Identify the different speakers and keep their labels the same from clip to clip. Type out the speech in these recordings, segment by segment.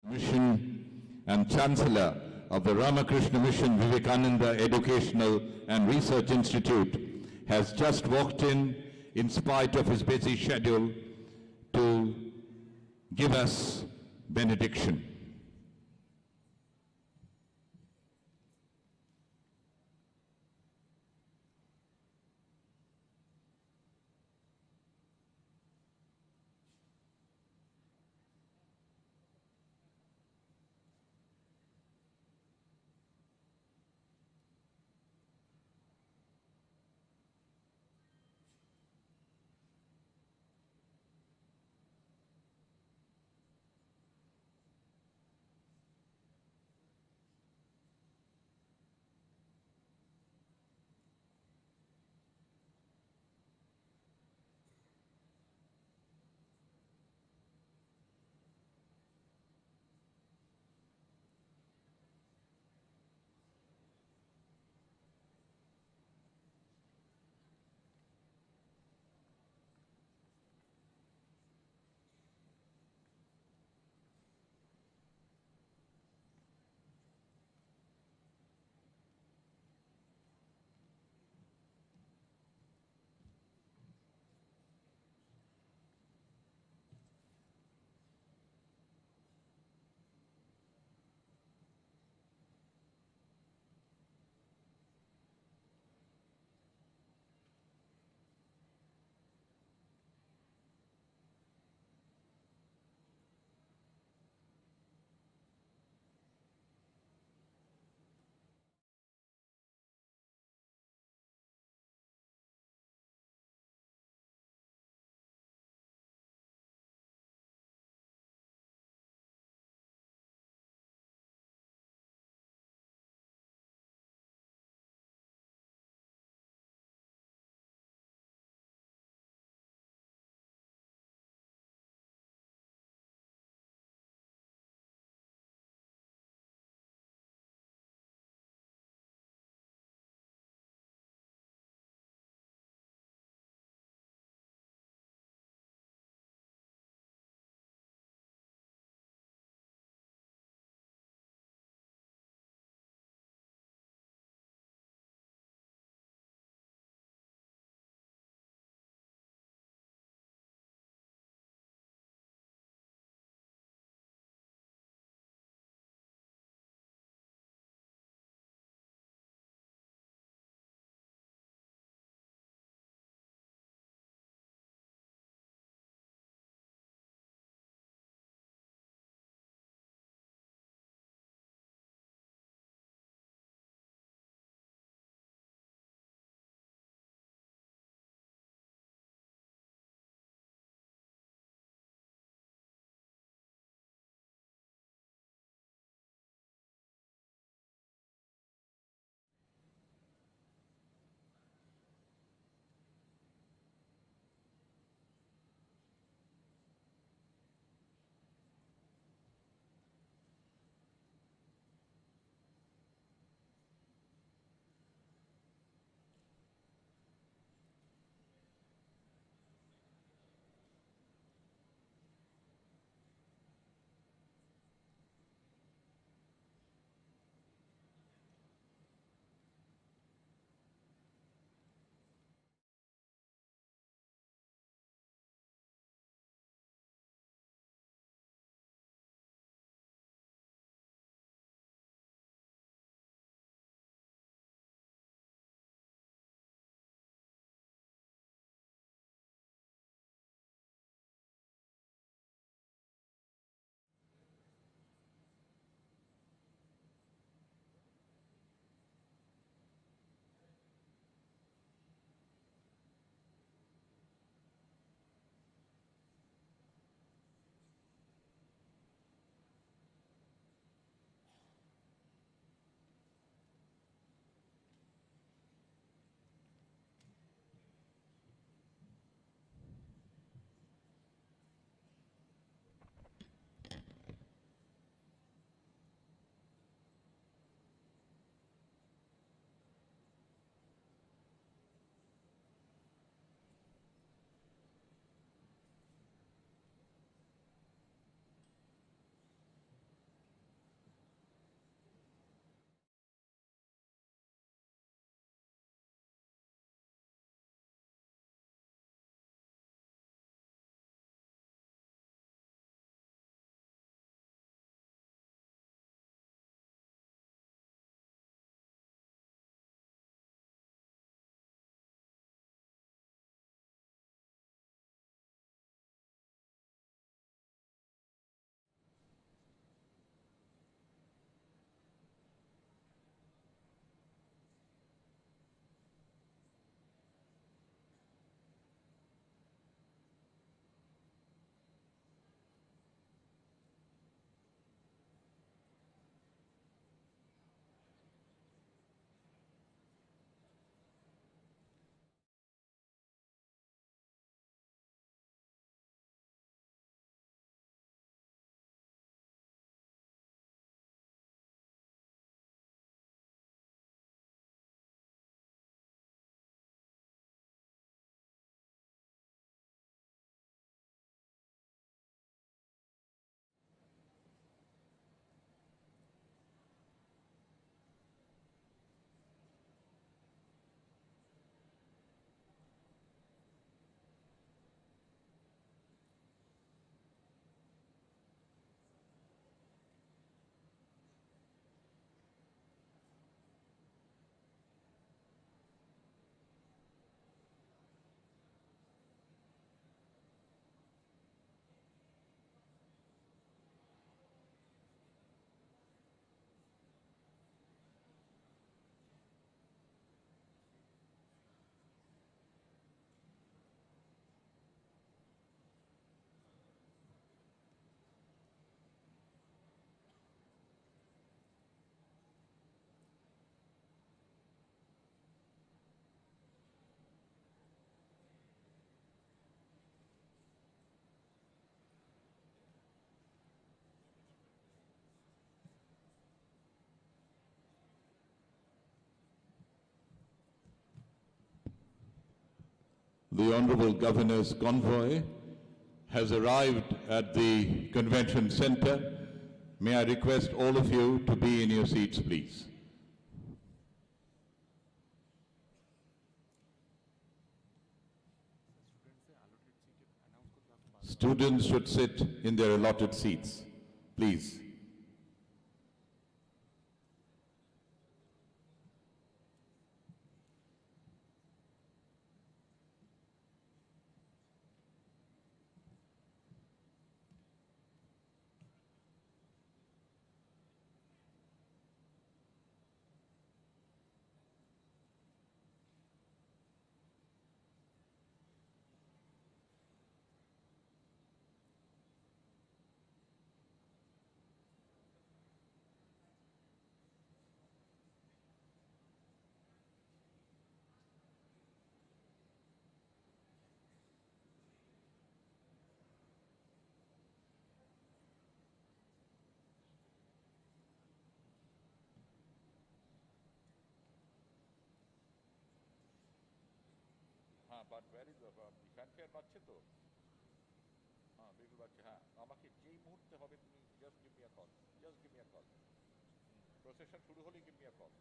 Speaker 1: Mission and Chancellor of the Ramakrishna Mission Vivekananda Educational and Research Institute, has just walked in spite of his busy schedule, to give us benediction. The Honorable Governor's convoy has arrived at the convention center. May I request all of you to be in your seats, please. Students should sit in their allotted seats, please.
Speaker 2: But where is the fanfare বাজছে তো? হ্যাঁ, বিলকুল বাজছে। হ্যাঁ, আমাকে যেই মুহূর্তে হবে তুমি just give me a call. Just give me a call. Procession শুরু হলেই give me a call.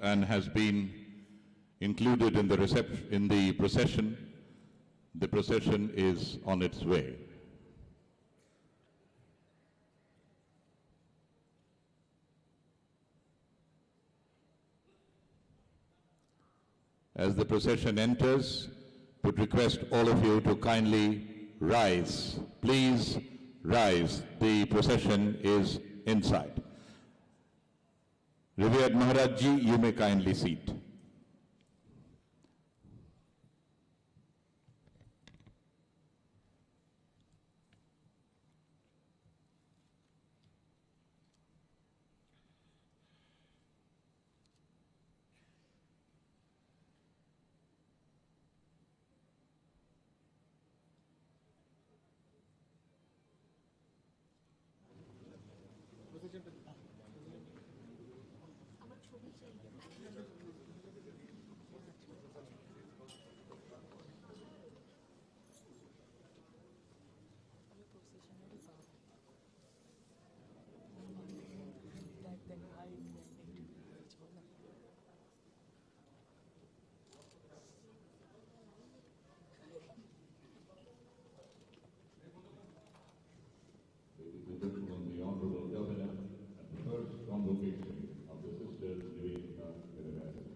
Speaker 1: And has been included in the procession. The procession is on its way. As the procession enters, would request all of you to kindly rise. Please rise. The procession is inside. Revered Maharaj Ji, you may kindly seat. The Honorable Governor at the First Convocation of the Sisters University.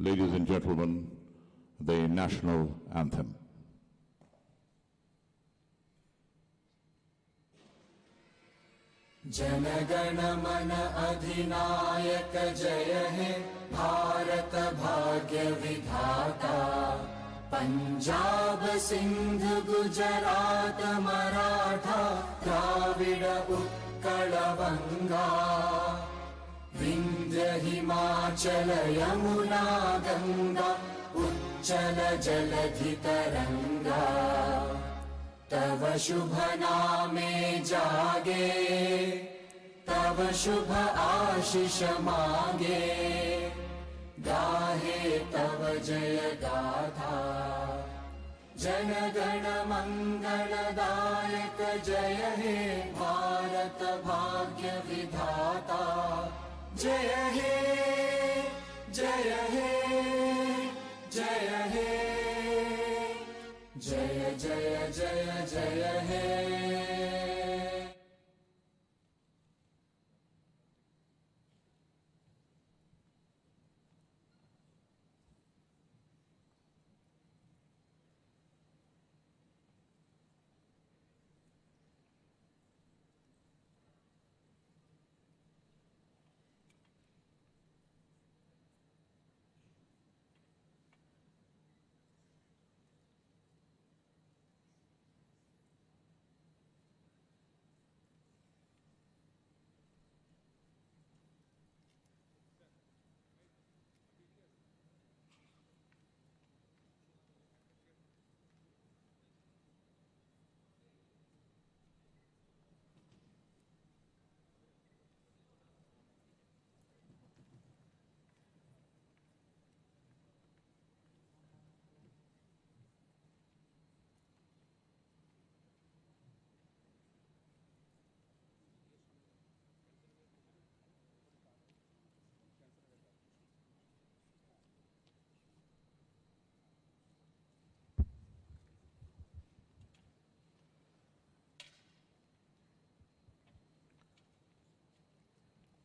Speaker 1: Ladies and gentlemen, the national anthem.
Speaker 3: जनगण मन अधिनायक जय हे भारत भाग्य विधाता पंजाब सिंध गुजरात मराठा द्राविड उत्कल बंगा विंध्य हिमाचल यमुना गंगा उच्चल जलधि तरंगा तव शुभ नामे जागे तव शुभ आशीष मांगे गाहे तव जय गाथा जन गण मंगलदायक जय हे भारत भाग्य विधाता जय हे जय हे जय हे जय जय जय जय हे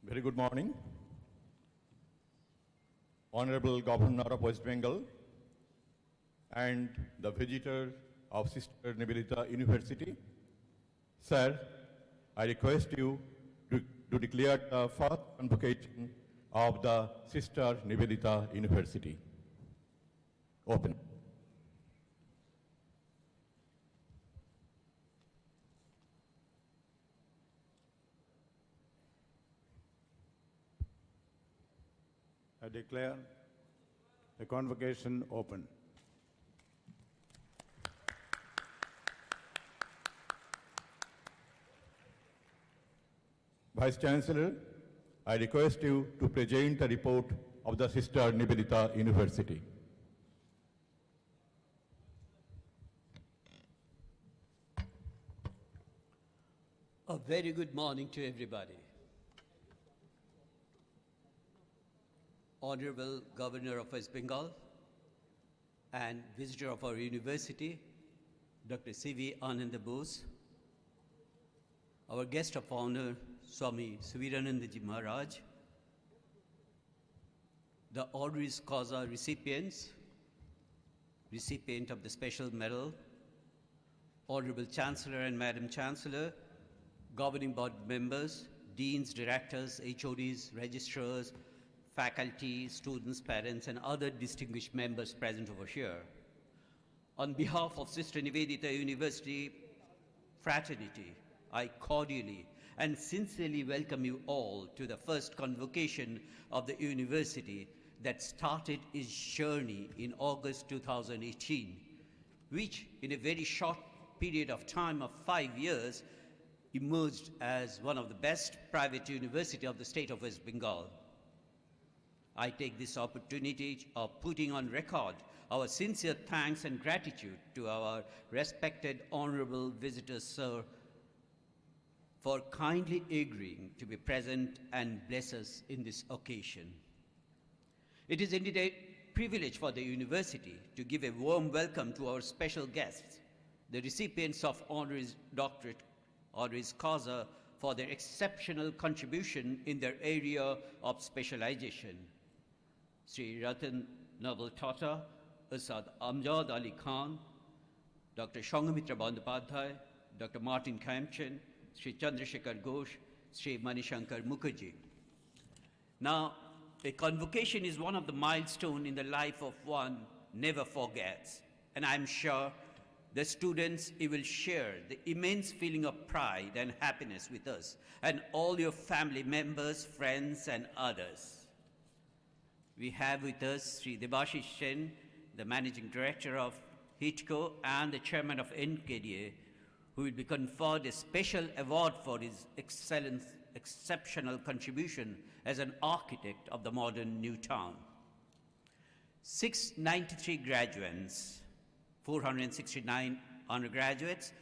Speaker 4: Very good morning. Honorable Governor of West Bengal and the visitors of Sister Nivedita University. Sir, I request you to declare the first convocation of the Sister Nivedita University open.
Speaker 5: I declare the convocation open.
Speaker 4: Vice Chancellor, I request you to present the report of the Sister Nivedita University.
Speaker 6: A very good morning to everybody. Honorable Governor of West Bengal and visitor of our university, Dr. C.V. Ananda Bose, our guest of honor, Swami Suviranandaji Maharaj, the honoris causa recipients, recipient of the special medal, Honorable Chancellor and Madam Chancellor, governing board members, deans, directors, HODs, registrars, faculty, students, parents, and other distinguished members present over here. On behalf of Sister Nivedita University fraternity, I cordially and sincerely welcome you all to the first convocation of the university that started its journey in August 2018, which in a very short period of time of 5 years emerged as one of the best private universities of the state of West Bengal. I take this opportunity of putting on record our sincere thanks and gratitude to our respected honorable visitor, sir, for kindly agreeing to be present and bless us in this occasion. It is indeed a privilege for the university to give a warm welcome to our special guests, the recipients of honoris doctorate, honoris causa, for their exceptional contribution in their area of specialization. Sri Ratan Naval Tata, Asad Amjad Ali Khan, Dr. Shangamitra Bandyopadhyay, Dr. Martin Khaimchen, Sri Chandrasekhar Ghosh, Sri Manishankar Mukherjee. Now, a convocation is one of the milestones in the life of one never forgets. And I'm sure the students, you will share the immense feeling of pride and happiness with us and all your family members, friends, and others. We have with us Sri Debashish Sen, the Managing Director of HITCO and the Chairman of NKDA, who will be conferred a special award for his exceptional contribution as an architect of the modern new town. 693 graduates, 469 undergraduates,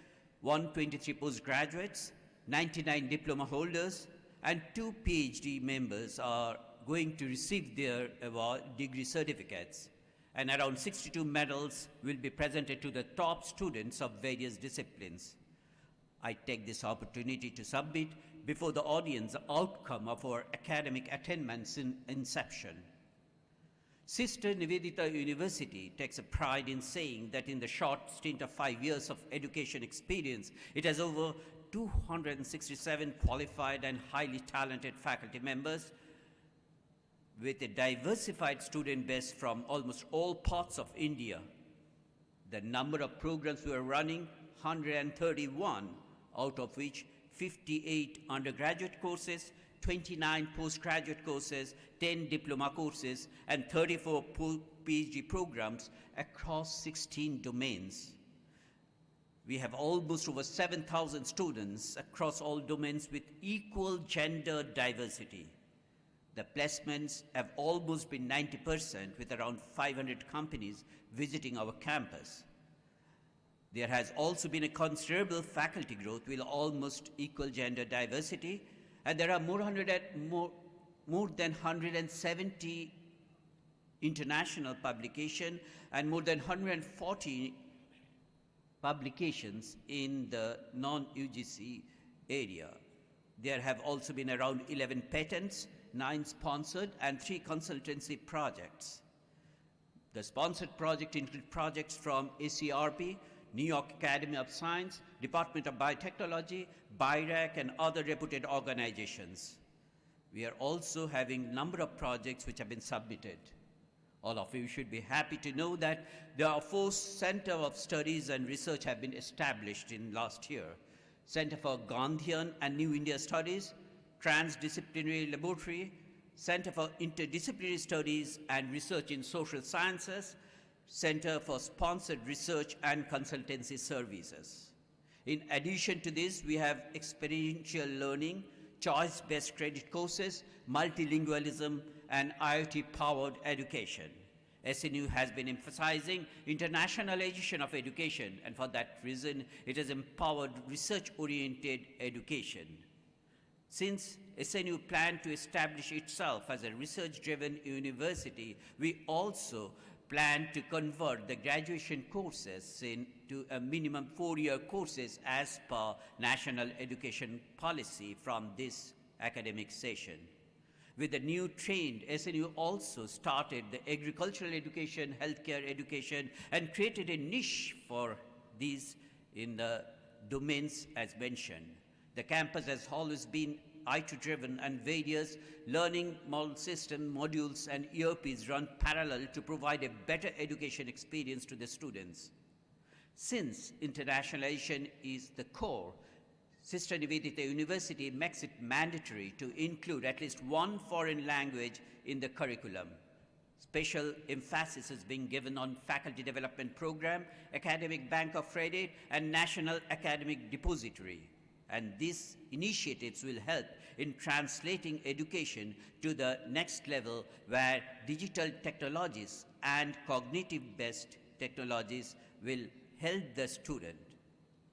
Speaker 6: 123 postgraduates, 99 diploma holders, and 2 PhD members are going to receive their award degree certificates, and around 62 medals will be presented to the top students of various disciplines. I take this opportunity to submit before the audience the outcome of our academic attainments in inception. Sister Nivedita University takes a pride in saying that in the short stint of 5 years of education experience, it has over 267 qualified and highly talented faculty members with a diversified student base from almost all parts of India. The number of programs we are running, 131, out of which 58 undergraduate courses, 29 postgraduate courses, 10 diploma courses, and 34 PhD programs across 16 domains. We have almost over 7,000 students across all domains with equal gender diversity. The placements have almost been 90%, with around 500 companies visiting our campus. There has also been a considerable faculty growth with almost equal gender diversity, and there are more than 170 international publications and more than 140 publications in the non-UGC area. There have also been around 11 patents, 9 sponsored, and 3 consultancy projects. The sponsored projects include projects from ACRP, New York Academy of Science, Department of Biotechnology, BIRAC, and other reputed organizations. We are also having a number of projects which have been submitted. All of you should be happy to know that there are 4 Centers of Studies and Research have been established in last year. Center for Gandhian and New India Studies, Transdisciplinary Laboratory, Center for Interdisciplinary Studies and Research in Social Sciences, Center for Sponsored Research and Consultancy Services. In addition to this, we have experiential learning, choice-based credit courses, multilingualism, and IoT-powered education. SNU has been emphasizing internationalization of education, and for that reason, it has empowered research-oriented education. Since SNU planned to establish itself as a research-driven university, we also plan to convert the graduation courses into a minimum 4-year courses as per National Education Policy from this academic session. With the new trend, SNU also started the agricultural education, healthcare education, and created a niche for these in the domains as mentioned. The campus has always been IT-driven, and various learning model system modules and ERPs run parallel to provide a better education experience to the students. Since internationalization is the core, Sister Nivedita University makes it mandatory to include at least 1 foreign language in the curriculum. Special emphasis is being given on faculty development program, academic bank of credit, and national academic depository. And these initiatives will help in translating education to the next level, where digital technologies and cognitive-based technologies will help the student.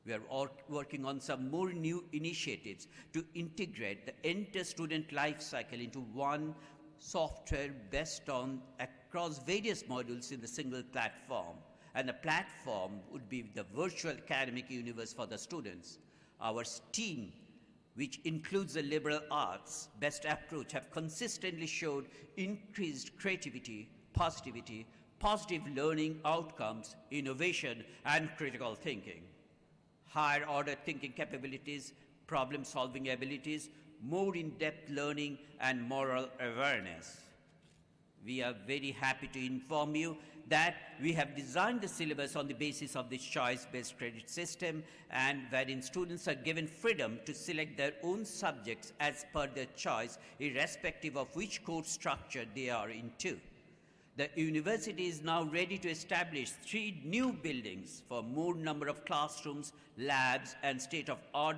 Speaker 6: We are all working on some more new initiatives to integrate the entire student life cycle into one software based on across various modules in the single platform. And the platform would be the virtual academic universe for the students. Our STEAM, which includes the liberal arts best approach, have consistently showed increased creativity, positivity, positive learning outcomes, innovation, and critical thinking. Higher order thinking capabilities, problem-solving abilities, more in-depth learning, and moral awareness. We are very happy to inform you that we have designed the syllabus on the basis of this choice-based credit system, and wherein students are given freedom to select their own subjects as per their choice, irrespective of which course structure they are into. The university is now ready to establish 3 new buildings for more number of classrooms, labs, and state-of-art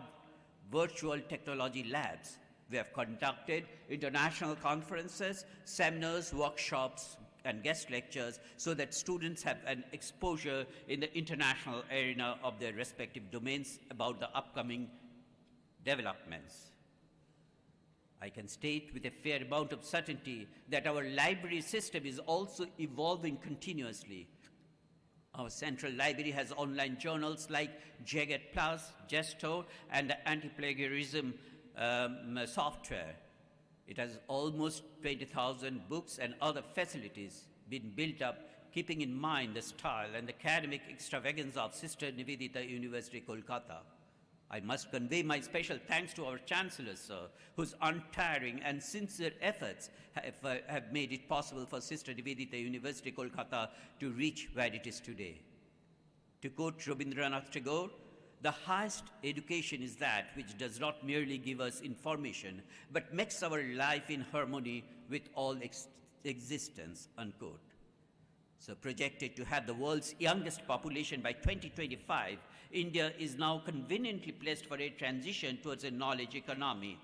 Speaker 6: virtual technology labs. We have conducted international conferences, seminars, workshops, and guest lectures so that students have an exposure in the international arena of their respective domains about the upcoming developments. I can state with a fair amount of certainty that our library system is also evolving continuously. Our central library has online journals like Jagat Plus, Gesto, and the anti-plagiarism software. It has almost 20,000 books and other facilities been built up, keeping in mind the style and academic extravaganza of Sister Nivedita University, Kolkata. I must convey my special thanks to our Chancellor, sir, whose untiring and sincere efforts have made it possible for Sister Nivedita University, Kolkata to reach where it is today. To quote Rabindranath Tagore, the highest education is that which does not merely give us information, but makes our life in harmony with all existence, unquote. So projected to have the world's youngest population by 2025, India is now conveniently placed for a transition towards a knowledge economy.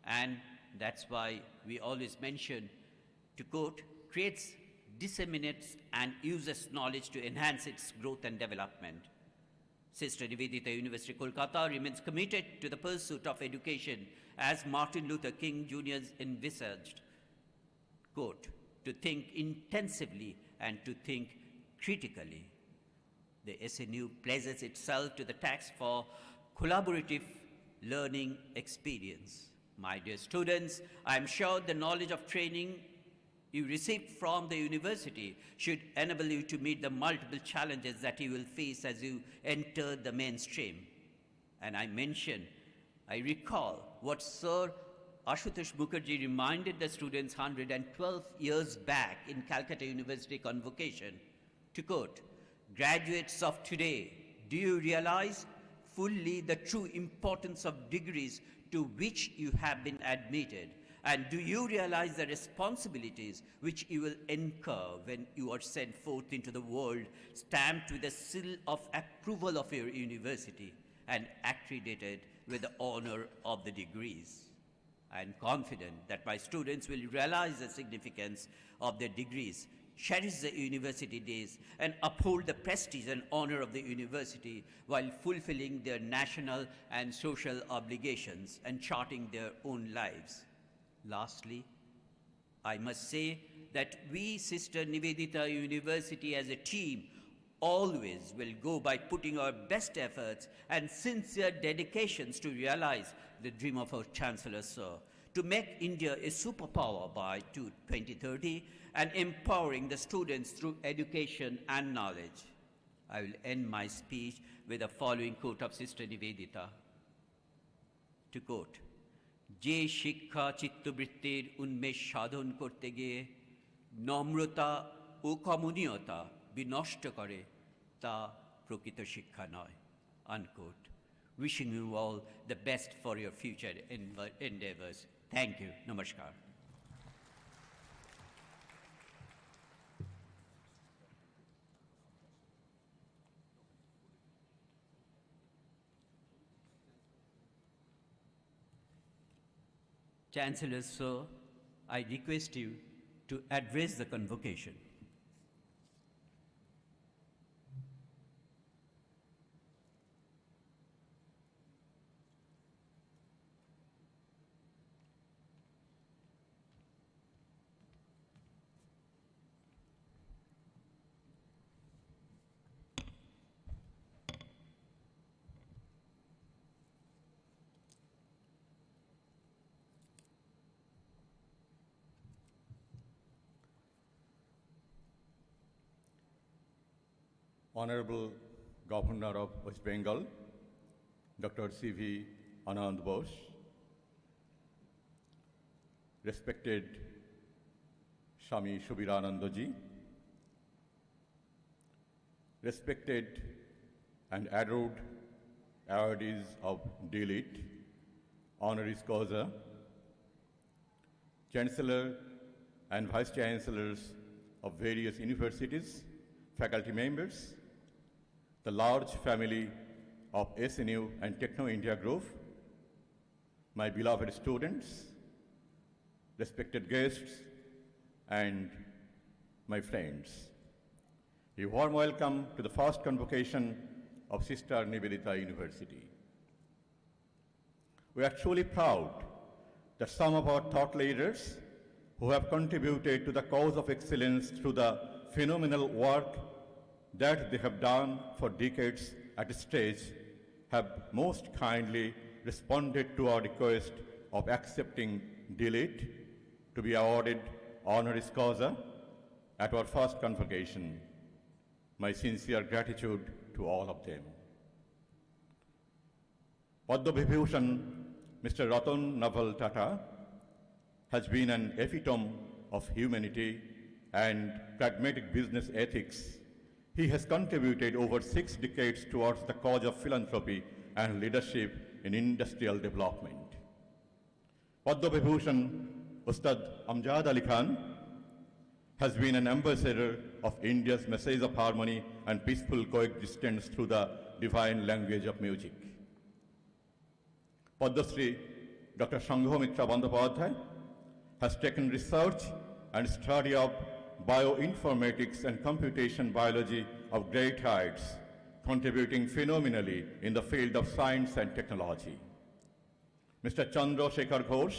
Speaker 6: And that's why we always mention, to quote, creates, disseminates, and uses knowledge to enhance its growth and development. Sister Nivedita University, Kolkata remains committed to the pursuit of education as Martin Luther King Jr.'s envisaged, quote, to think intensively and to think critically. The SNU pledges itself to the task for collaborative learning experience. My dear students, I am sure the knowledge of training you received from the university should enable you to meet the multiple challenges that you will face as you enter the mainstream. And I recall what Sir Ashutosh Mukherjee reminded the students 112 years back in Calcutta University Convocation, to quote, graduates of today, do you realize fully the true importance of degrees to which you have been admitted? And do you realize the responsibilities which you will incur when you are sent forth into the world, stamped with the seal of approval of your university and accredited with the honor of the degrees? I am confident that my students will realize the significance of their degrees, cherish the university days, and uphold the prestige and honor of the university while fulfilling their national and social obligations and charting their own lives. Lastly, I must say that we, Sister Nivedita University as a team, always will go by putting our best efforts and sincere dedications to realize the dream of our Chancellor, sir, to make India a superpower by 2030 and empowering the students through education and knowledge. I will end my speech with the following quote of Sister Nivedita. To quote, যে শিক্ষা চিত্তবৃত্তির উন্মেষ সাধন করতে গিয়ে নম্রতা ও কমনীয়তা বিনষ্ট করে তা প্রকৃত শিক্ষা নয়, unquote. Wishing you all the best for your future endeavors. Thank you. Namaskar. Chancellor, sir, I request you to address the convocation.
Speaker 4: Honorable Governor of West Bengal, Dr. C.V. Anand Bose, respected Swami Subiranandaji, respected and adored awardees of D.Litt, honoris causa, Chancellor and Vice Chancellors of various universities, faculty members, the large family of SNU and Techno India Group, my beloved students, respected guests, and my friends. A warm welcome to the first convocation of Sister Nivedita University. We are truly proud that some of our thought leaders who have contributed to the cause of excellence through the phenomenal work that they have done for decades at stage have most kindly responded to our request of accepting DLIT to be awarded honoris causa at our first convocation. My sincere gratitude to all of them. Padma Vibhushan, Mr. Ratan Naval Tata, has been an epitome of humanity and pragmatic business ethics. He has contributed over 6 decades towards the cause of philanthropy and leadership in industrial development. Padma Vibhushan Ustad Amjad Ali Khan has been an ambassador of India's message of harmony and peaceful coexistence through the divine language of music. Padma Shri Dr. Sanghamitra Bandyopadhyay has taken research and study of bioinformatics and computation biology of great heights, contributing phenomenally in the field of science and technology. Mr. Chandra Shekhar Ghosh,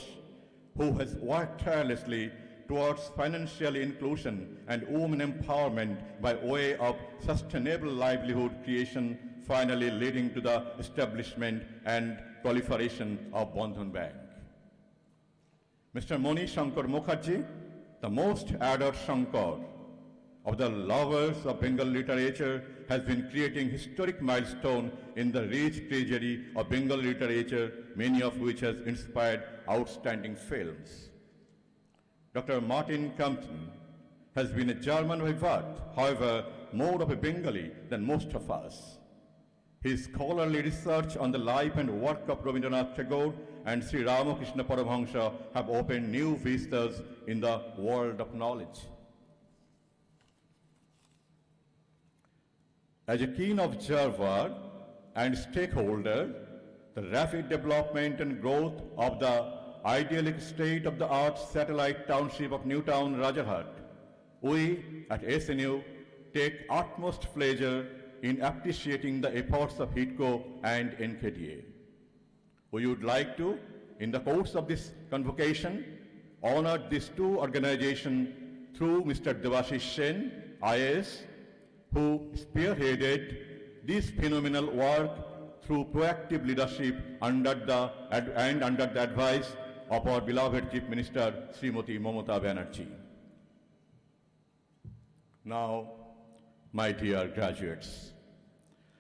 Speaker 4: who has worked tirelessly towards financial inclusion and women empowerment by way of sustainable livelihood creation, finally leading to the establishment and proliferation of Bandhan Bank. Mr. Moni Shankar Mukherjee, the most adored Shankar of the lovers of Bengal literature, has been creating historic milestone in the rich treasury of Bengal literature, many of which has inspired outstanding films. Dr. Martin Compton has been a German by birth, however, more of a Bengali than most of us. His scholarly research on the life and work of Rabindranath Tagore and Sri Ramakrishna Paramahansa have opened new vistas in the world of knowledge. As a keen observer and stakeholder, the rapid development and growth of the idyllic state-of-the-art satellite township of Newtown, Rajarhat, we at SNU take utmost pleasure in appreciating the efforts of HITCO and NKDA. We would like to, in the course of this convocation, honor these two organizations through Mr. Devashish Sen, IAS, who spearheaded this phenomenal work through proactive leadership under the advice of our beloved Chief Minister, Srimati Mamata Banerjee. Now, my dear graduates,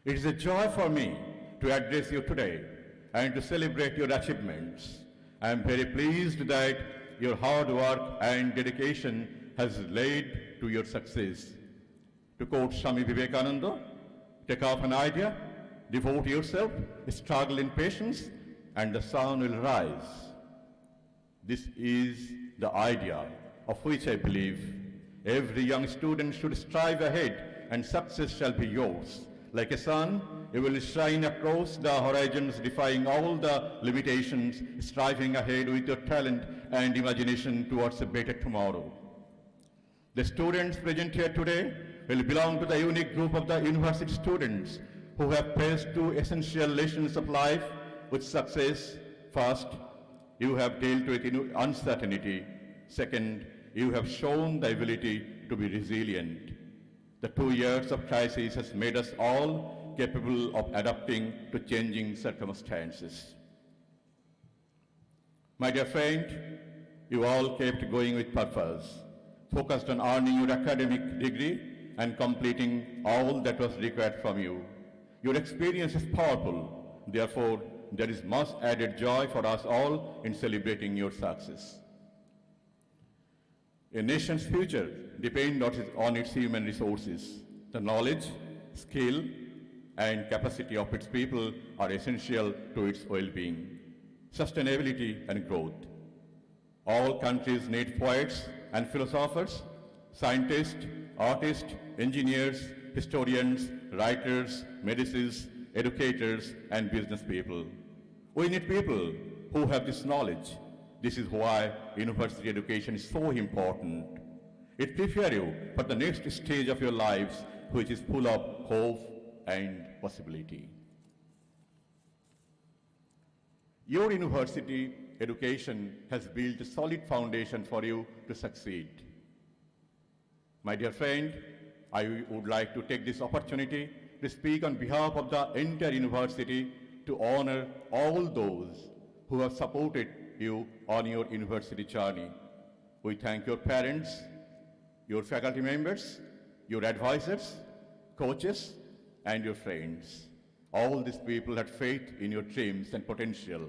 Speaker 4: it is a joy for me to address you today and to celebrate your achievements. I am very pleased that your hard work and dedication has led to your success. To quote Swami Vivekananda, take up an idea, devote yourself, struggle in patience, and the sun will rise. This is the idea of which I believe every young student should strive ahead, and success shall be yours. Like a sun, you will shine across the horizons, defying all the limitations, striving ahead with your talent and imagination towards a better tomorrow. The students present here today will belong to the unique group of the university students who have faced 2 essential lessons of life with success. First, you have dealt with uncertainty. Second, you have shown the ability to be resilient. The 2 years of crisis has made us all capable of adapting to changing circumstances. My dear friend, you all kept going with purpose, focused on earning your academic degree and completing all that was required from you. Your experience is powerful. Therefore, there is much added joy for us all in celebrating your success. A nation's future depends on its human resources. The knowledge, skill, and capacity of its people are essential to its well-being, sustainability, and growth. All countries need poets and philosophers, scientists, artists, engineers, historians, writers, medicists, educators, and business people. We need people who have this knowledge. This is why university education is so important. It prepares you for the next stage of your lives, which is full of hope and possibility. Your university education has built a solid foundation for you to succeed. My dear friend, I would like to take this opportunity to speak on behalf of the entire university to honor all those who have supported you on your university journey. We thank your parents, your faculty members, your advisors, coaches, and your friends. All these people had faith in your dreams and potential,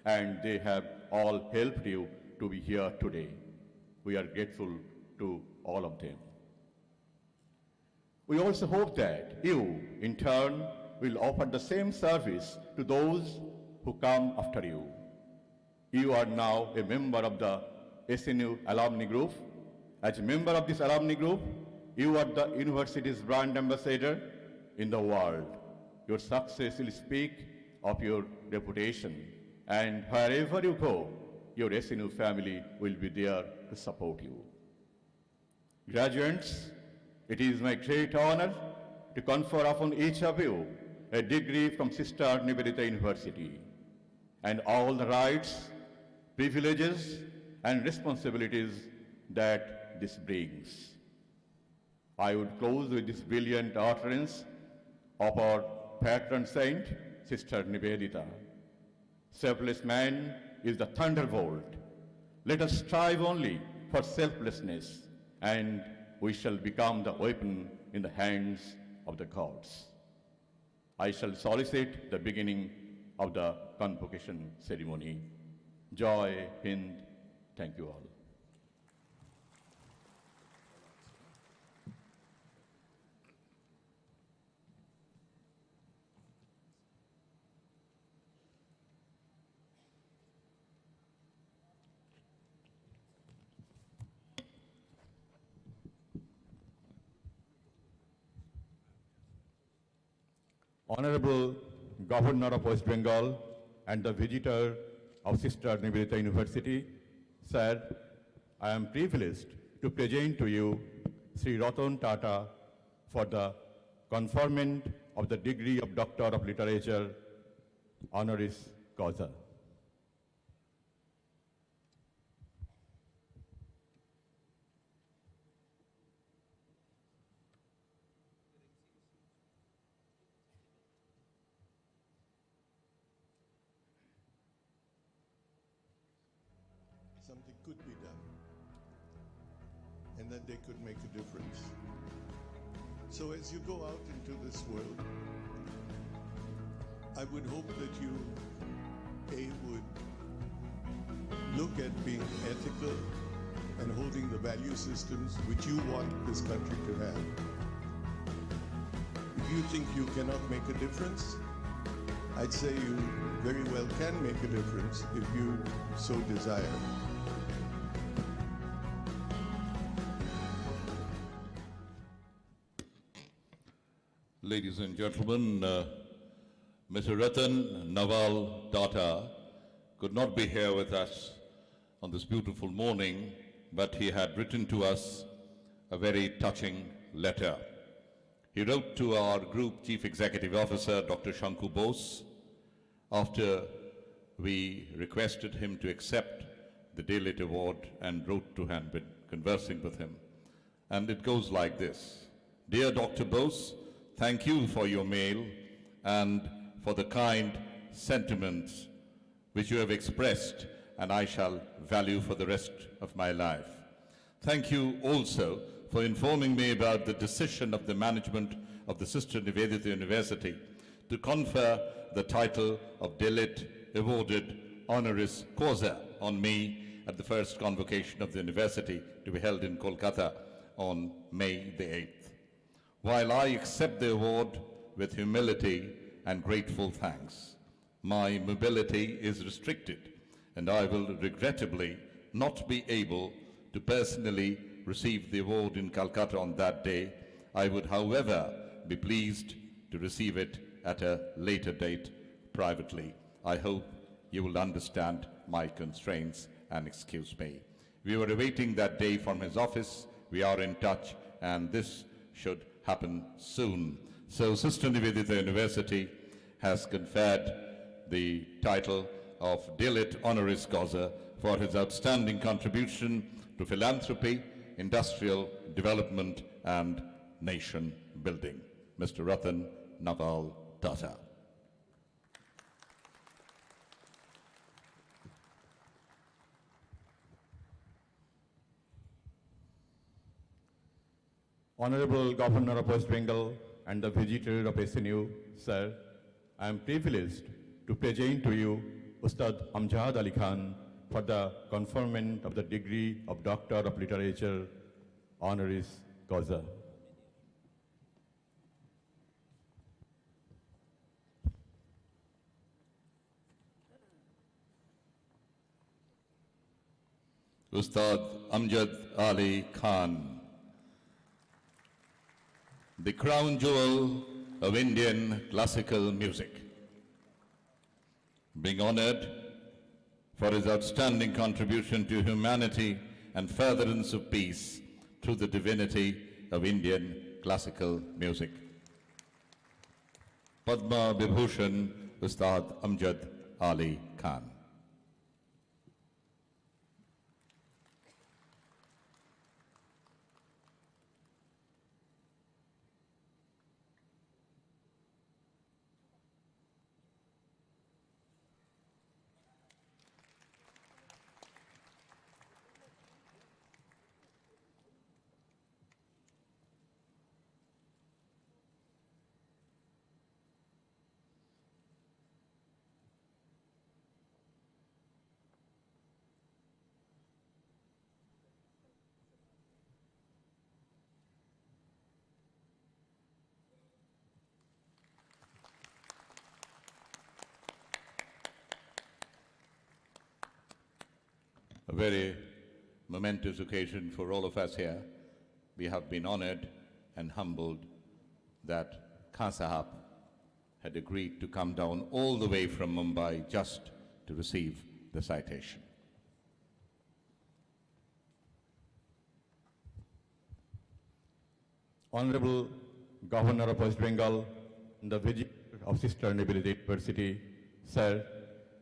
Speaker 4: and they have all helped you to be here today. We are grateful to all of them. We also hope that you, in turn, will offer the same service to those who come after you. You are now a member of the SNU alumni group. As a member of this alumni group, you are the university's brand ambassador in the world. Your success will speak of your reputation, and wherever you go, your SNU family will be there to support you. Graduates, it is my great honor to confer upon each of you a degree from Sister Nivedita University, and all the rights, privileges, and responsibilities that this brings. I would close with this brilliant utterance of our patron saint, Sister Nivedita. Selfless man is the thunderbolt. Let us strive only for selflessness, and we shall become the weapon in the hands of the gods. I shall solicit the beginning of the convocation ceremony. Joy Hind. Thank you all. Honorable Governor of West Bengal and the visitor of Sister Nivedita University, sir, I am privileged to present to you Sri Ratan Tata for the conferment of the degree of Doctor of Literature, honoris causa.
Speaker 7: Something could be done, and that they could make a difference. So as you go out into this world, I would hope that you, would look at being ethical and holding the value systems which you want this country to have. If you think you cannot make a difference, I'd say you very well can make a difference if you so desire.
Speaker 1: Ladies and gentlemen, Mr. Ratan Naval Tata could not be here with us on this beautiful morning, but he had written to us a very touching letter. He wrote to our Group Chief Executive Officer, Dr. Shanku Bose, after we requested him to accept the Daylight Award and wrote to him, been conversing with him. And it goes like this. Dear Dr. Bose, thank you for your mail and for the kind sentiments which you have expressed and I shall value for the rest of my life. Thank you also for informing me about the decision of the management of the Sister Nivedita University to confer the title of Daylight Awarded Honoris Causa on me at the first convocation of the university to be held in Kolkata on May the 8th. While I accept the award with humility and grateful thanks, my mobility is restricted and I will regrettably not be able to personally receive the award in Calcutta on that day. I would, however, be pleased to receive it at a later date privately. I hope you will understand my constraints and excuse me. We were awaiting that day from his office. We are in touch, and this should happen soon. So Sister Nivedita University has conferred the title of Dilit Honoris Causa for his outstanding contribution to philanthropy, industrial development, and nation building. Mr. Ratan Naval Tata.
Speaker 4: Honorable Governor of West Bengal and the Visitor of SNU, sir, I am privileged to present to you Ustad Amjad Ali Khan for the conferment of the degree of Doctor of Literature, honoris causa.
Speaker 1: Ustad Amjad Ali Khan, the crown jewel of Indian classical music, being honored for his outstanding contribution to humanity and furtherance of peace through the divinity of Indian classical music. Padma Vibhushan Ustad Amjad Ali Khan. A very momentous occasion for all of us here. We have been honored and humbled that Khan Sahab had agreed to come down all the way from Mumbai just to receive the citation.
Speaker 4: Honorable Governor of West Bengal and the Visitor of Sister Nivedita University, sir,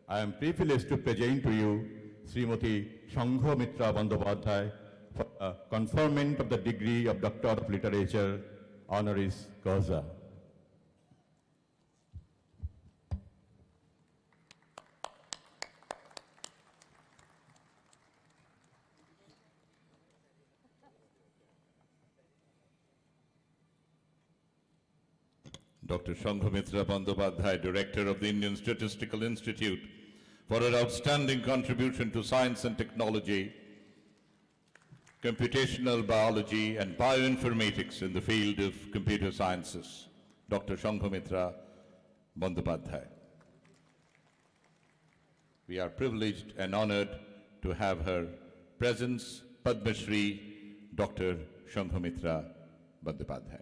Speaker 4: I am privileged to present to you Srimati Shanghomitra Bandyopadhyay for the conferment of the degree of Doctor of Literature, honoris causa.
Speaker 1: Dr. Shanghomitra Bandyopadhyay, Director of the Indian Statistical Institute, for her outstanding contribution to science and technology, computational biology, and bioinformatics in the field of computer sciences. Dr. Shanghomitra Bandyopadhyay. We are privileged and honored to have her presence, Padma Shri Dr. Shanghomitra Bandyopadhyay.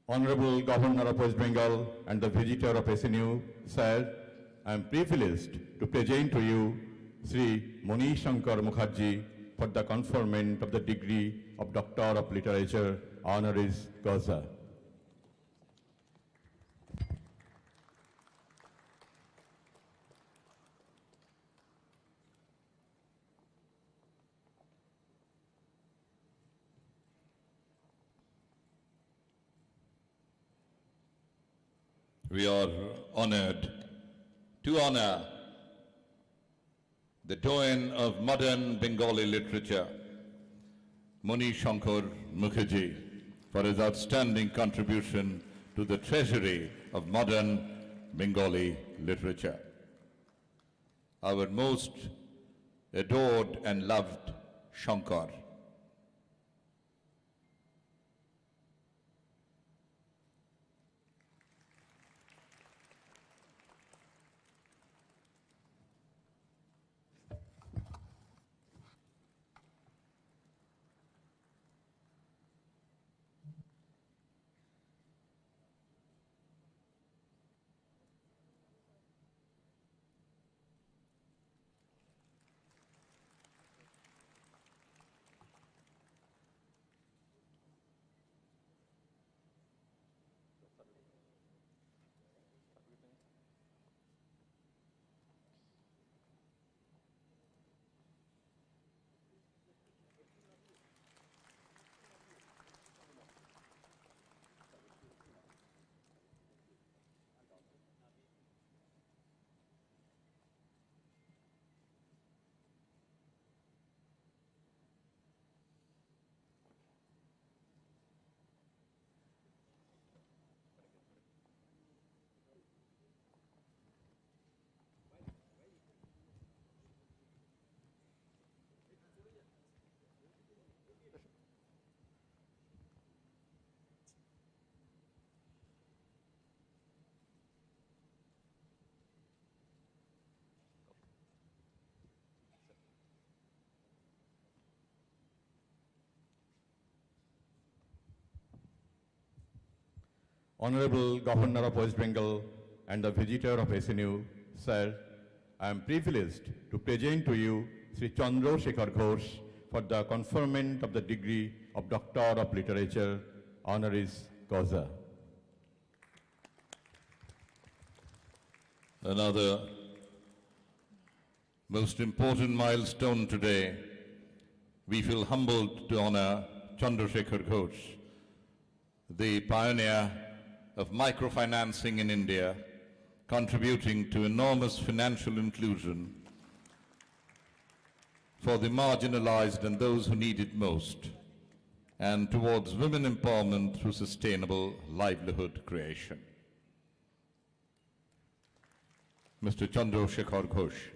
Speaker 4: Honorable Governor of West Bengal and the Visitor of SNU, sir, I am privileged to present to you Sri Moni Shankar Mukherjee for the conferment of the degree of Doctor of Literature, honoris causa.
Speaker 1: we are honored to honor the doyen of modern Bengali literature, Mani Shankar Mukherjee, for his outstanding contribution to the treasury of modern Bengali literature. Our most adored and loved Shankar.
Speaker 4: Honorable Governor of West Bengal and the visitor of SNU, sir, I am privileged to present to you Sri Chandra Shekhar Ghosh for the conferment of the degree of Doctor of Literature, honoris causa.
Speaker 1: Another most important milestone today, we feel humbled to honor Chandrasekhar Ghosh, the pioneer of microfinancing in India, contributing to enormous financial inclusion for the marginalized and those who need it most, and towards women empowerment through sustainable livelihood creation. Mr. Chandrasekhar Ghosh.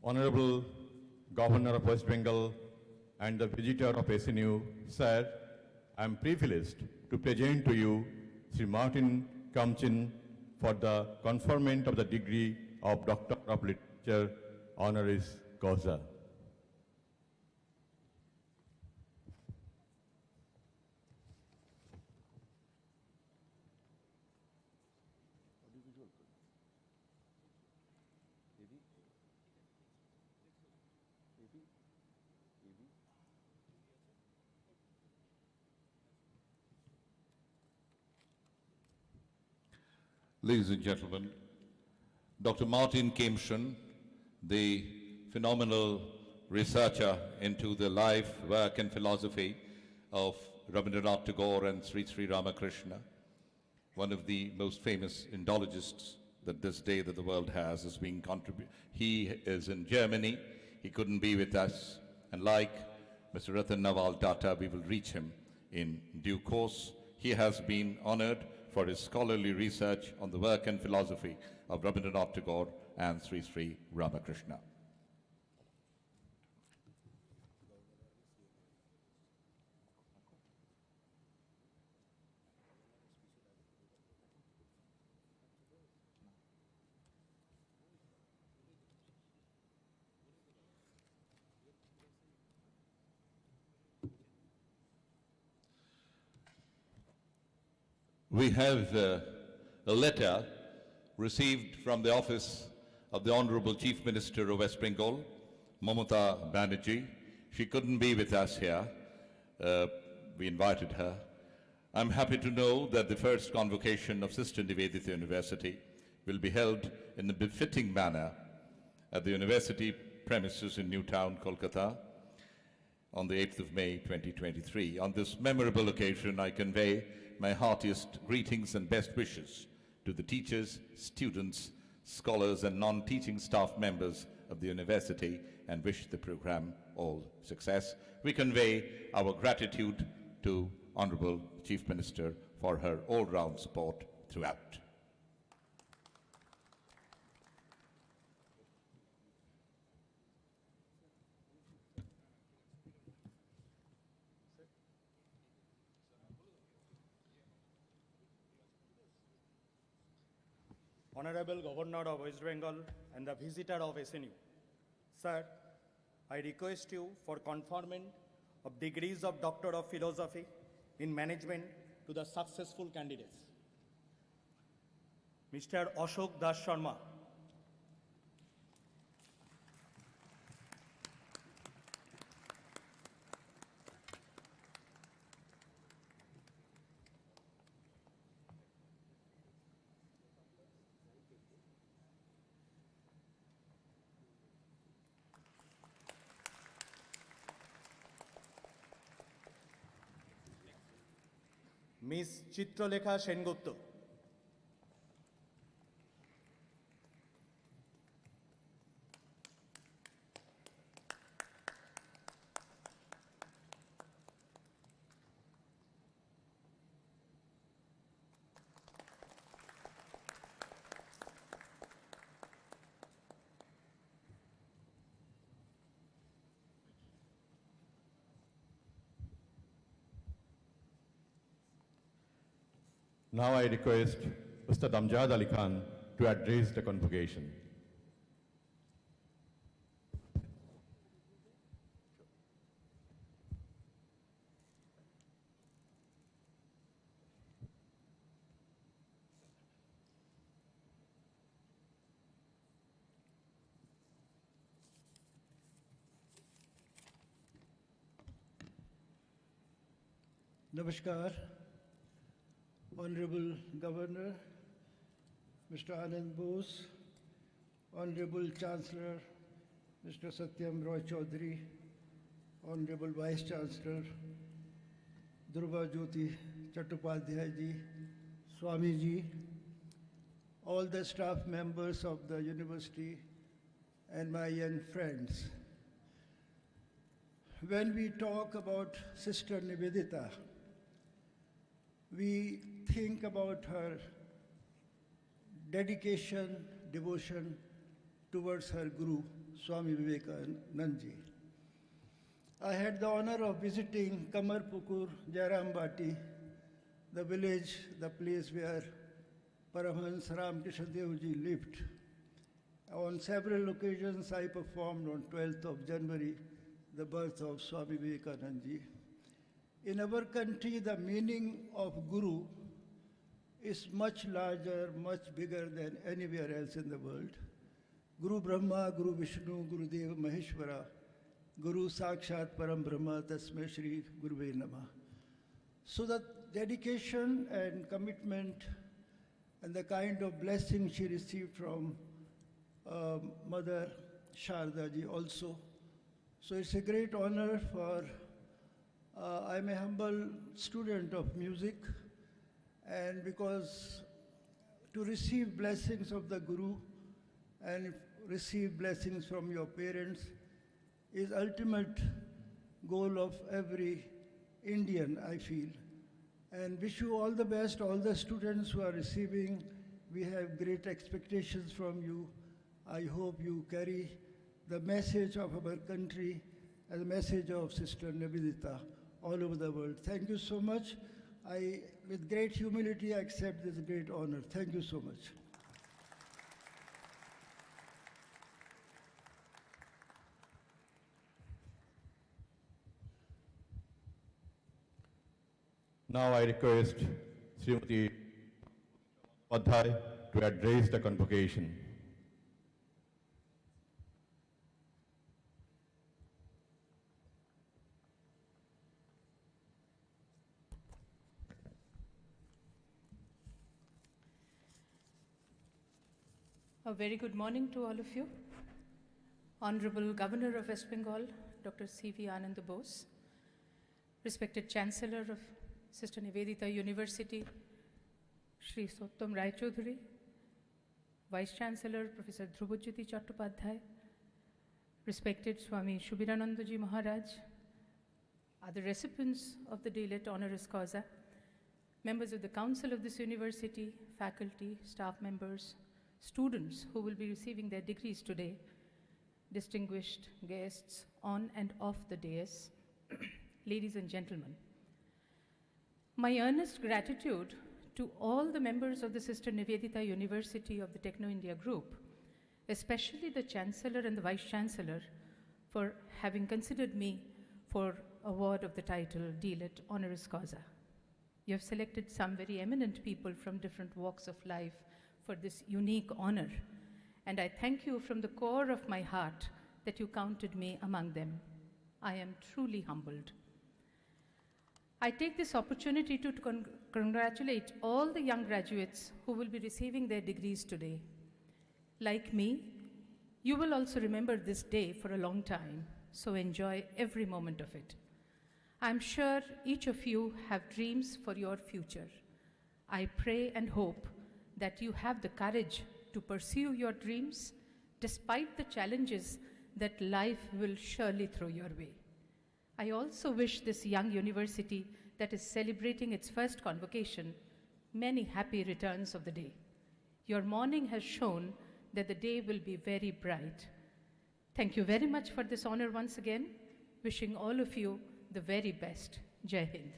Speaker 4: Honorable Governor of West Bengal and the visitor of SNU, sir, I am privileged to present to you Sri Martin Kamchin for the conferment of the degree of Doctor of Literature, honoris causa.
Speaker 1: Ladies and gentlemen, Dr. Martin Kamshin, the phenomenal researcher into the life, work and philosophy of Rabindranath Tagore and Sri Sri Ramakrishna, one of the most famous Indologists that this day that the world has is being contributed. He is in Germany. He couldn't be with us. And like Mr. Ratan Nawal Tata, we will reach him in due course. He has been honored for his scholarly research on the work and philosophy of Rabindranath Tagore and Sri Sri Ramakrishna. We have a letter received from the office of the Honorable Chief Minister of West Bengal, Mamata Banerjee. She couldn't be with us here. We invited her. I'm happy to know that the first convocation of Sister Nivedita University will be held in a befitting manner at the university premises in Newtown, Kolkata, on the 8th of May 2023. On this memorable occasion, I convey my heartiest greetings and best wishes to the teachers, students, scholars, and non-teaching staff members of the university and wish the program all success. We convey our gratitude to Honorable Chief Minister for her all-round support throughout.
Speaker 8: Honorable Governor of West Bengal and the visitor of SNU. Sir, I request you for conferment of degrees of Doctor of Philosophy in Management to the successful candidates. Mr. Ashok Das Sharma. Miss Chitralekha Sengupta.
Speaker 4: Now I request Ustad Amjad Ali Khan to address the convocation.
Speaker 9: Namaskar, Honorable Governor, Mr. Anand Bose, Honorable Chancellor, Mr. Satyam Roy Chaudhary, Honorable Vice Chancellor, Dhruva Jyoti Chattopadhyay ji, Swami ji, all the staff members of the university, and my young friends. When we talk about Sister Nivedita, we think about her dedication, devotion towards her Guru, Swami Vivekananda ji. I had the honor of visiting Kamarpukur, Jairambati, the village, the place where Paramahansa Ramakrishna Dev ji lived. On several occasions, I performed on 12th of January, the birth of Swami Vivekananda ji. In our country, the meaning of Guru is much larger, much bigger than anywhere else in the world. Guru Brahma, Guru Vishnu, Guru Deva Maheshwara, Guru Sakshat Param Brahma, Tasmai Shri Guruve Namah. So the dedication and commitment and the kind of blessing she received from Mother Sharda ji also. So it's a great honor for I'm a humble student of music, and because to receive blessings of the Guru and receive blessings from your parents is ultimate goal of every Indian, I feel. And wish you all the best, all the students who are receiving. We have great expectations from you. I hope you carry the message of our country and the message of Sister Nivedita all over the world. Thank you so much. With great humility, I accept this great honor. Thank you so much.
Speaker 4: Now I request Srimati Upadhyay to address the convocation.
Speaker 10: A very good morning to all of you. Honorable Governor of West Bengal, Dr. C.V. Anand Bose, respected Chancellor of Sister Nivedita University, Shri Sottam Rai Chaudhuri, Vice Chancellor Professor Dhrubajyoti Chattopadhyay, respected Swami Shubiranandaji Maharaj, other recipients of the D.Litt honoris causa, members of the Council of this university, faculty, staff members, students who will be receiving their degrees today, distinguished guests on and off the dais, ladies and gentlemen. My earnest gratitude to all the members of the Sister Nivedita University of the Techno India Group, especially the Chancellor and the Vice Chancellor, for having considered me for award of the title D.Litt honoris causa. You have selected some very eminent people from different walks of life for this unique honor, and I thank you from the core of my heart that you counted me among them. I am truly humbled. I take this opportunity to congratulate all the young graduates who will be receiving their degrees today. Like me, you will also remember this day for a long time, so enjoy every moment of it. I'm sure each of you have dreams for your future. I pray and hope that you have the courage to pursue your dreams despite the challenges that life will surely throw your way. I also wish this young university that is celebrating its first convocation many happy returns of the day. Your morning has shown that the day will be very bright. Thank you very much for this honor once again. Wishing all of you the very best. Jai Hind.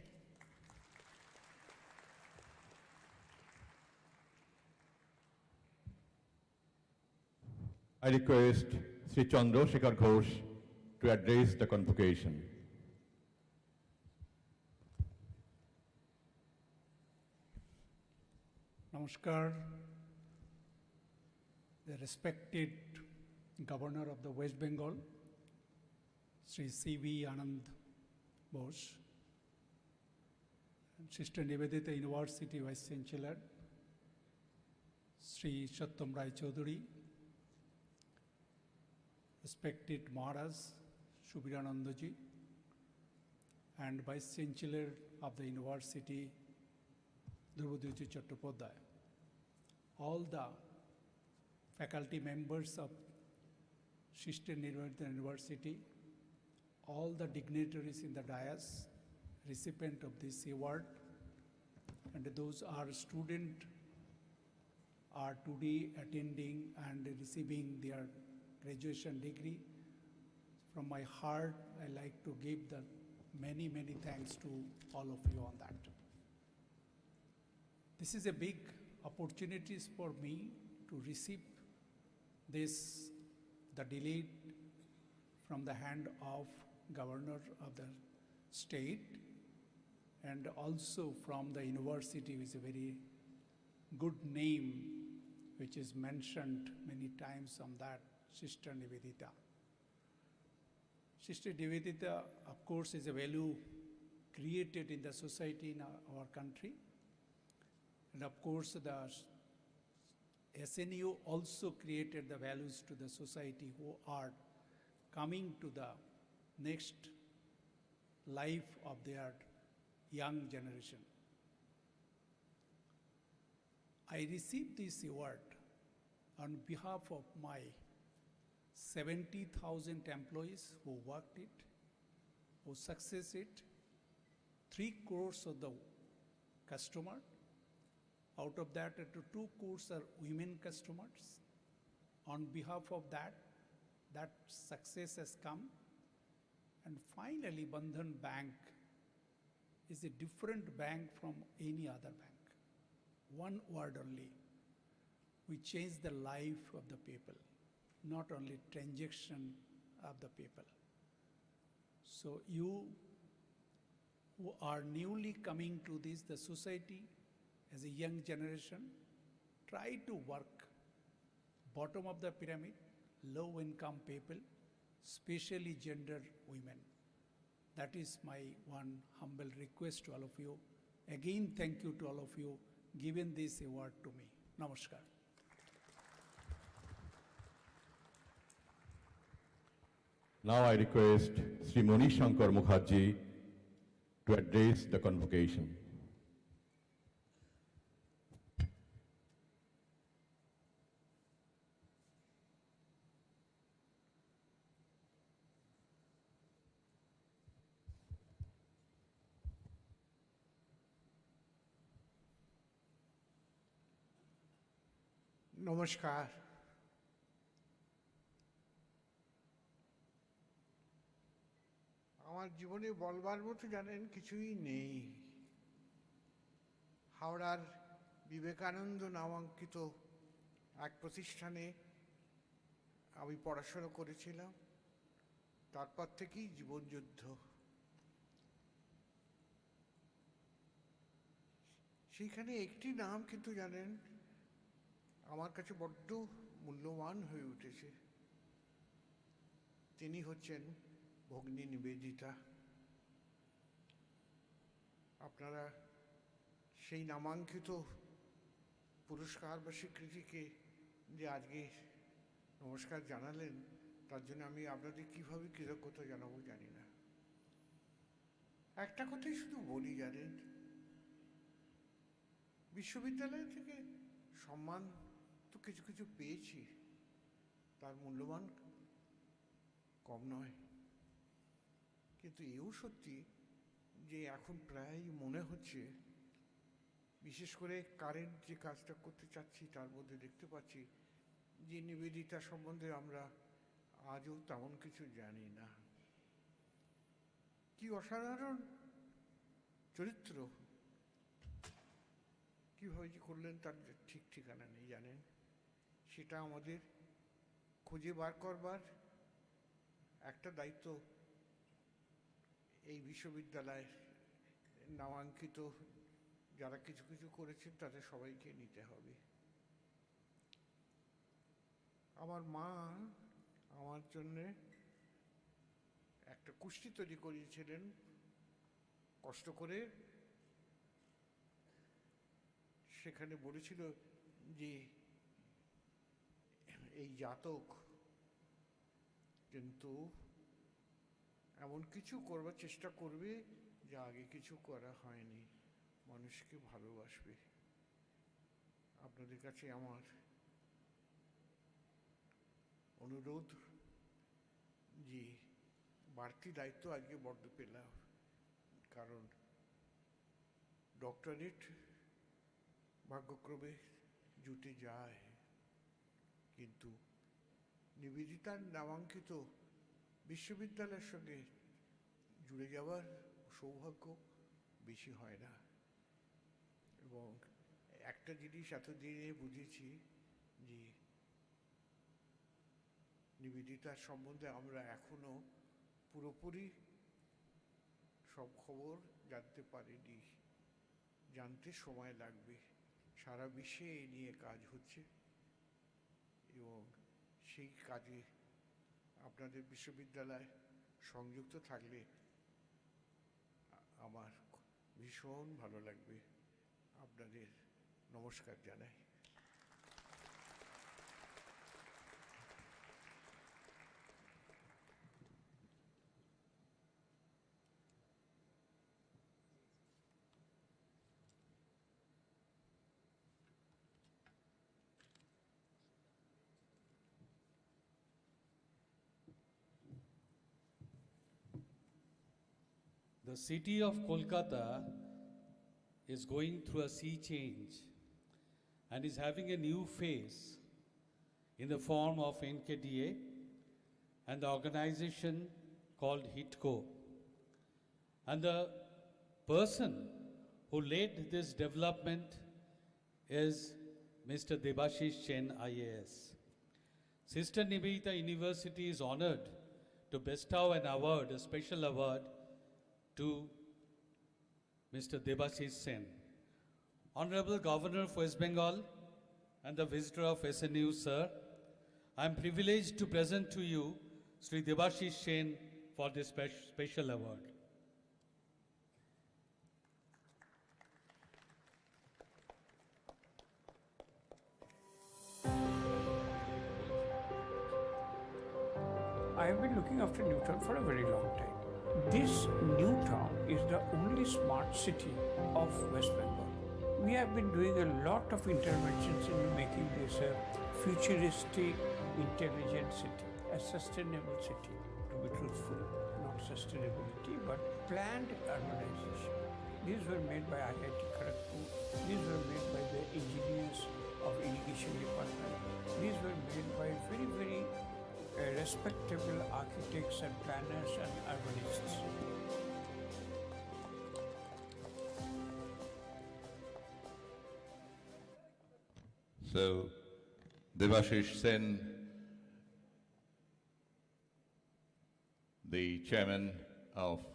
Speaker 4: I request Sri Chandrasekhar Ghosh to address the convocation.
Speaker 11: Namaskar, the respected Governor of the West Bengal, Sri C.V. Anand Bose, Sister Nivedita University Vice Chancellor, Sri Sottam Rai Chaudhuri, respected Maharaj Shubiranandaji, and Vice Chancellor of the University, Dhrubajyoti Chattopadhyay, all the faculty members of Sister Nivedita University, all the dignitaries in the dais, recipient of this award, and those are students are today attending and receiving their graduation degree. From my heart, I like to give the many, many thanks to all of you on that. This is a big opportunity for me to receive this, the D.Litt from the hand of Governor of the state and also from the university, which is a very good name, which is mentioned many times on that, Sister Nivedita. Sister Nivedita, of course, is a value created in the society in our country. And of course, the SNU also created the values to the society who are coming to the next life of their young generation. I received this award on behalf of my 70,000 employees who worked it, who success it, 3 crores of the customer. Out of that, 2 crores are women customers. On behalf of that success has come. And finally, Bandhan Bank is a different bank from any other bank. One word only. We change the life of the people, not only transaction of the people. So you who are newly coming to this, the society as a young generation, try to work bottom of the pyramid, low income people, especially gender women. That is my one humble request to all of you. Again, thank you to all of you giving this award to me. Namaskar.
Speaker 4: Now I request Sri Moni Shankar Mukherjee to address the convocation.
Speaker 12: নমস্কার। আমার জীবনে বলবার মতো জানেন কিছুই নেই। হাওড়ার বিবেকানন্দ নামাঙ্কিত এক প্রতিষ্ঠানে আমি পড়াশোনা করেছিলাম, তারপর থেকেই জীবনযুদ্ধ। সেইখানে একটি নাম কিন্তু জানেন আমার কাছে বড্ড মূল্যবান হয়ে উঠেছে। তিনি হচ্ছেন ভগ্নী নিবেদিতা। আপনারা সেই নামাঙ্কিত পুরস্কার বা স্বীকৃতিকে যে আজকে নমস্কার জানালেন, তার জন্য আমি আপনাদের কিভাবে কৃতজ্ঞতা জানাবো জানি না। একটা কথাই শুধু বলি, জানেন, বিশ্ববিদ্যালয় থেকে সম্মান তো কিছু কিছু পেয়েছি, তার মূল্যবান কম নয়। কিন্তু এও সত্যি যে এখন প্রায় মনে হচ্ছে, বিশেষ করে কারেন্ট যে কাজটা করতে চাচ্ছি তার মধ্যে দেখতে পাচ্ছি যে নিবেদিতা সম্বন্ধে আমরা আজও তেমন কিছু জানি না। কি অসাধারণ চরিত্র, কীভাবে যে করলেন তার ঠিক ঠিকানা নেই, জানেন। সেটা আমাদের খুঁজে বার করবার একটা দায়িত্ব এই বিশ্ববিদ্যালয়ের নামাঙ্কিত যারা কিছু কিছু করেছেন তাদের সবাইকে নিতে হবে। আমার মা আমার জন্যে একটা কুষ্টি তৈরি করিয়েছিলেন কষ্ট করে। সেখানে বলেছিল যে এই জাতক কিন্তু এমন কিছু করবার চেষ্টা করবে যা আগে কিছু করা হয়নি, মানুষকে ভালোবাসবে। আপনাদের কাছে আমার অনুরোধ যে বাড়তি দায়িত্ব আজকে বড্ড পেলাম, কারণ ডক্টরেট ভাগ্যক্রমে জুটে যায়, কিন্তু নিবেদিতার নামাঙ্কিত বিশ্ববিদ্যালয়ের সঙ্গে জুড়ে যাওয়ার সৌভাগ্য বেশি হয় না। এবং একটা জিনিস এতদিনে বুঝেছি যে নিবেদিতার সম্বন্ধে আমরা এখনো পুরোপুরি সব খবর জানতে পারিনি, জানতে সময় লাগবে। সারা বিশ্বে এ নিয়ে কাজ হচ্ছে এবং সেই কাজে আপনাদের বিশ্ববিদ্যালয় সংযুক্ত থাকলে আমার ভীষণ ভালো লাগবে। আপনাদের নমস্কার জানাই।
Speaker 13: The city of Kolkata is going through a sea change and is having a new face in the form of NKDA and the organization called HITCO. And the person who led this development is Mr. Debashish Chen, IAS. Sister Nivedita University is honored to bestow an award, a special award, to Mr. Debashish Sen. Honorable Governor of West Bengal, and the visitor of SNU, sir, I am privileged to present to you Sri Debashish Sen for this special award.
Speaker 14: I have been looking after Newtown for a very long time. This Newtown is the only smart city of West Bengal. We have been doing a lot of interventions in making this a futuristic, intelligent city, a sustainable city, to be truthful, not sustainability, but planned urbanization. These were made by IIT Kharagpur, these were made by the engineers of irrigation department, these were made by very respectable architects and planners and urbanists.
Speaker 1: So, Debashish Sen, the chairman of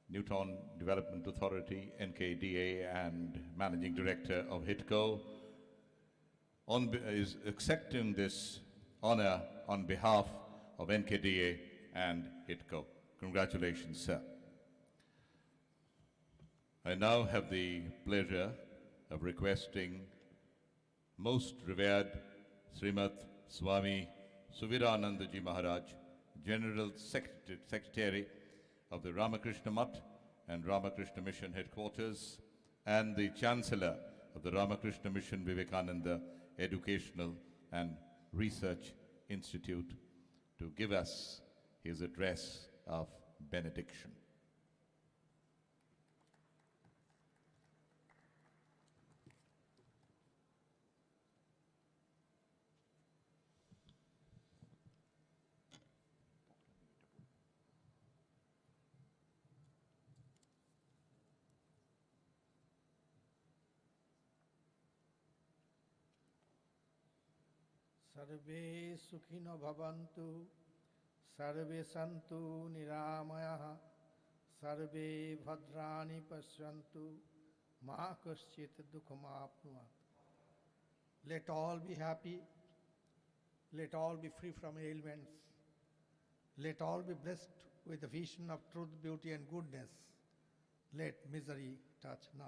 Speaker 1: Newtown Development Authority, NKDA, and managing director of HITCO, is accepting this honor on behalf of NKDA and HITCO. Congratulations, sir. I now have the pleasure of requesting most revered Srimat Swami Suviranandaji Maharaj, General Secretary of the Ramakrishna Mutt and Ramakrishna Mission Headquarters, and the Chancellor of the Ramakrishna Mission Vivekananda Educational and Research Institute, to give us his address of benediction.
Speaker 12: Sarve sukhino bhavantu, sarve santu niramayaha, sarve bhadrani pashyantu, ma kaschit dukham apnuat. Let all be happy, let all be free from ailments, let all be blessed with the vision of truth, beauty and goodness. Let misery touch none.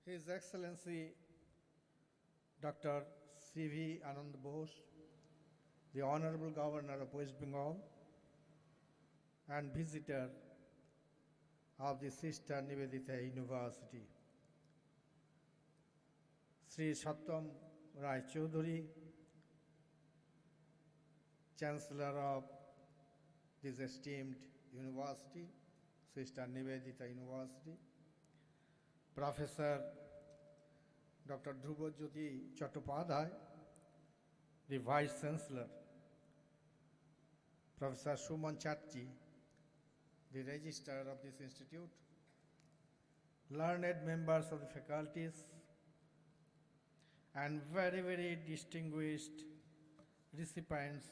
Speaker 12: His Excellency Dr. C.V. Anand Bose, the Honorable Governor of West Bengal and visitor of the Sister Nivedita University, Sri Satyam Rai Chaudhuri, Chancellor of this esteemed university, Sister Nivedita University, Professor Dr. Dhrubajyoti Chattopadhyay, the Vice Chancellor, Professor Suman Chatji, the Registrar of this institute, learned members of the faculties, and very distinguished recipients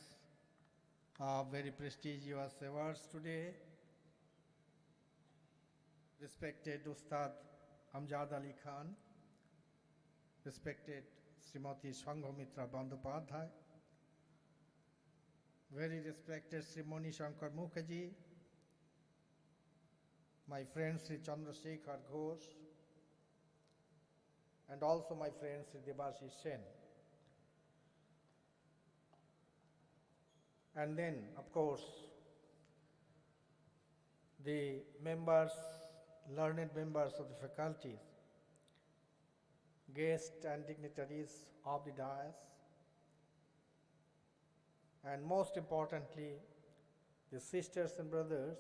Speaker 12: of very prestigious awards today, respected Ustad Amjad Ali Khan, respected Srimati Sanghamitra Bandyopadhyay, very respected Sri Moni Shankar Mukherjee, my friend Sri Chandrasekhar Ghosh, and also my friend Sri Debashish Sen. And then, of course, the members, learned members of the faculties, guests and dignitaries of the dais, and most importantly, the sisters and brothers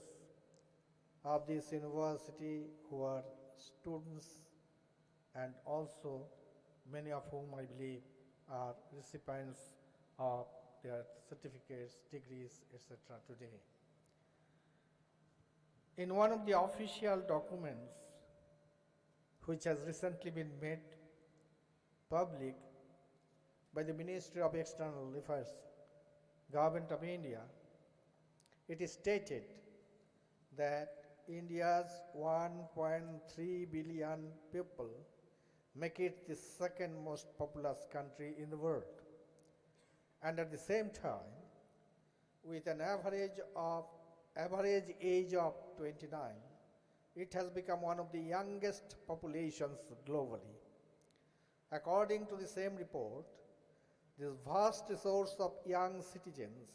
Speaker 12: of this university who are students and also many of whom I believe are recipients of their certificates, degrees, etc. today. In one of the official documents which has recently been made public by the Ministry of External Affairs, Government of India, it is stated that India's 1.3 billion people
Speaker 15: make it the second most populous country in the world. And at the same time, with an average age of 29, it has become one of the youngest populations globally. According to the same report, this vast resource of young citizens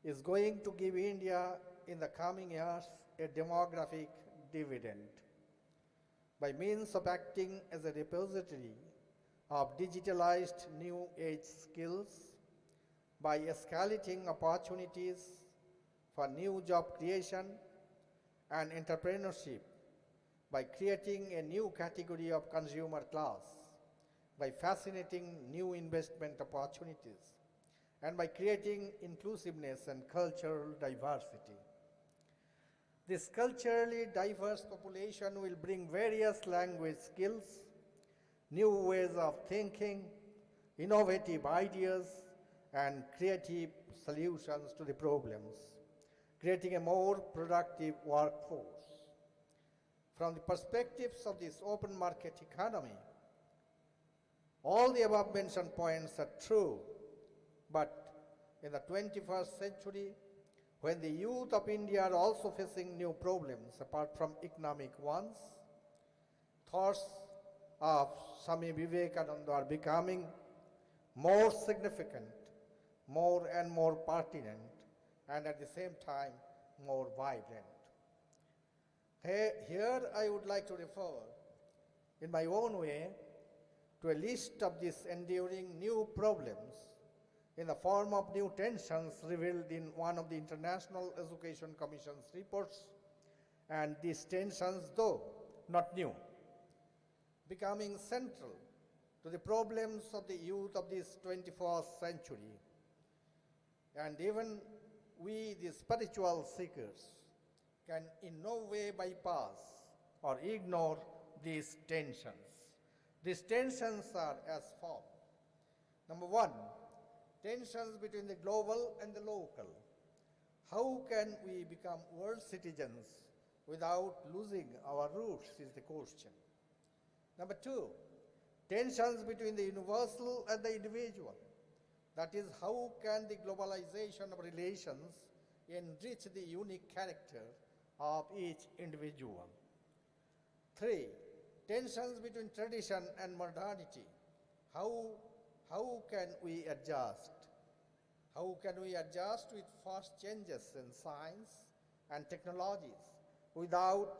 Speaker 15: is going to give India in the coming years a demographic dividend. By means of acting as a repository of digitalized new age skills, by escalating opportunities for new job creation and entrepreneurship, by creating a new category of consumer class, by fascinating new investment opportunities, and by creating inclusiveness and cultural diversity. This culturally diverse population will bring various language skills, new ways of thinking, innovative ideas, and creative solutions to the problems, creating a more productive workforce. From the perspectives of this open market economy, all the above mentioned points are true, but in the 21st century, when the youth of India are also facing new problems apart from economic ones, thoughts of Swami Vivekananda are becoming more significant, more and more pertinent, and at the same time more vibrant. Here I would like to refer, in my own way, to a list of these enduring new problems in the form of new tensions revealed in one of the International Education Commission's reports, and these tensions, though not new, becoming central to the problems of the youth of this 21st century. And even we, the spiritual seekers, can in no way bypass or ignore these tensions. These tensions are as follows. Number one, tensions between the global and the local. How can we become world citizens without losing our roots is the question. Number two, tensions between the universal and the individual. That is, how can the globalization of relations enrich the unique character of each individual? Three, tensions between tradition and modernity. How can we adjust? How can we adjust with fast changes in science and technologies without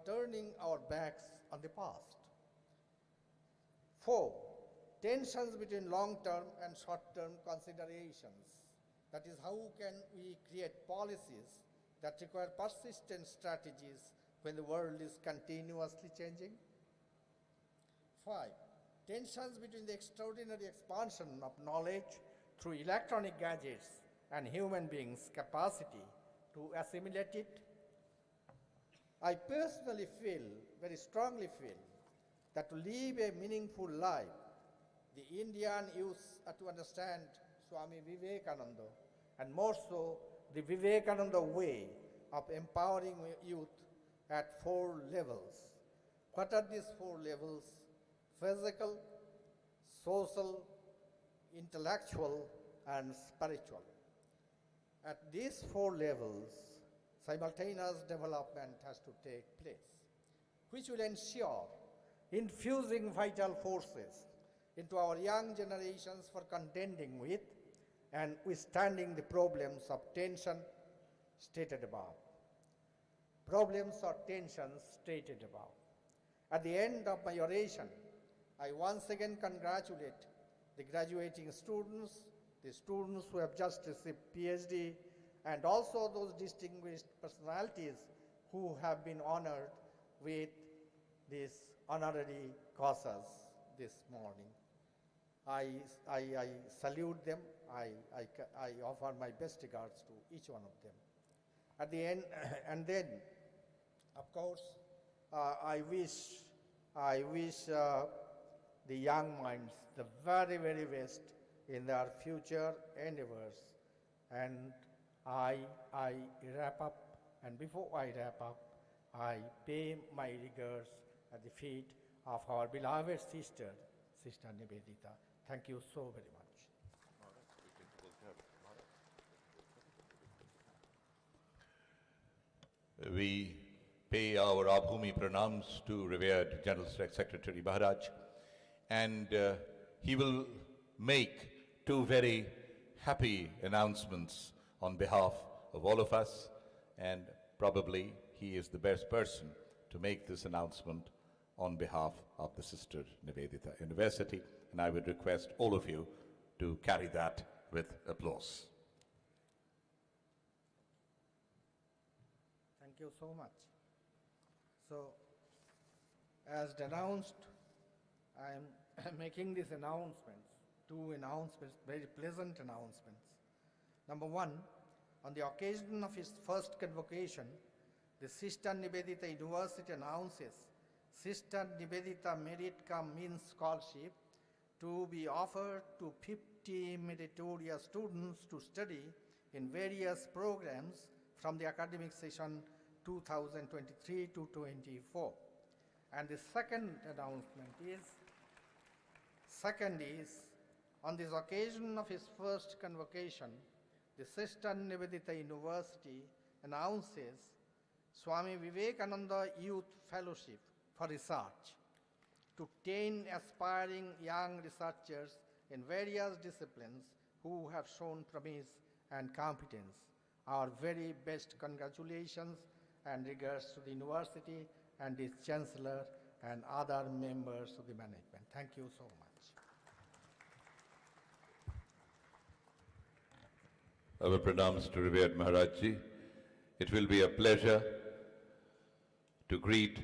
Speaker 15: turning our backs on the past? Four, tensions between long-term and short-term considerations. That is, how can we create policies that require persistent strategies when the world is continuously changing? Five, tensions between the extraordinary expansion of knowledge through electronic gadgets and human beings' capacity to assimilate it. I personally feel, very strongly feel, that to live a meaningful life, the Indian youth are to understand Swami Vivekananda, and more so the Vivekananda way of empowering youth at 4 levels. What are these 4 levels? Physical, social, intellectual, and spiritual. At these 4 levels, simultaneous development has to take place, which will ensure infusing vital forces into our young generations for contending with and withstanding the problems of tension stated above. Problems or tensions stated above. At the end of my oration, I once again congratulate the graduating students, the students who have just received PhD, and also those distinguished personalities who have been honored with these honorary causes this morning. I salute them. I offer my best regards to each one of them. At the end, and then, of course, I wish the young minds the very, very best in their future endeavors. And I wrap up, and before I wrap up, I pay my regards at the feet of our beloved sister, Sister Nivedita. Thank you so very much.
Speaker 2: We pay our Abhumi pranams to revered General Secretary Maharaj, and he will make two very happy announcements on behalf of all of us, and probably he is the best person to make this announcement on behalf of the Sister Nivedita University, and I would request all of you to carry that with applause.
Speaker 15: Thank you so much. So, as announced, I am making these announcements, two announcements, very pleasant announcements. Number one, on the occasion of its first convocation, the Sister Nivedita University announces Sister Nivedita Merit Cum Means Scholarship to be offered to 50 meritorious students to study in various programs from the academic session 2023 to 24. And the second announcement is, on this occasion of his first convocation, the Sister Nivedita University announces Swami Vivekananda Youth Fellowship for Research to 10 aspiring young researchers in various disciplines who have shown promise and competence. Our very best congratulations and regards to the university and its chancellor and other members of the management. Thank you so much.
Speaker 2: Our pranams to revered Maharajji. It will be a pleasure to greet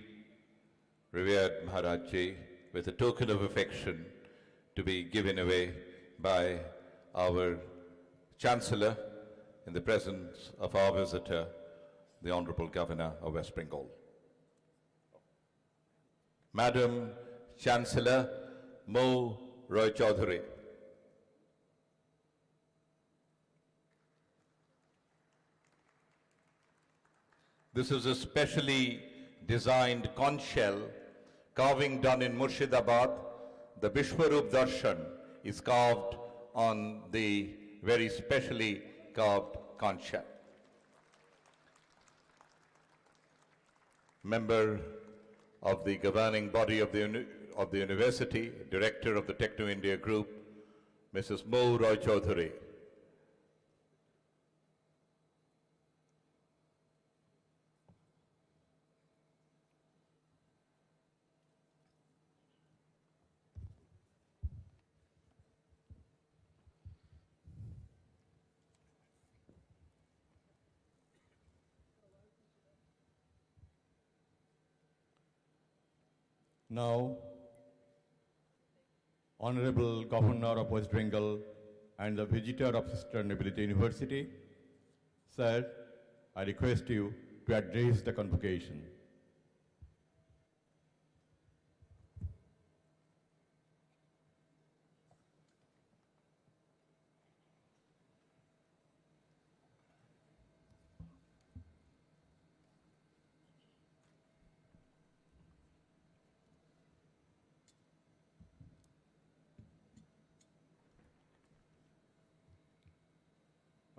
Speaker 2: revered Maharajji with a token of affection to be given away by our Chancellor in the presence of our visitor, the Honorable Governor of West Bengal. Madam Chancellor Mo Roy Chaudhary. This is a specially designed conch shell carving done in Murshidabad. The Vishwarup Darshan is carved on the very specially carved conch shell. Member of the governing body of the university, Director of the Techno India Group, Mrs. Mo Roy Chaudhary.
Speaker 4: Now, Honorable Governor of West Bengal and the visitor of Sister Nivedita University, sir, I request you to address the convocation.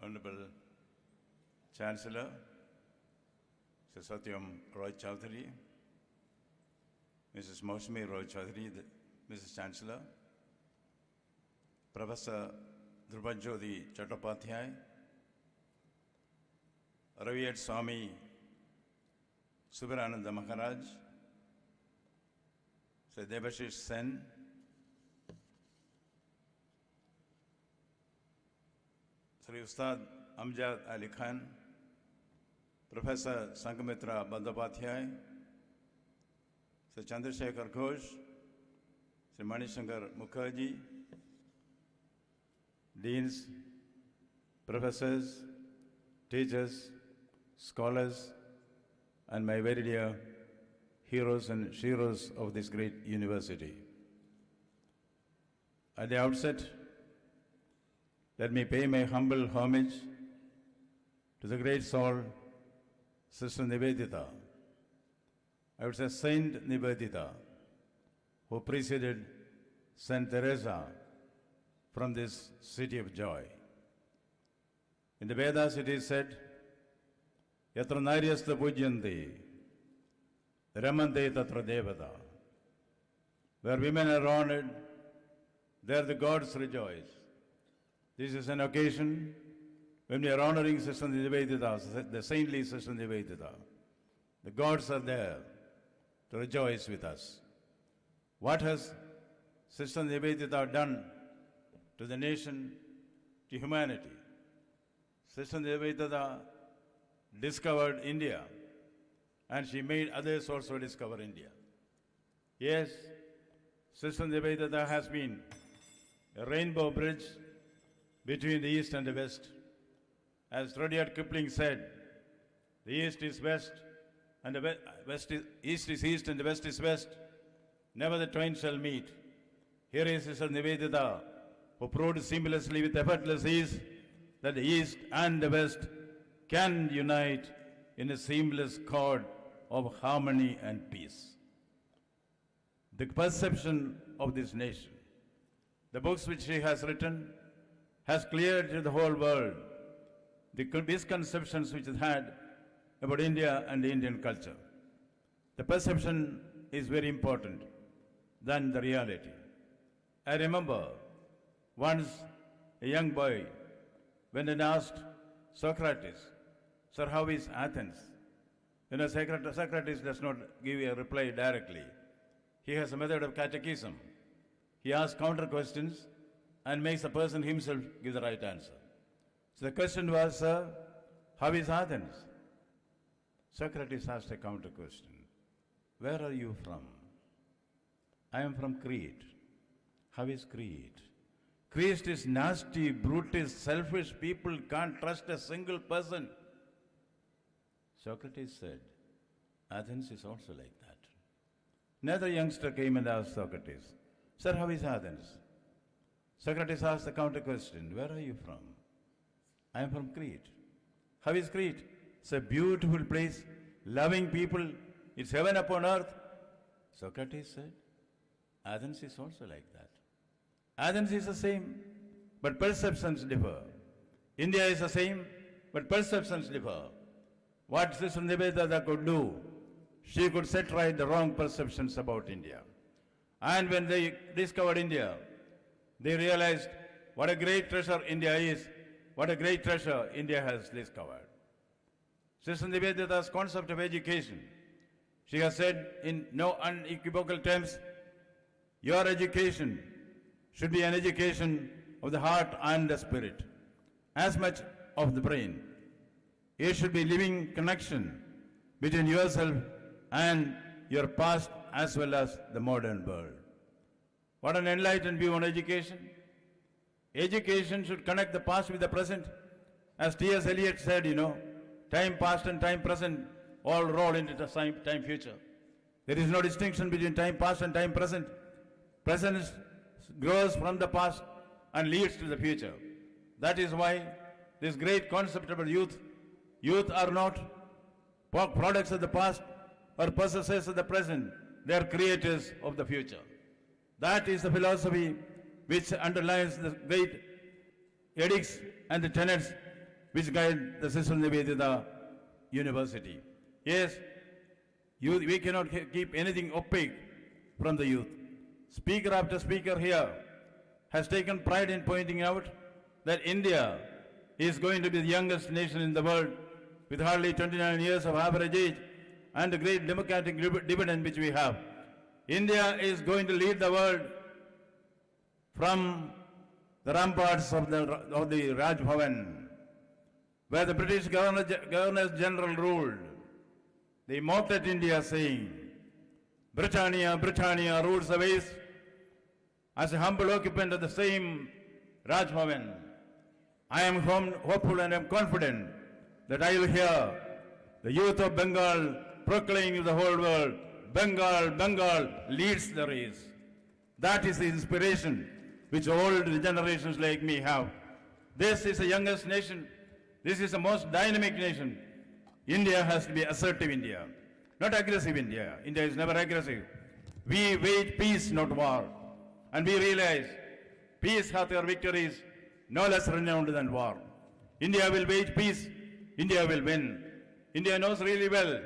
Speaker 5: Honorable Chancellor, Sir Satyam Roy Chaudhary, Mrs. Mosmi Roy Chaudhary, Mrs. Chancellor, Professor Dhruvanjyoti Chattopadhyay, Revered Swami Subirananda Maharaj, Sir Devashish Sen, Sri Ustad Amjad Ali Khan, Professor Sangamitra Bandyopadhyay, Sir Chandrasekhar Ghosh, Sri Manishankar Mukherjee, Deans, Professors, Teachers, Scholars, and my very dear heroes and sheroes of this great university. At the outset, let me pay my humble homage to the great soul, Sister Nivedita, I would say Saint Nivedita, who preceded Saint Teresa from this city of joy. In the Vedas it is said, Yatra Naryasta Pujyanti, Ramante Tatra Devata. Where women are honored, there the gods rejoice. This is an occasion when we are honoring Sister Nivedita, the saintly Sister Nivedita. The gods are there to rejoice with us. What has Sister Nivedita done to the nation, to humanity? Sister Nivedita discovered India, and she made others also discover India. Yes, Sister Nivedita has been a rainbow bridge between the East and the West. As Rudyard Kipling said, the East is West, and the East is East, and the West is West. Never the twain shall meet. Here is Sister Nivedita, who proved seamlessly with effortless ease that the East and the West can unite in a seamless chord of harmony and peace. The perception of this nation, the books which she has written, has cleared to the whole world the misconceptions which it had about India and the Indian culture. The perception is very important than the reality. I remember once a young boy went and asked Socrates, "Sir, how is Athens?" You know, Socrates does not give a reply directly. He has a method of catechism. He asks counter questions and makes the person himself give the right answer. So the question was, "Sir, how is Athens?" Socrates asked a counter question. "Where are you from?" "I am from Crete." "How is Crete?" "Crete is nasty, brutish, selfish people, can't trust a single person." Socrates said, "Athens is also like that." Another youngster came and asked Socrates, "Sir, how is Athens?" Socrates asked the counter question, "Where are you from?" "I am from Crete." "How is Crete?" "It's a beautiful place, loving people, it's heaven upon earth." Socrates said, "Athens is also like that." Athens is the same, but perceptions differ. India is the same, but perceptions differ. What Sister Nivedita could do, she could set right the wrong perceptions about India. And when they discovered India, they realized what a great treasure India is, what a great treasure India has discovered. Sister Nivedita's concept of education, she has said in no unequivocal terms, your education should be an education of the heart and the spirit, as much of the brain. It should be living connection between yourself and your past as well as the modern world. What an enlightened view on education. Education should connect the past with the present. As T.S. Eliot said, time past and time present all roll into the same time future. There is no distinction between time past and time present. Present grows from the past and leads to the future. That is why this great concept about youth are not products of the past or possessors of the present. They are creators of the future. That is the philosophy which underlies the great edicts and the tenets which guide the Sister Nivedita University. Yes, we cannot keep anything opaque from the youth. Speaker after speaker here has taken pride in pointing out that India is going to be the youngest nation in the world with hardly 29 years of average age and the great democratic dividend which we have. India is going to lead the world from the ramparts of the Raj Bhavan, where the British Governor General ruled. They mocked at India saying, "Britannia, Britannia rules the waves." As a humble occupant of the same Raj Bhavan, I am hopeful and I am confident that I will hear the youth of Bengal proclaiming to the whole world, "Bengal, Bengal leads the race." That is the inspiration which old generations like me have. This is the youngest nation. This is the most dynamic nation. India has to be assertive India. Not aggressive India. India is never aggressive. We wage peace, not war. And we realize peace hath her victories no less renowned than war. India will wage peace. India will win. India knows really well,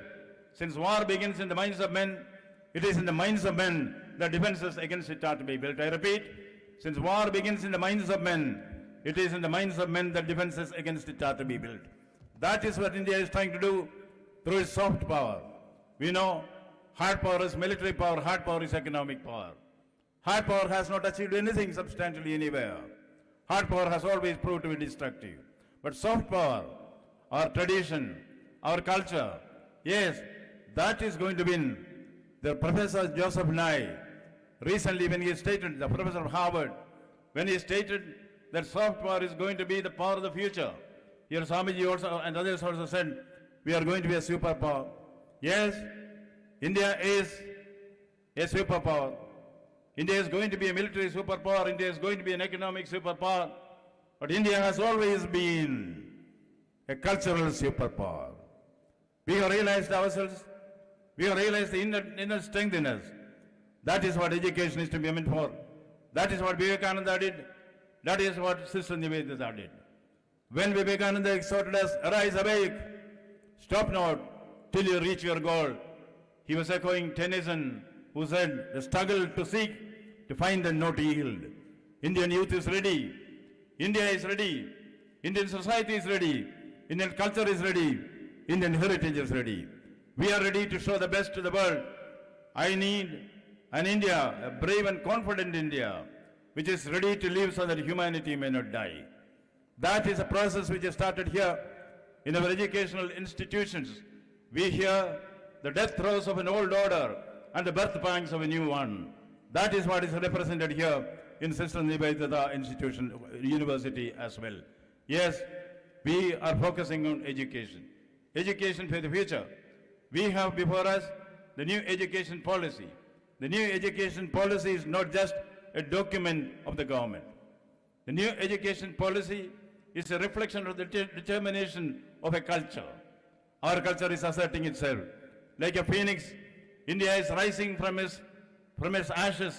Speaker 5: since war begins in the minds of men, it is in the minds of men that defenses against it are to be built. I repeat, since war begins in the minds of men, it is in the minds of men that defenses against it are to be built. That is what India is trying to do through its soft power. We know hard power is military power, hard power is economic power. Hard power has not achieved anything substantially anywhere. Hard power has always proved to be destructive. But soft power, our tradition, our culture, yes, that is going to win. The Professor Joseph Nye, recently when he stated, the professor of Harvard, when he stated that soft power is going to be the power of the future, here Swamiji also and others also said, we are going to be a superpower. Yes, India is a superpower. India is going to be a military superpower. India is going to be an economic superpower. But India has always been a cultural superpower. We have realized ourselves. We have realized the inner strength in us. That is what education is to be meant for. That is what Vivekananda did. That is what Sister Nivedita did. When Vivekananda exhorted us, arise, awake, stop not till you reach your goal. He was echoing Tennyson, who said, the struggle to seek, to find and not yield. Indian youth is ready. India is ready. Indian society is ready. Indian culture is ready. Indian heritage is ready. We are ready to show the best to the world. I need an India, a brave and confident India, which is ready to live so that humanity may not die. That is a process which has started here in our educational institutions. We hear the death throes of an old order and the birth pangs of a new one. That is what is represented here in Sister Nivedita Institution, University as well. Yes, we are focusing on education. Education for the future. We have before us the new education policy. The new education policy is not just a document of the government. The new education policy is a reflection of the determination of a culture. Our culture is asserting itself. Like a phoenix, India is rising from its ashes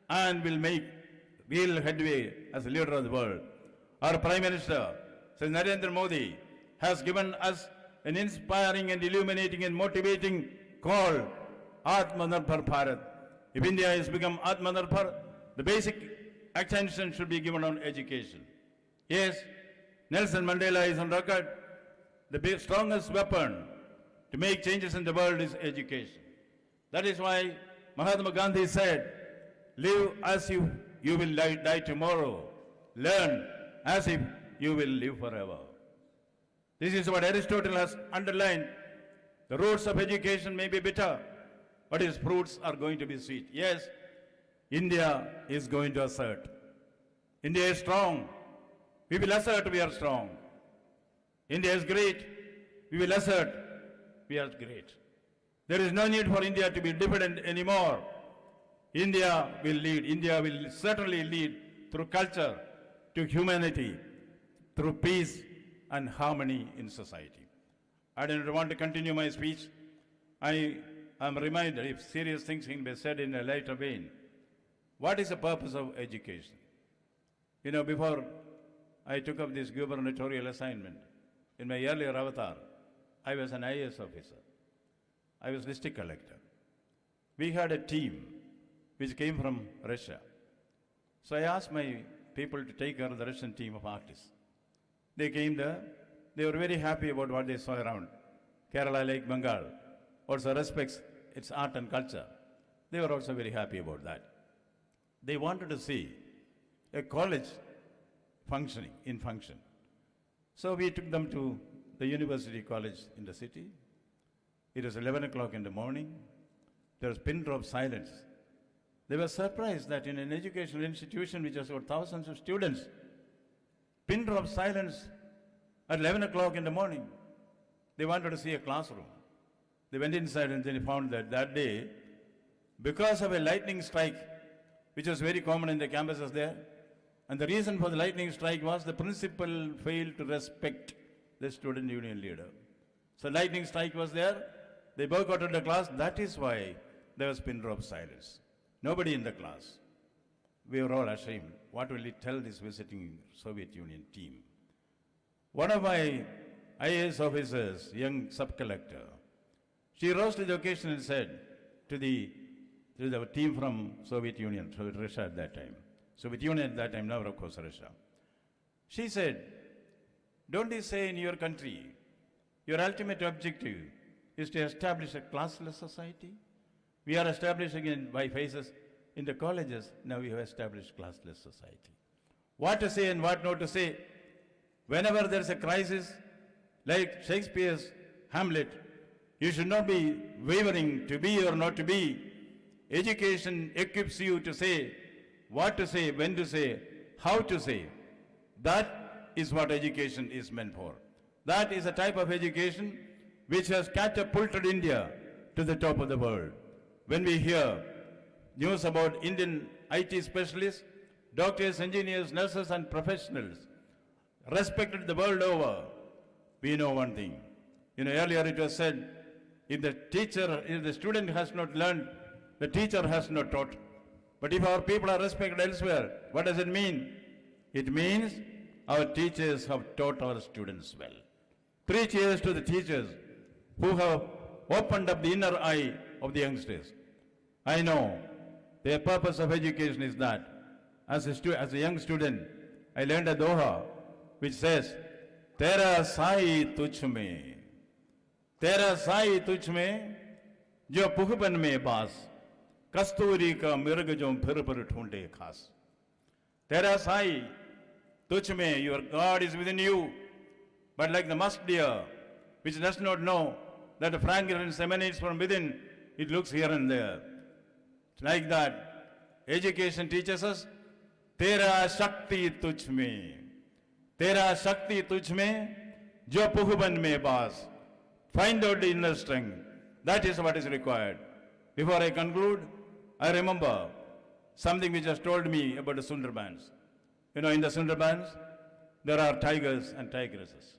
Speaker 5: and will make real headway as a leader of the world. Our Prime Minister, Sri Narendra Modi, has given us an inspiring and illuminating and motivating call, Atmanirbhar Bharat. If India has become Atmanirbhar, the basic attention should be given on education. Yes, Nelson Mandela is on record. The strongest weapon to make changes in the world is education. That is why Mahatma Gandhi said, live as if you will die tomorrow. Learn as if you will live forever. This is what Aristotle has underlined. The roots of education may be bitter, but its fruits are going to be sweet. Yes, India is going to assert. India is strong. We will assert we are strong. India is great. We will assert we are great. There is no need for India to be dependent anymore. India will lead. India will certainly lead through culture, to humanity, through peace and harmony in society. I don't want to continue my speech. I am reminded, if serious things can be said in a lighter vein, what is the purpose of education? You know, before I took up this gubernatorial assignment, in my earlier avatar, I was an IAS officer. I was district collector. We had a team which came from Russia. So I asked my people to take care of the Russian team of artists. They came there. They were very happy about what they saw around. Kerala, like Bengal, also respects its art and culture. They were also very happy about that. They wanted to see a college functioning, in function. So we took them to the university college in the city. It was 11 o'clock in the morning. There was pin drop silence. They were surprised that in an educational institution which has got thousands of students, pin drop silence at 11 o'clock in the morning. They wanted to see a classroom. They went inside and then found that that day, because of a lightning strike, which was very common in the campuses there, and the reason for the lightning strike was the principal failed to respect the student union leader. So lightning strike was there. They boycotted the class. That is why there was pin drop silence. Nobody in the class. We were all ashamed. What will it tell this visiting Soviet Union team? One of my IAS officers, young sub-collector, she rose to the occasion and said to the team from Soviet Union, Russia at that time, Soviet Union at that time, now of course Russia. She said, don't you say in your country, your ultimate objective is to establish a classless society? We are establishing it by phases in the colleges, now we have established classless society. What to say and what not to say. Whenever there is a crisis, like Shakespeare's Hamlet, you should not be wavering to be or not to be. Education equips you to say what to say, when to say, how to say. That is what education is meant for. That is a type of education which has catapulted India to the top of the world. When we hear news about Indian IT specialists, doctors, engineers, nurses, and professionals respected the world over, we know one thing. Earlier it was said, if the student has not learned, the teacher has not taught. But if our people are respected elsewhere, what does it mean? It means our teachers have taught our students well. 3 cheers to the teachers who have opened up the inner eye of the youngsters. I know the purpose of education is that. As a young student, I learned a doha which says, Tera sai tuch mein, Tera sai tuch mein, jo pukhban mein baas, kasturi ka mirg jo phir par dhunde khas. Tera sai tuch mein, your God is within you. But like the musk deer, which does not know that the fragrance emanates from within, it looks here and there. Like that, education teaches us, Tera Shakti Tuch mein, Tera Shakti Tuch mein, Jo Puhuban mein baas. Find out the inner strength. That is what is required. Before I conclude, I remember something which was told me about the Sundarbans. In the Sundarbans, there are tigers and tigresses.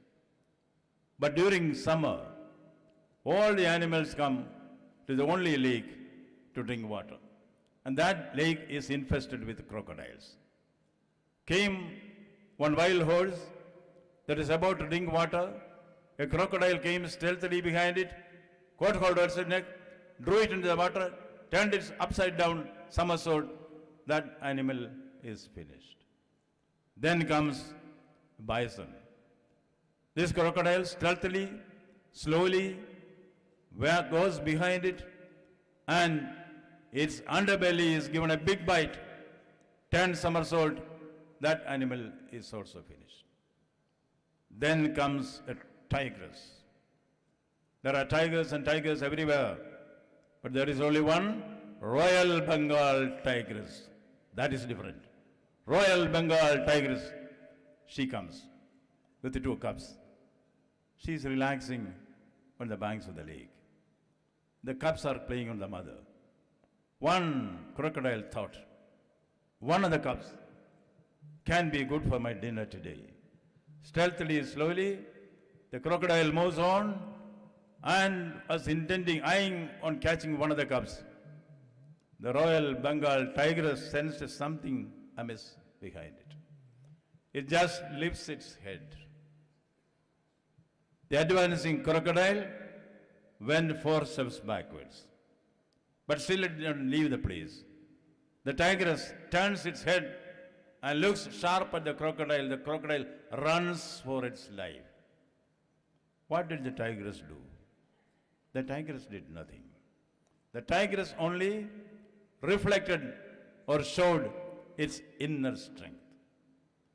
Speaker 5: But during summer, all the animals come to the only lake to drink water. And that lake is infested with crocodiles. Came one wild horse that is about to drink water. A crocodile came stealthily behind it, caught hold of its neck, drew it into the water, turned it upside down, somersault. That animal is finished. Then comes bison. This crocodile stealthily, slowly, goes behind it, and its underbelly is given a big bite, turns somersault. That animal is also finished. Then comes a tigress. There are tigers and tigers everywhere, but there is only one Royal Bengal tigress. That is different. Royal Bengal tigress. She comes with the 2 cubs. She is relaxing on the banks of the lake. The cubs are playing on the mother. One crocodile thought, one of the cubs can be good for my dinner today. Stealthily, slowly, the crocodile moves on and was eyeing on catching one of the cubs. The Royal Bengal tigress sensed something amiss behind it. It just lifts its head. The advancing crocodile went 4 steps backwards. But still it did not leave the place. The tigress turns its head and looks sharp at the crocodile. The crocodile runs for its life. What did the tigress do? The tigress did nothing. The tigress only reflected or showed its inner strength.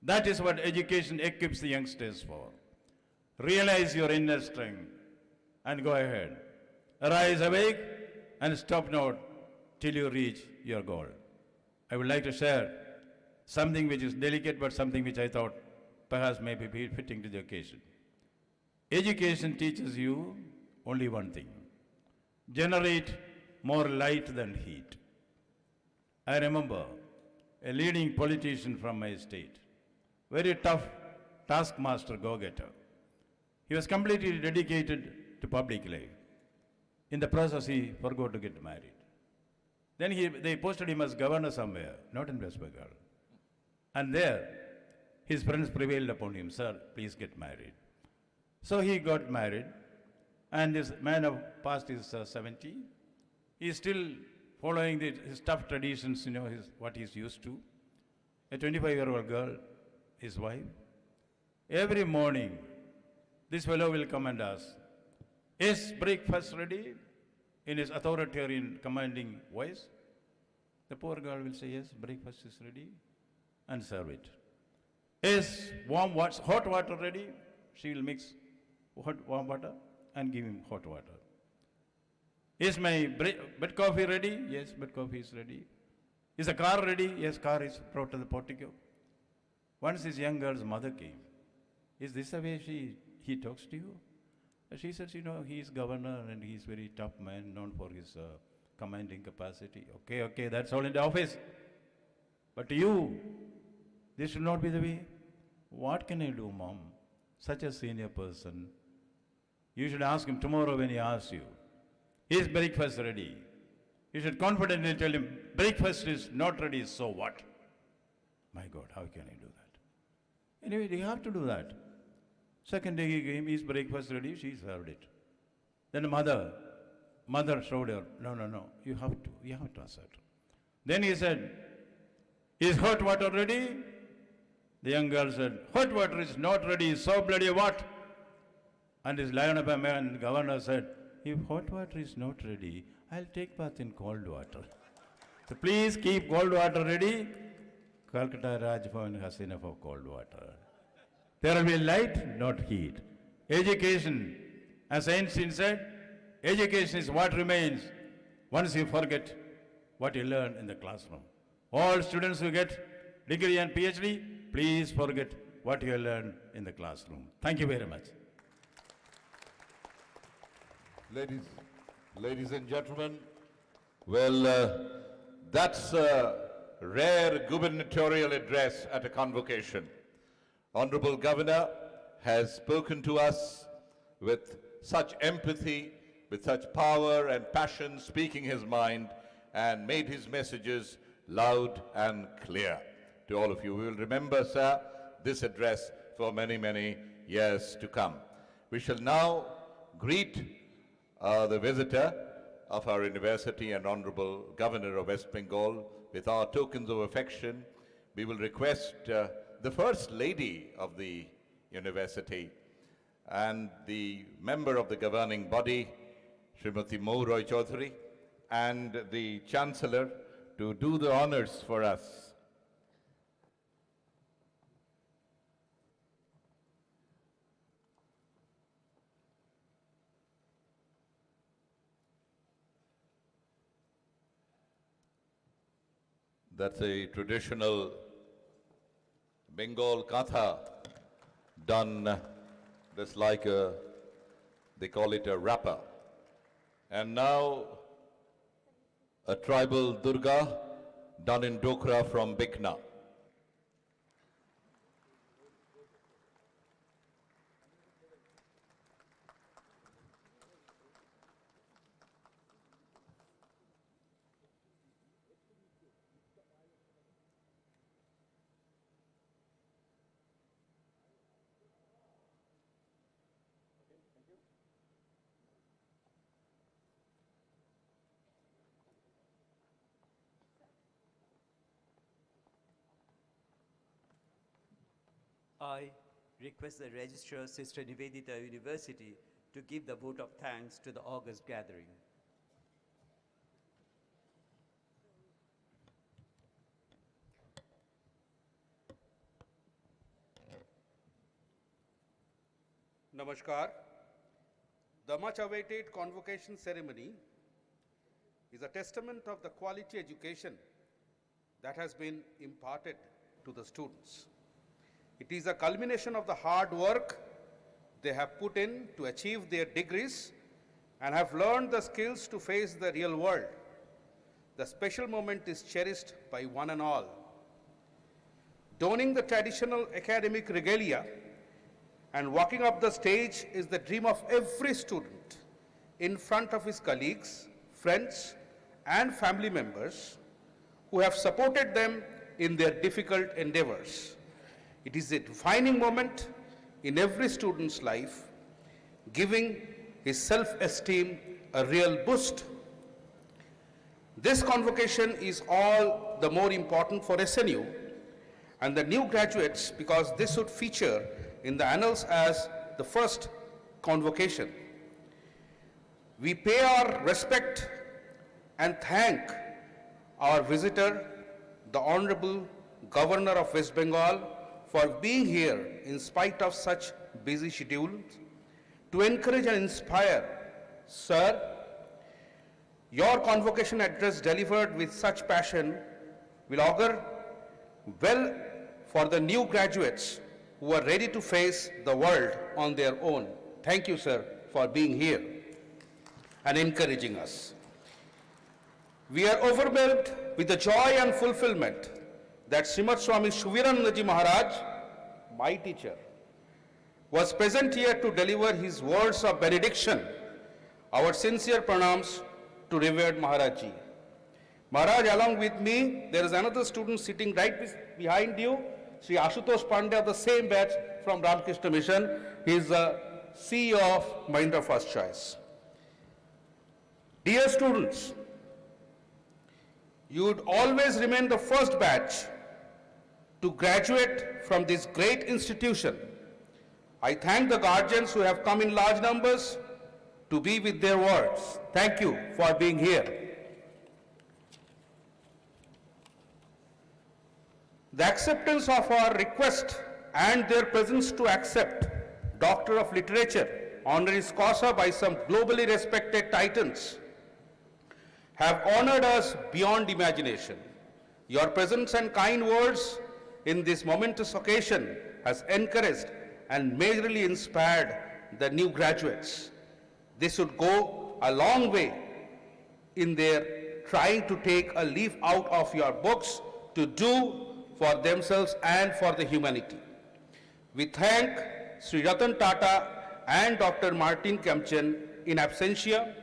Speaker 5: That is what education equips the youngsters for. Realize your inner strength and go ahead. Arise awake and stop not till you reach your goal. I would like to share something which is delicate, but something which I thought perhaps may be fitting to the occasion. Education teaches you only one thing: generate more light than heat. I remember a leading politician from my state, very tough taskmaster, go-getter. He was completely dedicated to public life. In the process, he forgot to get married. Then they posted him as governor somewhere, not in West Bengal. And there, his friends prevailed upon him, sir, please get married. So he got married, and this man of past is 70. He is still following his tough traditions, what he's used to. A 25-year-old girl, his wife. Every morning, this fellow will come and ask, is breakfast ready? In his authoritarian, commanding voice. The poor girl will say, yes, breakfast is ready, and serve it. Is hot water ready? She will mix warm water and give him hot water. Is my bed coffee ready? Yes, bed coffee is ready. Is the car ready? Yes, car is brought to the portico. Once this young girl's mother came. Is this the way he talks to you? She says, he is governor and he is very tough man, known for his commanding capacity. Okay, that's all in the office. But to you, this should not be the way. What can I do, mom? Such a senior person. You should ask him tomorrow when he asks you, is breakfast ready? You should confidently tell him, breakfast is not ready, so what? My God, how can I do that? Anyway, you have to do that. Second day he came, is breakfast ready? She served it. Then mother showed her, no, you have to assert. Then he said, is hot water ready? The young girl said, hot water is not ready, so bloody what? And this lion of a man, governor said, if hot water is not ready, I'll take bath in cold water. So please keep cold water ready. Calcutta Rajbhavan has enough of cold water. There will be light, not heat. Education, as Einstein said, education is what remains once you forget what you learned in the classroom. All students who get degree and PhD, please forget what you learned in the classroom. Thank you very much.
Speaker 2: Ladies and gentlemen, well, that's a rare gubernatorial address at a convocation. Honorable Governor has spoken to us with such empathy, with such power and passion, speaking his mind, and made his messages loud and clear to all of you. We will remember, sir, this address for many, many years to come. We shall now greet the visitor of our university and Honorable Governor of West Bengal with our tokens of affection. We will request the First Lady of the university and the member of the governing body, Srimati Mau Roy Chaudhary, and the Chancellor to do the honors for us. That's a traditional Bengal katha done just like they call it a wrapper. And now a tribal Durga done in Dokra from Bikna.
Speaker 6: I request the Registrar, Sister Nivedita University, to give the vote of thanks to the August gathering.
Speaker 16: Namaskar. The much-awaited convocation ceremony is a testament of the quality education that has been imparted to the students. It is a culmination of the hard work they have put in to achieve their degrees and have learned the skills to face the real world. The special moment is cherished by one and all. Donning the traditional academic regalia and walking up the stage is the dream of every student, in front of his colleagues, friends, and family members who have supported them in their difficult endeavors. It is a defining moment in every student's life, giving his self-esteem a real boost. This convocation is all the more important for SNU and the new graduates because this would feature in the annals as the first convocation. We pay our respect and thank our visitor, the Honorable Governor of West Bengal, for being here in spite of such busy schedules to encourage and inspire. Sir, your convocation address delivered with such passion will augur well for the new graduates who are ready to face the world on their own. Thank you, sir, for being here and encouraging us. We are overwhelmed with the joy and fulfillment that Srimad Swami Shuviranandaji Maharaj, my teacher, was present here to deliver his words of benediction. Our sincere pranams to revered Maharaj Ji. Maharaj, along with me, there is another student sitting right behind you, Sri Ashutosh Pandey of the same batch from Ramakrishna Mission. He is the CEO of Mahindra First Choice. Dear students, you would always remain the first batch to graduate from this great institution. I thank the guardians who have come in large numbers to be with their words. Thank you for being here. The acceptance of our request and their presence to accept Doctor of Literature honoris causa by some globally respected titans have honored us beyond imagination. Your presence and kind words in this momentous occasion has encouraged and majorly inspired the new graduates. This would go a long way in their trying to take a leaf out of your books to do for themselves and for the humanity. We thank Sri Ratan Tata and Dr. Martin Kempchen in absentia,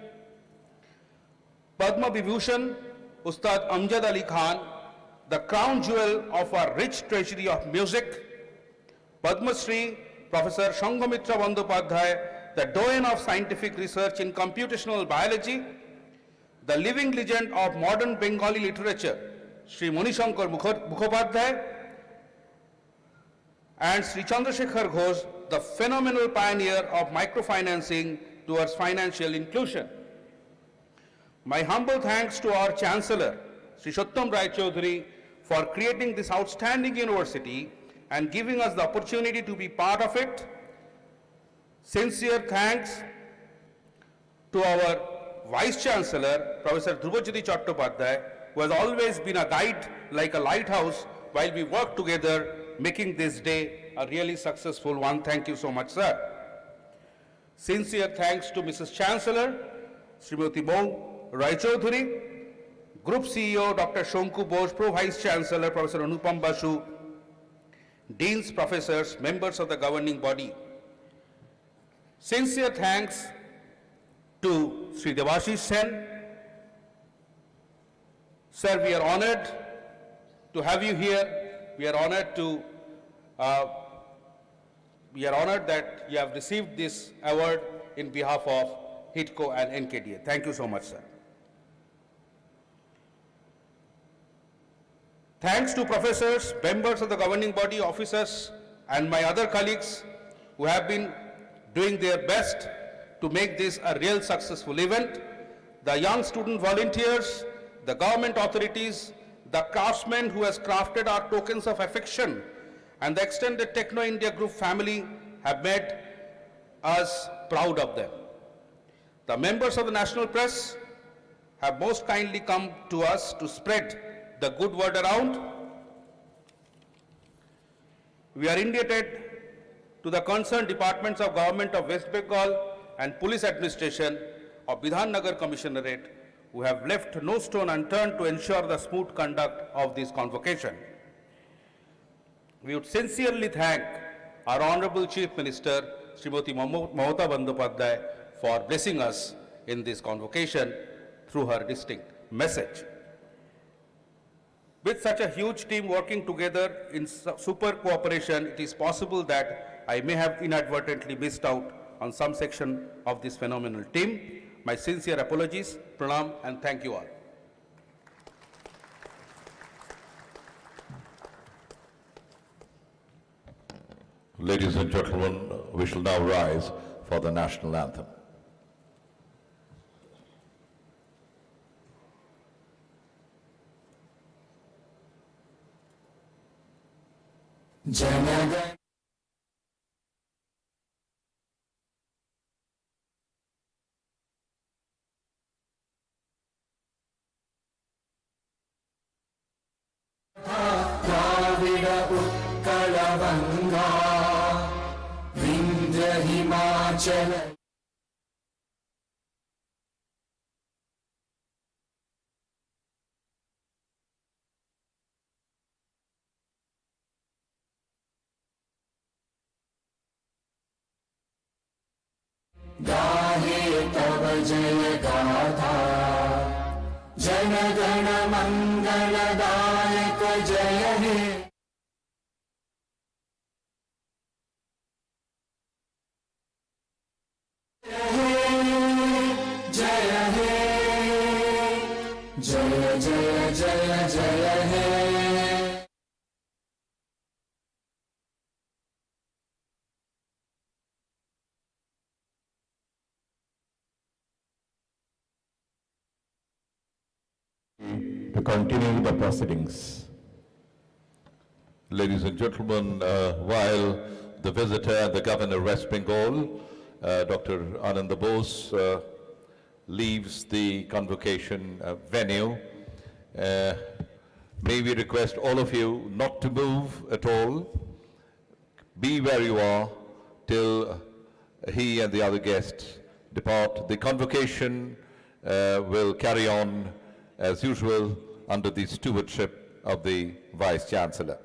Speaker 16: Padma Vibhushan, Ustad Amjad Ali Khan, the crown jewel of our rich treasury of music, Padma Shri, Professor Shanghamitra Bandyopadhyay, the doyen of scientific research in computational biology, the living legend of modern Bengali literature, Sri Monishankar Mukhopadhyay, and Sri Chandrasekhar Ghosh, the phenomenal pioneer of microfinancing towards financial inclusion. My humble thanks to our Chancellor, Sri Sattam Rai Chaudhary, for creating this outstanding university and giving us the opportunity to be part of it. Sincere thanks to our Vice Chancellor, Professor Dhrubajyoti Chattopadhyay, who has always been a guide like a lighthouse while we work together, making this day a really successful one. Thank you so much, sir. Sincere thanks to Mrs. Chancellor, Srimati Mo Rai Chaudhary, Group CEO Dr. Shonku Bose, Pro Vice Chancellor Professor Anupam Basu, Deans, Professors, members of the governing body. Sincere thanks to Sri Devashish Sen. Sir, we are honored to have you here. We are honored that you have received this award in behalf of HITCO and NKDA. Thank you so much, sir. Thanks to professors, members of the governing body, officers, and my other colleagues who have been doing their best to make this a real successful event, the young student volunteers, the government authorities, the craftsmen who has crafted our tokens of affection, and the extended Techno India Group family have made us proud of them. The members of the national press have most kindly come to us to spread the good word around. We are indebted to the concerned departments of government of West Bengal and police administration of Bidhan Nagar Commissionerate, who have left no stone unturned to ensure the smooth conduct of this convocation. We would sincerely thank our Honorable Chief Minister, Srimati Mamata Bandyopadhyay, for blessing us in this convocation through her distinct message. With such a huge team working together in super cooperation, it is possible that I may have inadvertently missed out on some section of this phenomenal team. My sincere apologies, pranam, and thank you all.
Speaker 1: Ladies and gentlemen, we shall now rise for the national anthem.
Speaker 3: Janagan Dravida Utkala Vanga Vindhya Himachala गाहे तव जय गाथा जन गण मंगलदायक जय हे जय हे जय जय जय जय हे
Speaker 1: To continue the proceedings. Ladies and gentlemen, while the visitor and the Governor of West Bengal, Dr. Anand Bose, leaves the convocation venue, may we request all of you not to move at all. Be where you are till he and the other guests depart. The convocation will carry on as usual under the stewardship of the Vice Chancellor.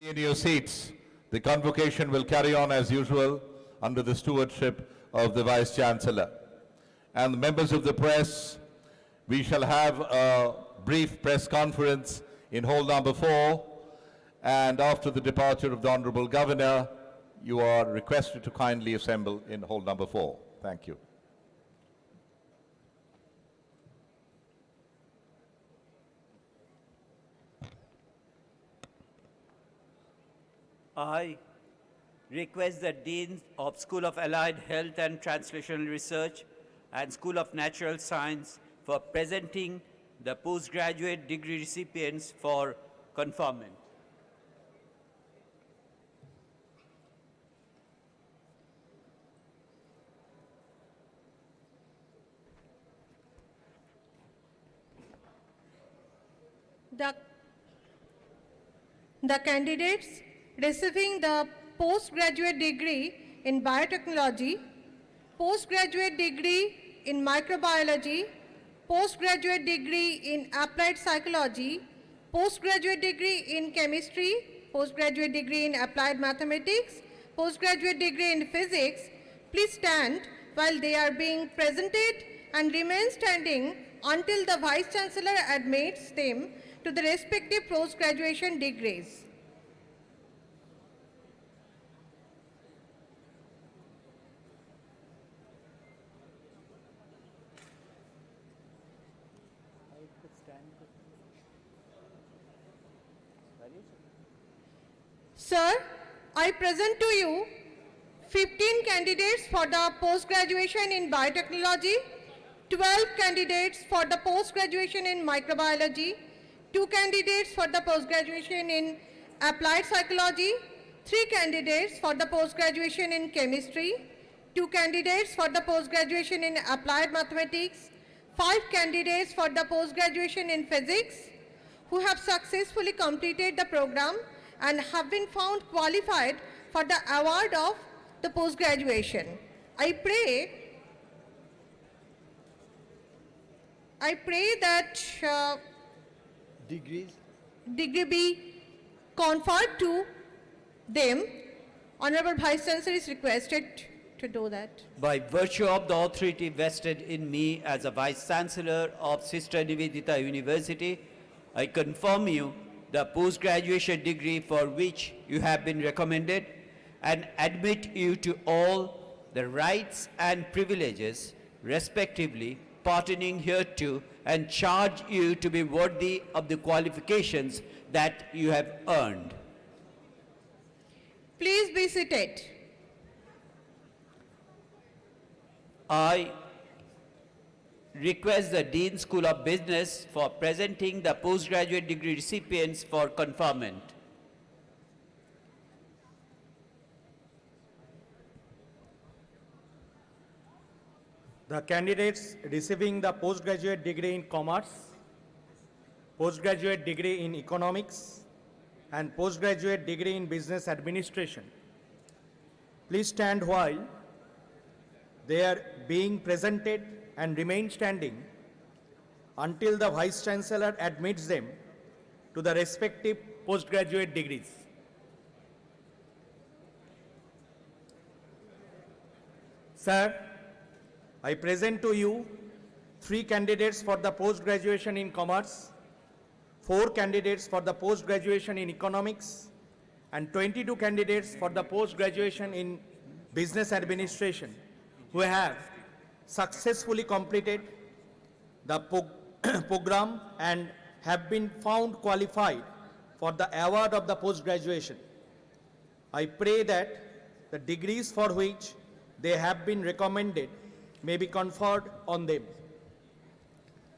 Speaker 1: In your seats, the convocation will carry on as usual under the stewardship of the Vice Chancellor. And members of the press, we shall have a brief press conference in hall number 4, and after the departure of the Honorable Governor, you are requested to kindly assemble in hall number 4. Thank you.
Speaker 17: I request the Dean of School of Allied Health and Translational Research and School of Natural Science for presenting the postgraduate degree recipients for conferment.
Speaker 18: The candidates receiving the postgraduate degree in biotechnology, postgraduate degree in microbiology, postgraduate degree in applied psychology, postgraduate degree in chemistry, postgraduate degree in applied mathematics, postgraduate degree in physics, please stand while they are being presented and remain standing until the Vice Chancellor admits them to the respective post-graduation degrees. Sir, I present to you 15 candidates for the post-graduation in biotechnology, 12 candidates for the post-graduation in microbiology, 2 candidates for the post-graduation in applied psychology, 3 candidates for the post-graduation in chemistry, 2 candidates for the post-graduation in applied mathematics, 5 candidates for the post-graduation in physics, who have successfully completed the program and have been found qualified for the award of the post-graduation. I pray that degree be conferred to them. Honorable Vice Chancellor is requested to do that.
Speaker 17: By virtue of the authority vested in me as a Vice Chancellor of Sister Nivedita University, I confirm you the post-graduation degree for which you have been recommended and admit you to all the rights and privileges respectively pertaining hereto, and charge you to be worthy of the qualifications that you have earned.
Speaker 18: Please be seated.
Speaker 17: I request the Dean School of Business for presenting the postgraduate degree recipients for conferment.
Speaker 8: The candidates receiving the postgraduate degree in commerce, postgraduate degree in economics, and postgraduate degree in business administration, please stand while they are being presented and remain standing until the Vice Chancellor admits them to the respective postgraduate degrees. Sir, I present to you 3 candidates for the post-graduation in commerce, 4 candidates for the post-graduation in economics, and 22 candidates for the post-graduation in business administration who have successfully completed the program and have been found qualified for the award of the post-graduation. I pray that the degrees for which they have been recommended may be conferred on them.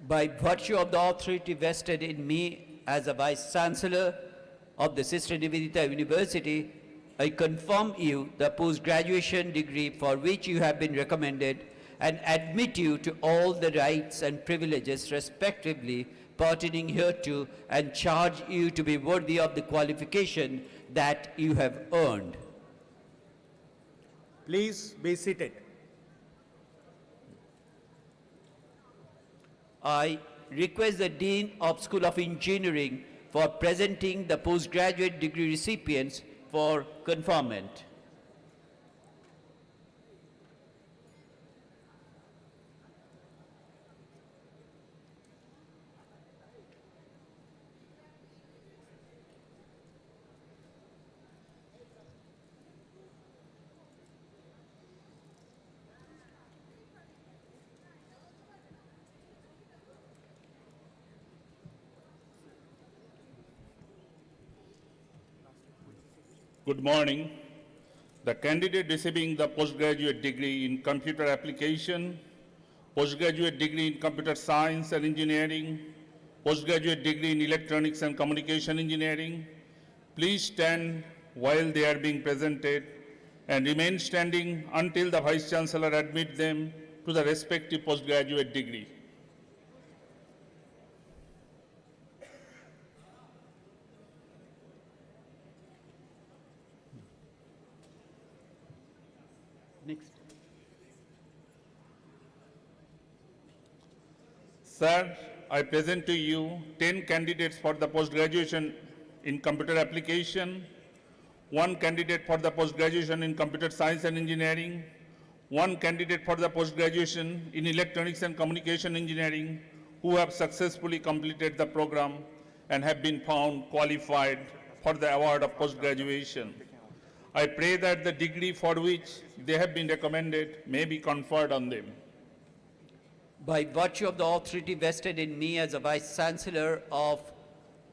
Speaker 17: By virtue of the authority vested in me as a Vice Chancellor of the Sister Nivedita University, I confirm you the post-graduation degree for which you have been recommended and admit you to all the rights and privileges respectively pertaining hereto, and charge you to be worthy of the qualification that you have earned.
Speaker 8: Please be seated.
Speaker 17: I request the Dean of School of Engineering for presenting the postgraduate degree recipients for conferment.
Speaker 16: Good morning. The candidate receiving the postgraduate degree in computer application, postgraduate degree in computer science and engineering, postgraduate degree in electronics and communication engineering, please stand while they are being presented and remain standing until the Vice Chancellor admits them to the respective postgraduate degree.
Speaker 17: Next.
Speaker 16: Sir, I present to you 10 candidates for the post-graduation in computer application, 1 candidate for the post-graduation in computer science and engineering, 1 candidate for the post-graduation in electronics and communication engineering who have successfully completed the program and have been found qualified for the award of post-graduation. I pray that the degree for which they have been recommended may be conferred on them.
Speaker 17: By virtue of the authority vested in me as a Vice Chancellor of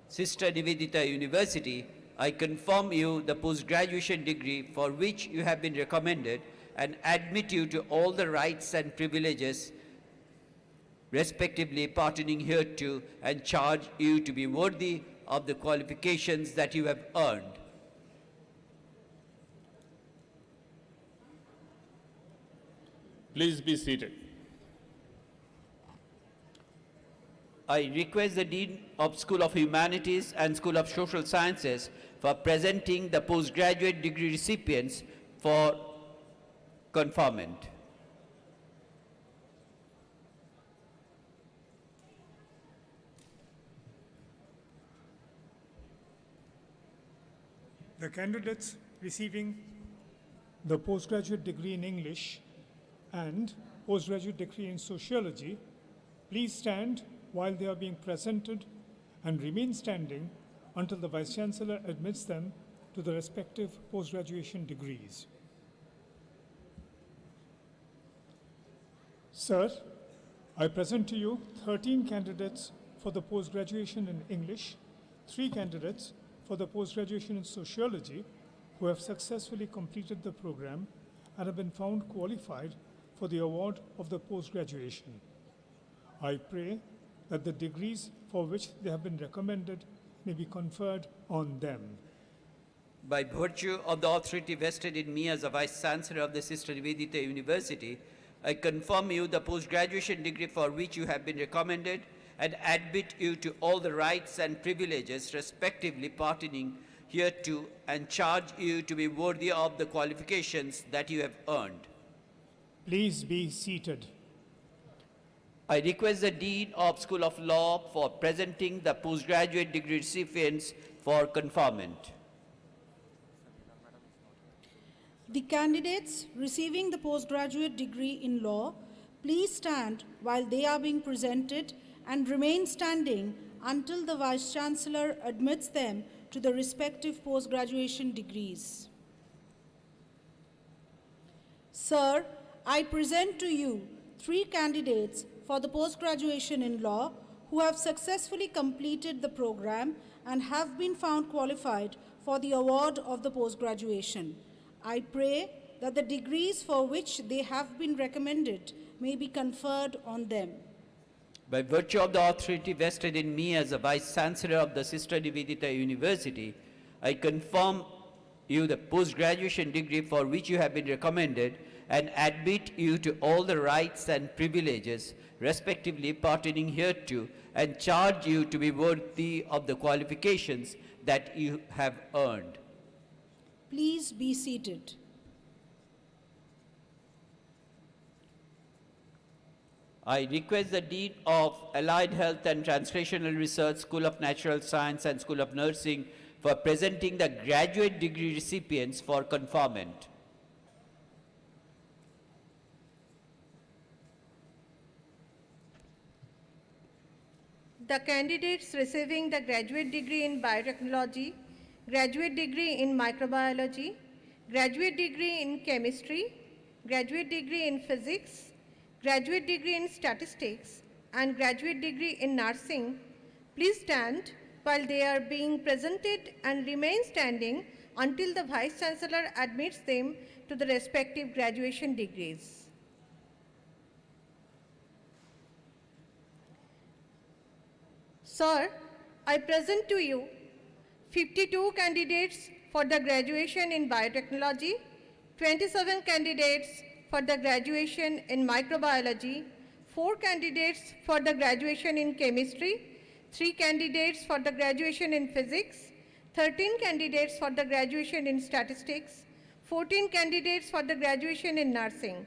Speaker 17: Sister Nivedita University, I confirm you the post-graduation degree for which you have been recommended and admit you to all the rights and privileges respectively pertaining hereto, and charge you to be worthy of the qualifications that you have earned.
Speaker 16: Please be seated.
Speaker 17: I request the Dean of School of Humanities and School of Social Sciences for presenting the postgraduate degree recipients for conferment.
Speaker 19: The candidates receiving the postgraduate degree in English and postgraduate degree in sociology, please stand while they are being presented and remain standing until the Vice Chancellor admits them to the respective post-graduation degrees. Sir, I present to you 13 candidates for the post-graduation in English, 3 candidates for the post-graduation in sociology who have successfully completed the program and have been found qualified for the award of the post-graduation. I pray that the degrees for which they have been recommended may be conferred on them.
Speaker 17: By virtue of the authority vested in me as a Vice Chancellor of the Sister Nivedita University, I confirm you the post-graduation degree for which you have been recommended and admit you to all the rights and privileges respectively pertaining hereto, and charge you to be worthy of the qualifications that you have earned.
Speaker 19: Please be seated.
Speaker 17: I request the Dean of School of Law for presenting the postgraduate degree recipients for conferment.
Speaker 20: The candidates receiving the postgraduate degree in law, please stand while they are being presented and remain standing until the Vice Chancellor admits them to the respective post-graduation degrees. Sir, I present to you 3 candidates for the post-graduation in law who have successfully completed the program and have been found qualified for the award of the post-graduation. I pray that the degrees for which they have been recommended may be conferred on them.
Speaker 17: By virtue of the authority vested in me as a Vice Chancellor of the Sister Nivedita University, I confirm you the post-graduation degree for which you have been recommended and admit you to all the rights and privileges respectively pertaining hereto, and charge you to be worthy of the qualifications that you have earned.
Speaker 20: Please be seated.
Speaker 17: I request the Dean of Allied Health and Translational Research, School of Natural Science and School of Nursing for presenting the graduate degree recipients for conferment.
Speaker 18: The candidates receiving the graduate degree in biotechnology, graduate degree in microbiology, graduate degree in chemistry, graduate degree in physics, graduate degree in statistics, and graduate degree in nursing, please stand while they are being presented and remain standing until the Vice Chancellor admits them to the respective graduation degrees. Sir, I present to you 52 candidates for the graduation in biotechnology, 27 candidates for the graduation in microbiology, 4 candidates for the graduation in chemistry, 3 candidates for the graduation in physics, 13 candidates for the graduation in statistics, 14 candidates for the graduation in nursing,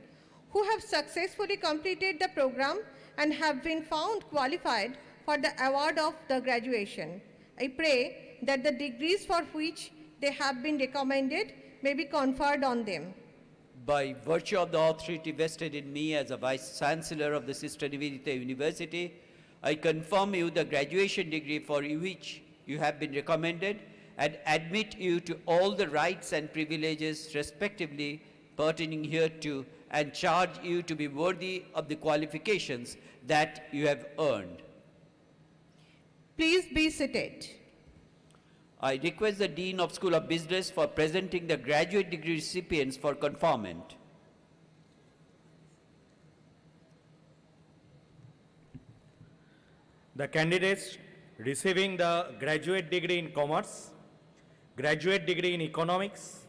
Speaker 18: who have successfully completed the program and have been found qualified for the award of the graduation. I pray that the degrees for which they have been recommended may be conferred on them.
Speaker 17: By virtue of the authority vested in me as a Vice Chancellor of the Sister Nivedita University, I confirm you the graduation degree for which you have been recommended and admit you to all the rights and privileges respectively pertaining hereto and charge you to be worthy of the qualifications that you have earned.
Speaker 18: Please be seated.
Speaker 17: I request the Dean of School of Business for presenting the graduate degree recipients for conferment.
Speaker 8: The candidates receiving the graduate degree in commerce, graduate degree in economics,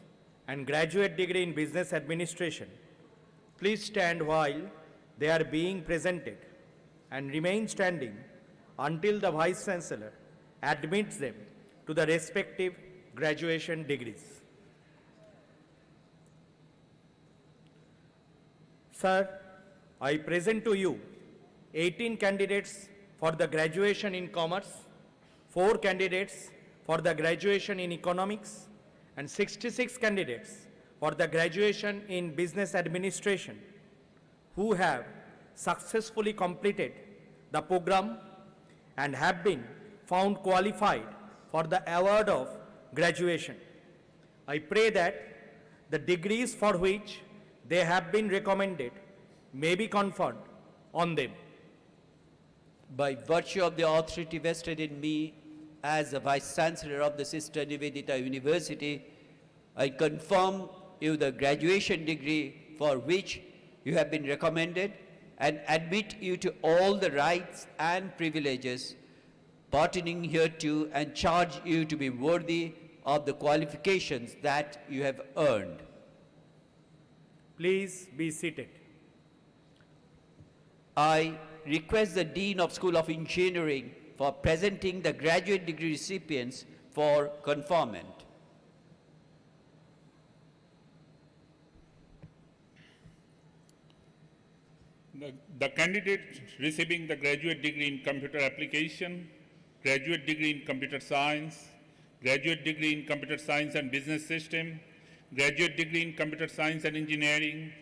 Speaker 8: and graduate degree in business administration, please stand while they are being presented and remain standing until the Vice Chancellor admits them to the respective graduation degrees. Sir, I present to you 18 candidates for the graduation in commerce, 4 candidates for the graduation in economics, and 66 candidates for the graduation in business administration, who have successfully completed the program and have been found qualified for the award of graduation. I pray that the degrees for which they have been recommended may be conferred on them.
Speaker 17: By virtue of the authority vested in me as the Vice Chancellor of the Sister Nivedita University, I confirm you the graduation degree for which you have been recommended and admit you to all the rights and privileges pertaining hereto and charge you to be worthy of the qualifications that you have earned.
Speaker 8: Please be seated.
Speaker 17: I request the Dean of School of Engineering for presenting the graduate degree recipients for conferment.
Speaker 21: The candidate receiving the graduate degree in computer application, graduate degree in computer science, graduate degree in computer science and business system, graduate degree in computer science and engineering,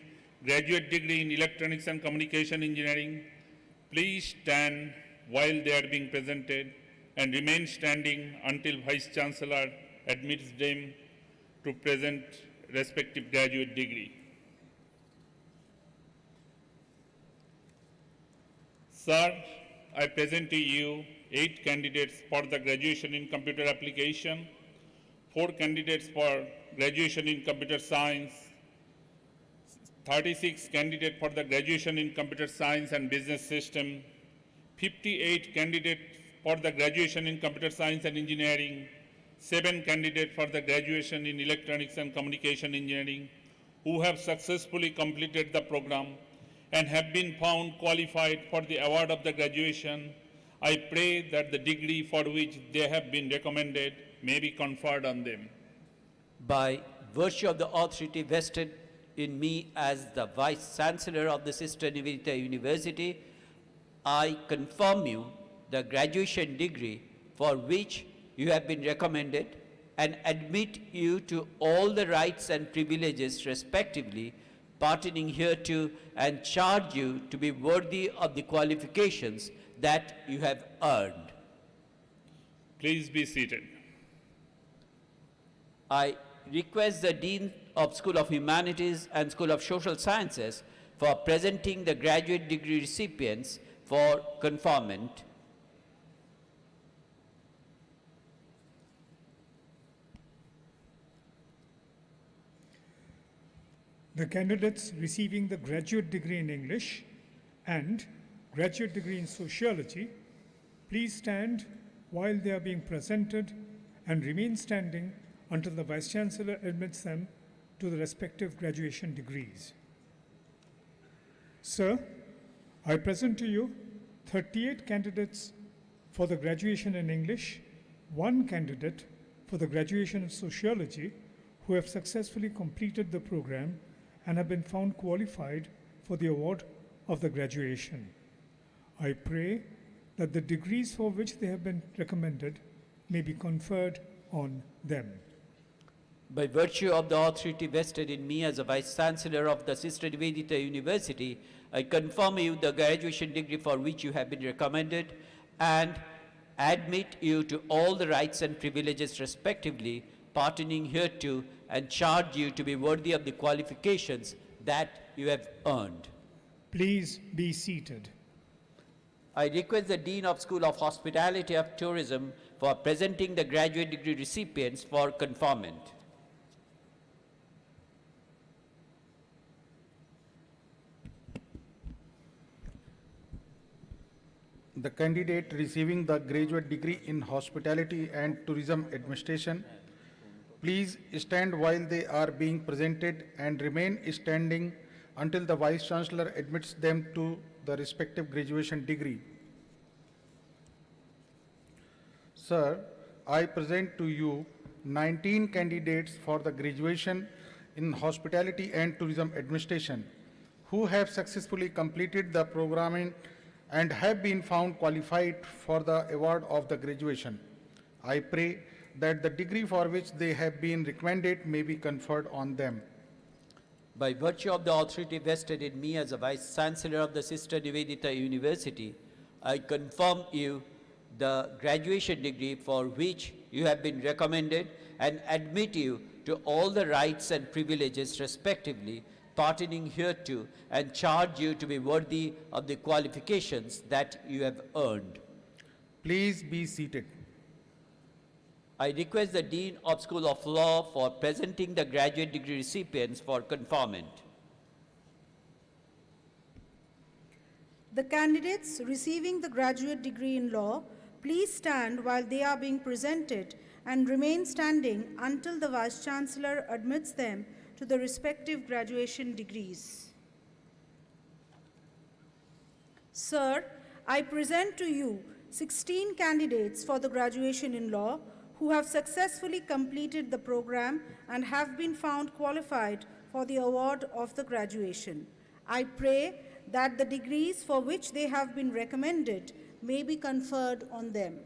Speaker 21: graduate degree in electronics and communication engineering, please stand while they are being presented and remain standing until Vice Chancellor admits them to present respective graduate degree. Sir, I present to you 8 candidates for the graduation in computer application, 4 candidates for graduation in computer science, 36 candidates for the graduation in computer science and business system, 58 candidates for the graduation in computer science and engineering, 7 candidates for the graduation in electronics and communication engineering, who have successfully completed the program and have been found qualified for the award of the graduation. I pray that the degree for which they have been recommended may be conferred on them.
Speaker 17: By virtue of the authority vested in me as the Vice Chancellor of the Sister Nivedita University, I confirm you the graduation degree for which you have been recommended and admit you to all the rights and privileges respectively pertaining hereto and charge you to be worthy of the qualifications that you have earned.
Speaker 21: Please be seated.
Speaker 17: I request the Dean of School of Humanities and School of Social Sciences for presenting the graduate degree recipients for conferment.
Speaker 19: the candidates receiving the graduate degree in English and graduate degree in sociology, please stand while they are being presented and remain standing until the Vice Chancellor admits them to the respective graduation degrees. Sir, I present to you 38 candidates for the graduation in English, 1 candidate for the graduation in sociology who have successfully completed the program and have been found qualified for the award of the graduation. I pray that the degrees for which they have been recommended may be conferred on them.
Speaker 17: By virtue of the authority vested in me as a Vice Chancellor of the Sister Nivedita University, I confirm you the graduation degree for which you have been recommended and admit you to all the rights and privileges respectively pertaining hereto and charge you to be worthy of the qualifications that you have earned.
Speaker 19: Please be seated.
Speaker 17: I request the Dean of School of Hospitality of Tourism for presenting the graduate degree recipients for conferment.
Speaker 7: The candidate receiving the graduate degree in Hospitality and Tourism Administration, please stand while they are being presented and remain standing until the Vice Chancellor admits them to the respective graduation degree. Sir, I present to you 19 candidates for the graduation in Hospitality and Tourism Administration who have successfully completed the programming and have been found qualified for the award of the graduation. I pray that the degree for which they have been recommended may be conferred on them.
Speaker 17: By virtue of the authority vested in me as a Vice Chancellor of the Sister Nivedita University, I confirm you the graduation degree for which you have been recommended and admit you to all the rights and privileges respectively pertaining hereto and charge you to be worthy of the qualifications that you have earned.
Speaker 7: Please be seated.
Speaker 17: I request the Dean of School of Law for presenting the graduate degree recipients for conferment.
Speaker 20: The candidates receiving the graduate degree in law, please stand while they are being presented and remain standing until the Vice Chancellor admits them to the respective graduation degrees. Sir, I present to you 16 candidates for the graduation in law who have successfully completed the program and have been found qualified for the award of the graduation. I pray that the degrees for which they have been recommended may be conferred on them.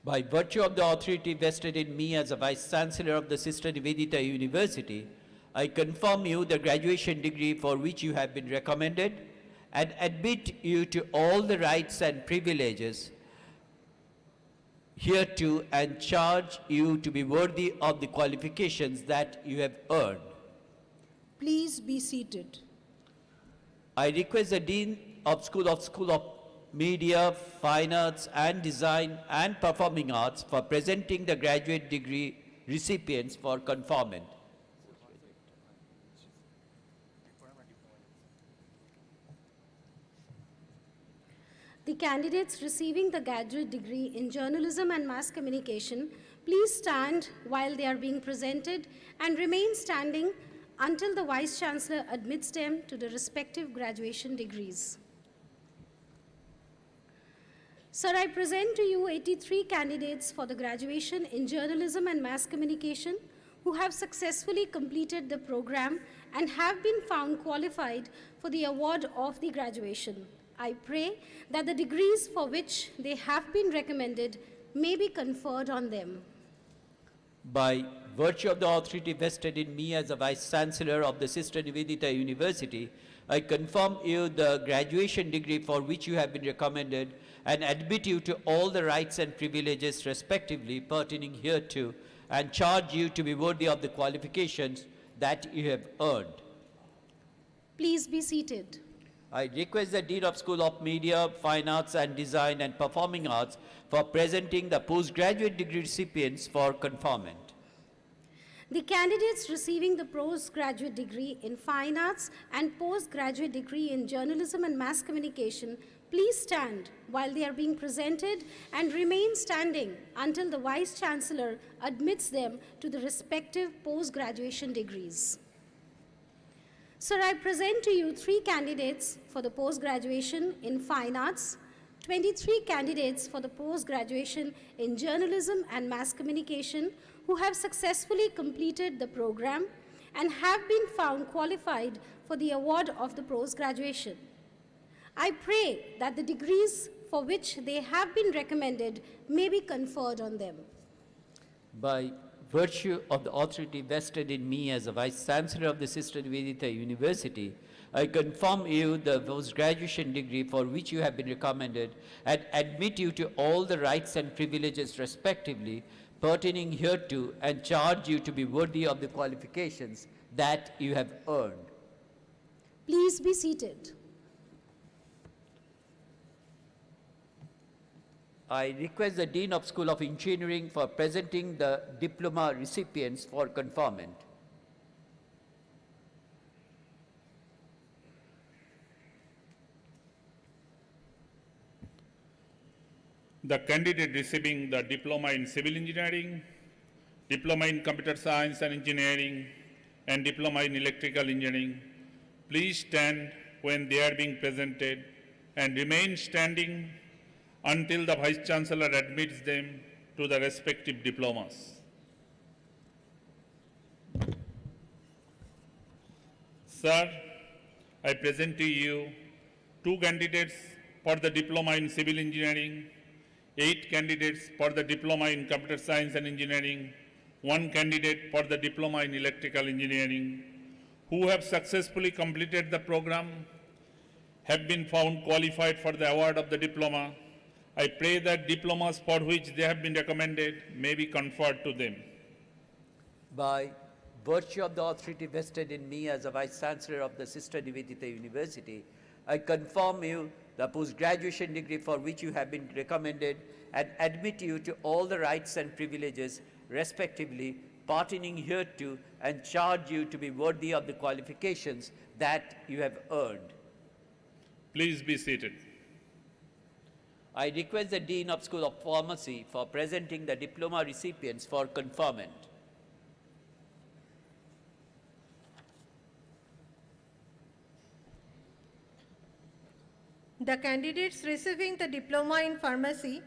Speaker 17: By virtue of the authority vested in me as a Vice Chancellor of the Sister Nivedita University, I confirm you the graduation degree for which you have been recommended and admit you to all the rights and privileges hereto and charge you to be worthy of the qualifications that you have earned.
Speaker 20: Please be seated.
Speaker 17: I request the Dean of School of Media, Fine Arts and Design and Performing Arts for presenting the graduate degree recipients for conferment.
Speaker 22: The candidates receiving the graduate degree in Journalism and Mass Communication, please stand while they are being presented and remain standing until the Vice Chancellor admits them to the respective graduation degrees. Sir, I present to you 83 candidates for the graduation in Journalism and Mass Communication who have successfully completed the program and have been found qualified for the award of the graduation. I pray that the degrees for which they have been recommended may be conferred on them.
Speaker 17: By virtue of the authority vested in me as a Vice Chancellor of the Sister Nivedita University, I confirm you the graduation degree for which you have been recommended and admit you to all the rights and privileges respectively pertaining hereto and charge you to be worthy of the qualifications that you have earned.
Speaker 22: Please be seated.
Speaker 17: I request the Dean of School of Media, Fine Arts and Design and Performing Arts for presenting the postgraduate degree recipients for conferment.
Speaker 22: The candidates receiving the postgraduate degree in Fine Arts and postgraduate degree in Journalism and Mass Communication, please stand while they are being presented and remain standing until the Vice Chancellor admits them to the respective post-graduation degrees. Sir, I present to you 3 candidates for the post-graduation in Fine Arts, 23 candidates for the post-graduation in Journalism and Mass Communication who have successfully completed the program and have been found qualified for the award of the post-graduation. I pray that the degrees for which they have been recommended may be conferred on them.
Speaker 17: By virtue of the authority vested in me as a Vice Chancellor of the Sister Nivedita University, I confirm you the post-graduation degree for which you have been recommended and admit you to all the rights and privileges respectively pertaining hereto and charge you to be worthy of the qualifications that you have earned.
Speaker 22: Please be seated.
Speaker 17: I request the Dean of School of Engineering for presenting the diploma recipients for conferment.
Speaker 21: The candidate receiving the Diploma in Civil Engineering, Diploma in Computer Science and Engineering, and Diploma in Electrical Engineering, please stand when they are being presented and remain standing until the Vice Chancellor admits them to the respective diplomas. Sir, I present to you 2 candidates for the Diploma in Civil Engineering, 8 candidates for the Diploma in Computer Science and Engineering, 1 candidate for the Diploma in Electrical Engineering, who have successfully completed the program, have been found qualified for the award of the diploma. I pray that diplomas for which they have been recommended may be conferred to them.
Speaker 17: By virtue of the authority vested in me as a Vice Chancellor of the Sister Nivedita University, I confirm you the post-graduation degree for which you have been recommended and admit you to all the rights and privileges respectively pertaining hereto and charge you to be worthy of the qualifications that you have earned.
Speaker 21: Please be seated.
Speaker 17: I request the Dean of School of Pharmacy for presenting the diploma recipients for conferment.
Speaker 18: The candidates receiving the diploma in pharmacy,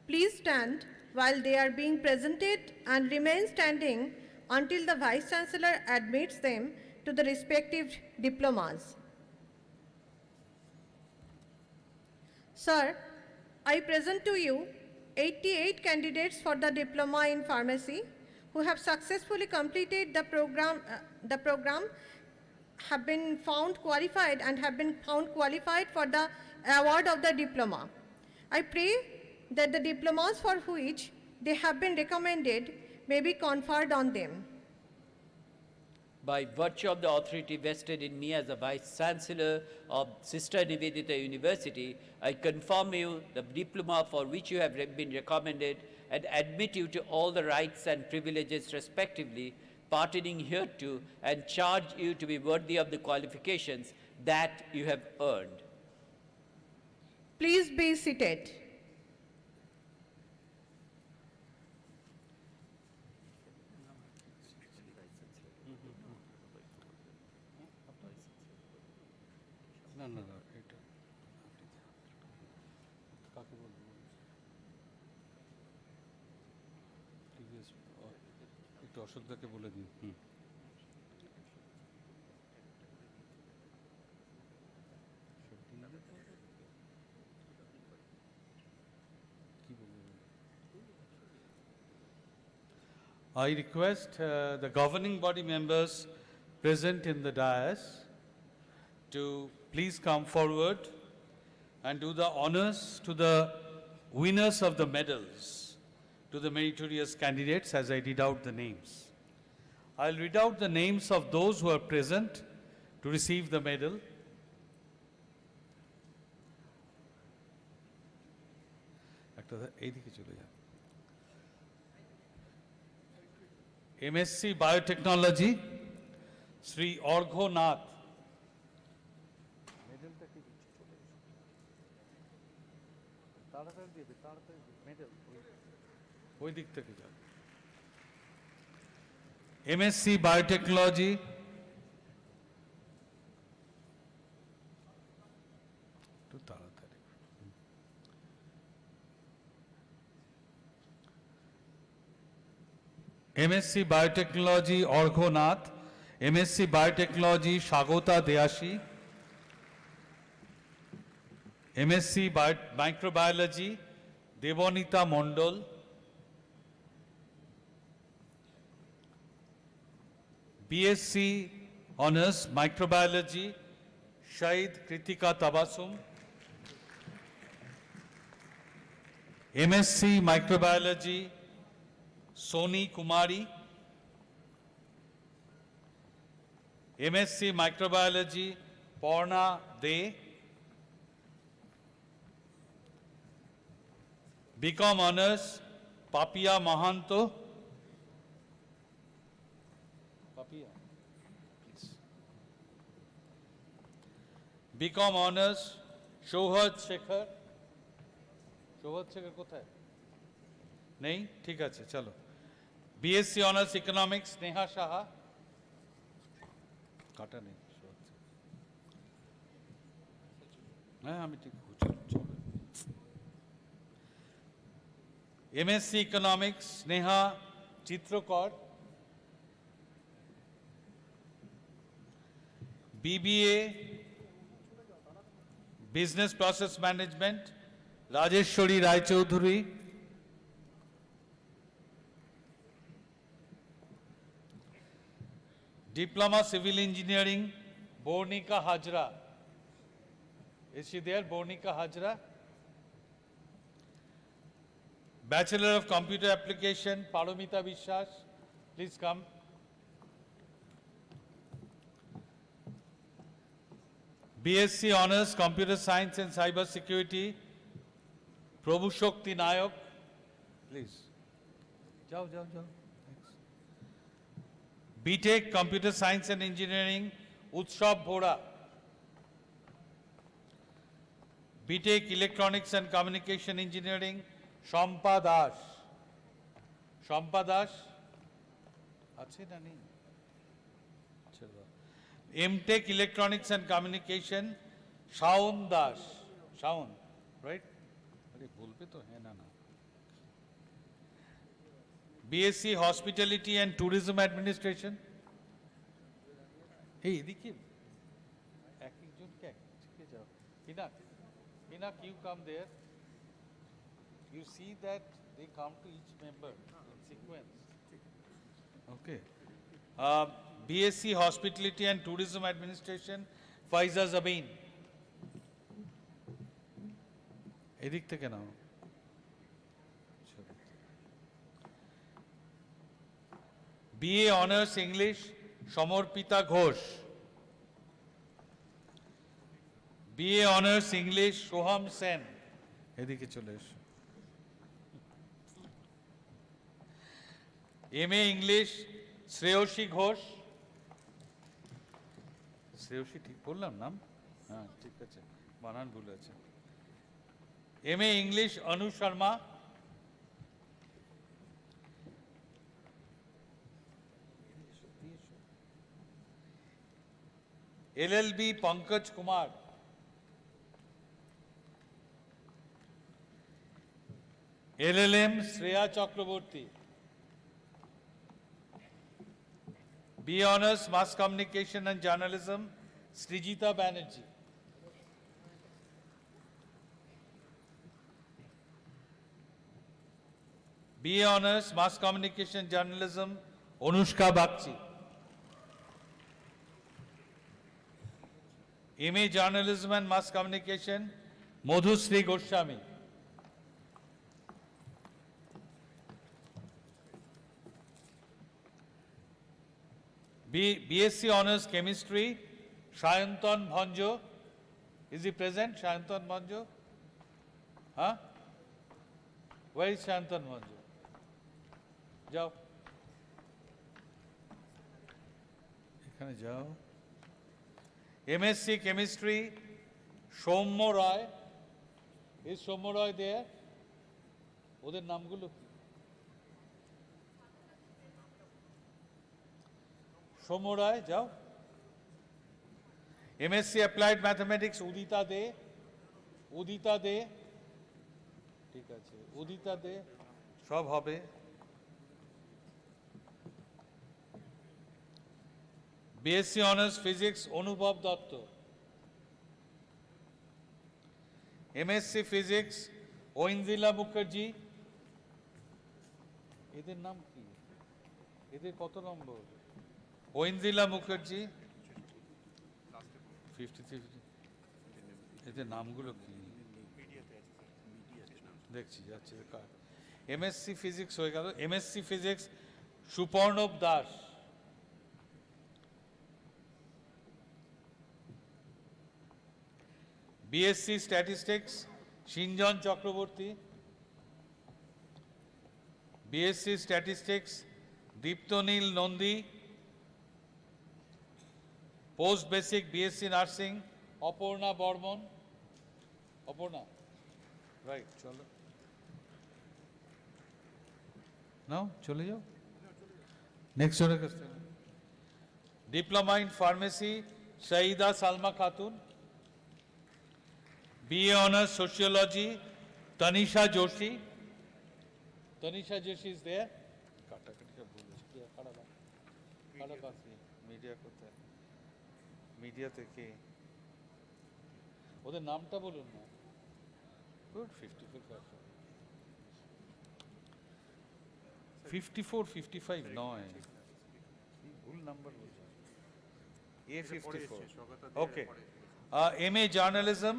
Speaker 18: please stand while they are being presented and remain standing until the Vice Chancellor admits them to the respective diplomas. Sir, I present to you 88 candidates for the diploma in pharmacy who have successfully completed the program have been found qualified for the award of the diploma. I pray that the diplomas for which they have been recommended may be conferred on them.
Speaker 17: By virtue of the authority vested in me as a Vice Chancellor of Sister Nivedita University, I confirm you the diploma for which you have been recommended and admit you to all the rights and privileges respectively pertaining hereto and charge you to be worthy of the qualifications that you have earned.
Speaker 18: Please be seated.
Speaker 13: অশোকদাকে বলে দিন। I request the governing body members present in the dais to please come forward and do the honors to the winners of the medals, to the meritorious candidates as I read out the names. I'll read out the names of those who are present to receive the medal. এইদিকে চলে যান। MSc Biotechnology, Sri Orgho Nath. MSc Biotechnology, MSc Biotechnology Orgho Nath, MSc Biotechnology Shagota Deashi, MSc Microbiology Devonita Mondol, BSc Honours Microbiology Shahid Kritika Tabasum, MSc Microbiology Soni Kumari, MSc Microbiology Porna De, BCom Honours Papia Mahanto, BCom Honours Shohad Shekhar, কোথায় নেই ঠিক আছে চলো BSc Honours Economics Neha Saha, কাটা নেই হ্যাঁ আমি ঠিক চলো MSc Economics Neha Chitrokar, BBA Business Process Management Rajeshwari Rai Chaudhuri, Diploma Civil Engineering Bornika Hajra. Is she there? Bornika Hajra. Bachelor of Computer Application Paromita Vishwas. Please come. BSc Honours Computer Science and Cyber Security Prabhu Shokti Nayak. Please. Jao. Thanks. BTech Computer Science and Engineering Utsav Bhora. BTech Electronics and Communication Engineering Shampa Das. Shampa Das? Achhe na nahi? MTech Electronics and Communication Shaun Das. Shaun, right? BSc Hospitality and Tourism Administration. Hey, এদিকে Inak, you come there. You see that they come to each member in sequence. Okay. BSc Hospitality and Tourism Administration Faiza Zabin. এদিক থেকে নাও BA Honours English Samorpita Ghosh, BA Honours English Soham Sen. এদিকে চলে এসো MA English Shreyasi Ghosh, Shreyasi ঠিক বললাম নাম? হ্যাঁ ঠিক আছে, বানান ভুল আছে। MA English Anu Sharma, LLB Pankaj Kumar, LLM Shreya Chakraborty, BA Honours Mass Communication and Journalism Srijita Banerjee, BA Honours Mass Communication Journalism Anushka Bagchi, MA Journalism and Mass Communication Madhusri Goswami, BSc Honours Chemistry Shayantan Bhanjo. Is he present? Shayantan Bhanjo? Huh? Where is Shayantan Bhanjo? Jao. এখানে যাও। MSc Chemistry, Soumya Roy. Is Soumya Roy there? ওদের নামগুলো কি? সৌম্য রায়, যাও। MSc Applied Mathematics, Udita দে। উদিতা দে, ঠিক আছে, উদিতা দে, সব হবে। BSc Honours Physics, অনুভব দত্ত। MSc Physics, Aindrila Mukherjee. এদের নাম কি? এদের কত নম্বর? ঐন্দ্রিলা মুখার্জি 53। এদের নামগুলো কি দেখছি যাচ্ছে। MSc Physics হয়ে গেল। MSc Physics Suparnab Das. BSc Statistics Sinjan Chakraborty. BSc Statistics Diptanil Nandi. Post basic BSc nursing Aparna Barman. Aparna, right, চলো নাও, চলে যাও নেক্সট জনের কাছ থেকে। Diploma in pharmacy Saida Salma Khatun. BA Honours Sociology Tanisha Joshi. Tanisha Joshi is there. Media কোথায়? মিডিয়া থেকে ওদের নামটা বলুন না। গুড, 54 55 নয়, ভুল নাম্বার বলছি। A54, ওকে। MA Journalism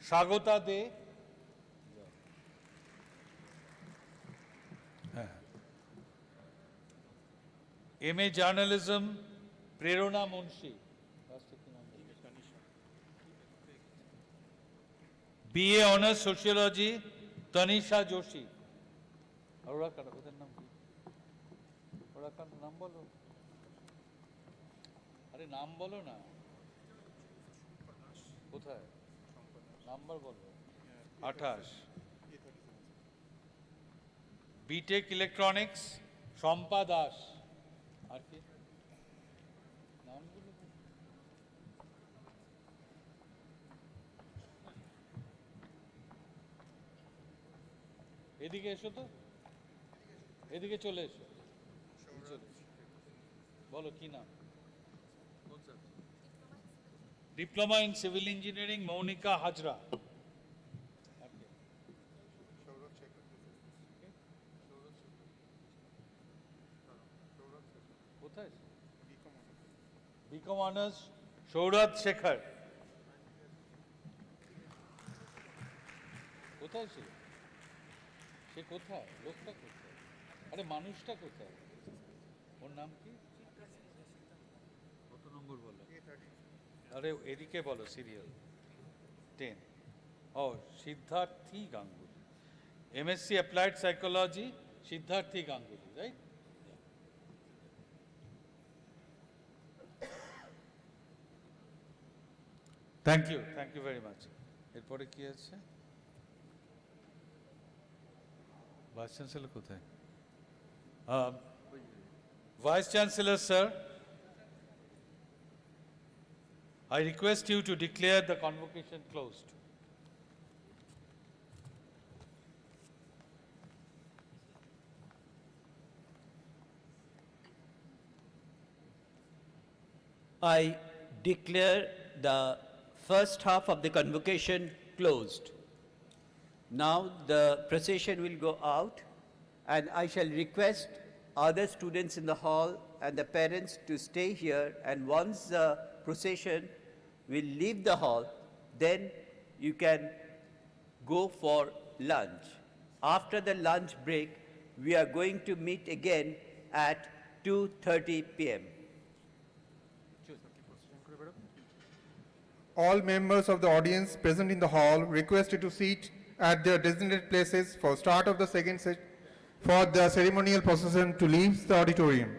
Speaker 13: স্বাগতা দে। হ্যাঁ। MA Journalism প্রেরণা Munshi. BA Honours Sociology তনিষা Joshi. আর ওরা কারা? ওদের নাম কি? ওরা কার নাম বলো? আরে নাম বলো না। কোথায়? নাম্বার বলো। 28। BTech Electronics Shampa Das. আর কি নামগুলো? এদিকে এসো তো, এদিকে চলে এসো। বলো কি নাম? Diploma in civil engineering Mounika Hazra. কোথায়? BCom honours Sourav Shekhar. কোথায় সে? সে কোথায়? লোকটা কোথায়? আরে মানুষটা কোথায়? ওর নাম কি? কত নম্বর বলো? আরে এদিকে বলো, সিরিয়াল 10। ও, Siddharthi Ganguly. MSc Applied Psychology Siddharthi Ganguly, right? Thank you very much. এরপরে কি আছে? ভাইস চ্যান্সেলর কোথায়? Vice chancellor sir, I request you to declare the convocation closed.
Speaker 17: I declare the first half of the convocation closed. Now the procession will go out, and I shall request other students in the hall and the parents to stay here, and once the procession will leave the hall, then you can go for lunch. After the lunch break, we are going to meet again at 2:30 p.m.
Speaker 9: All members of the audience present in the hall requested to sit at their designated places for start of the for the ceremonial procession to leave the auditorium.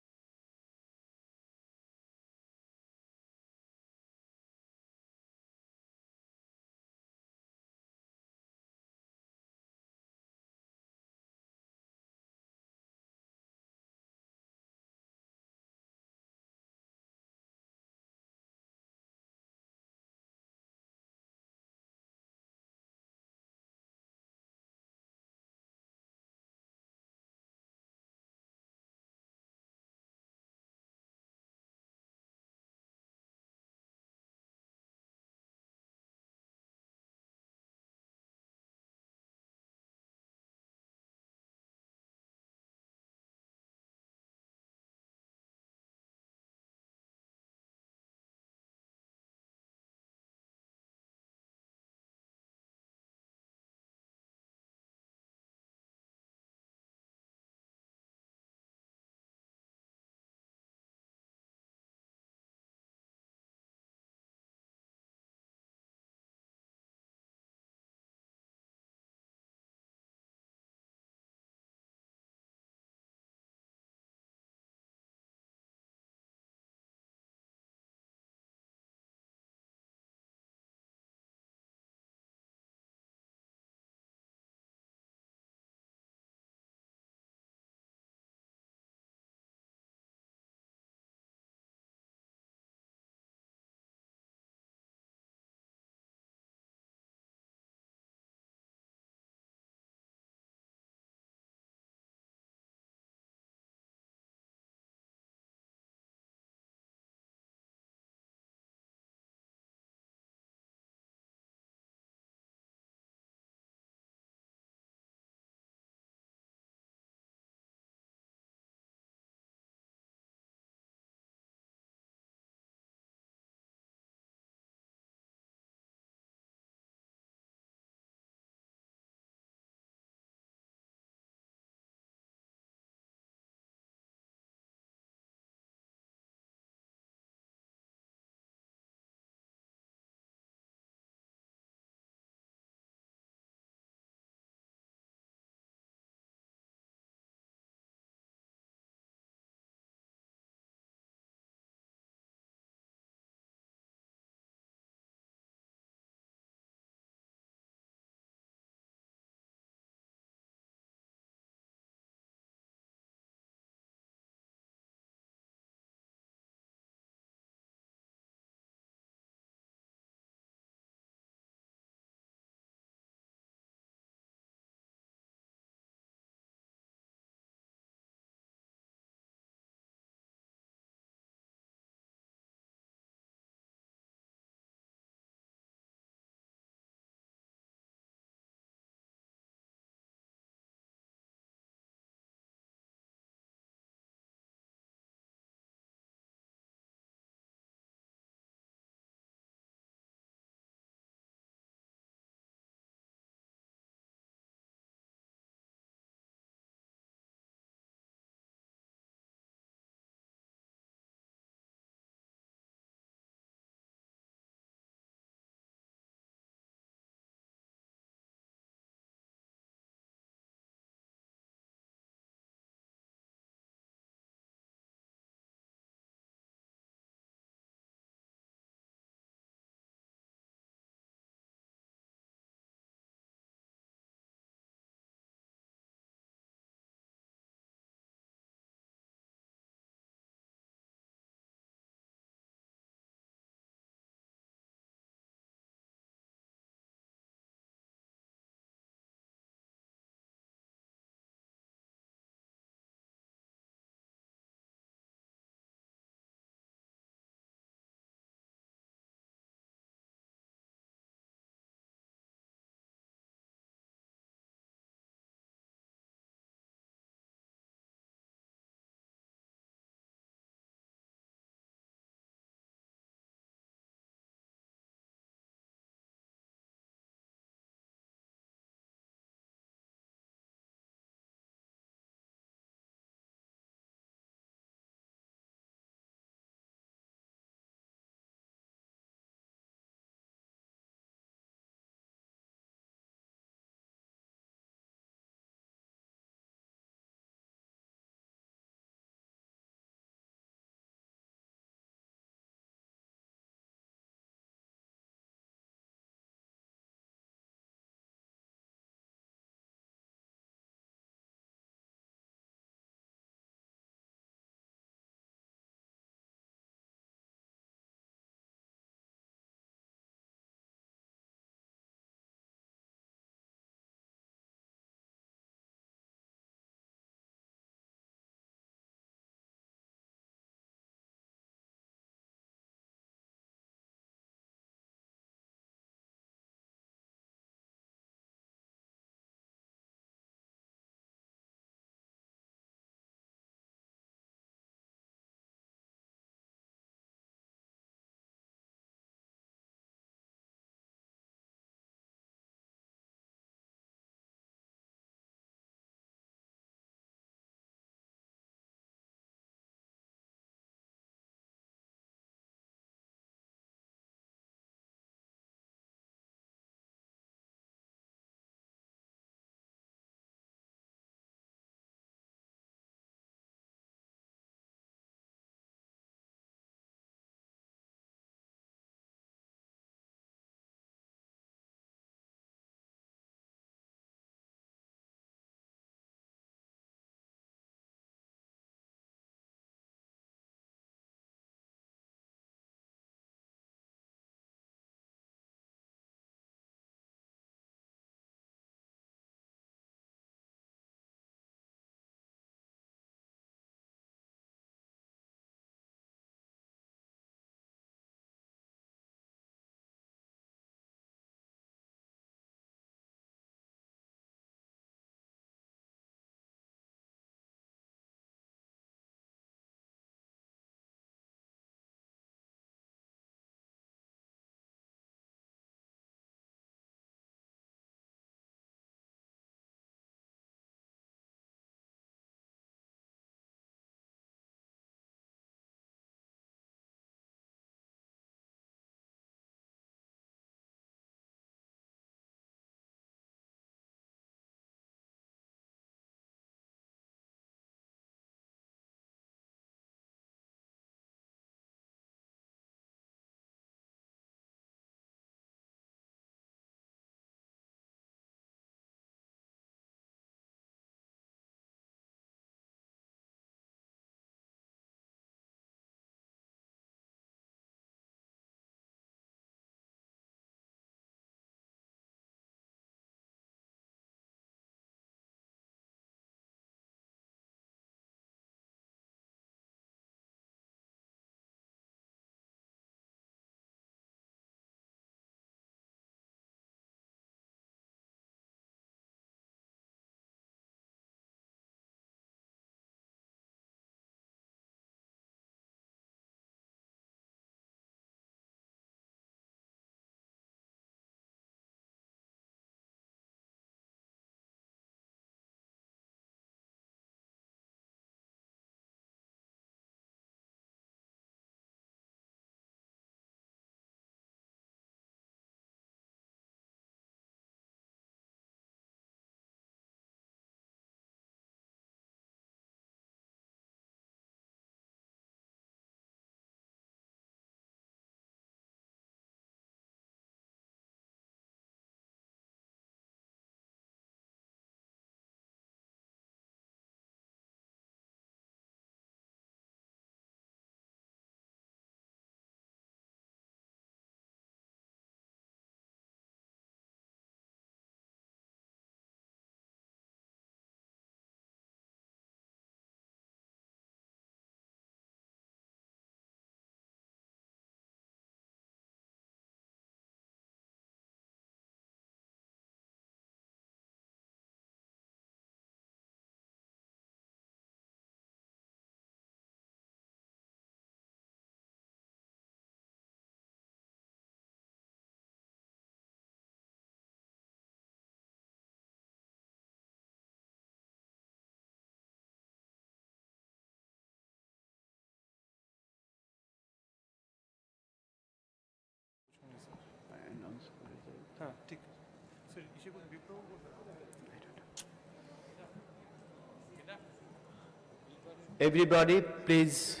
Speaker 17: Everybody, please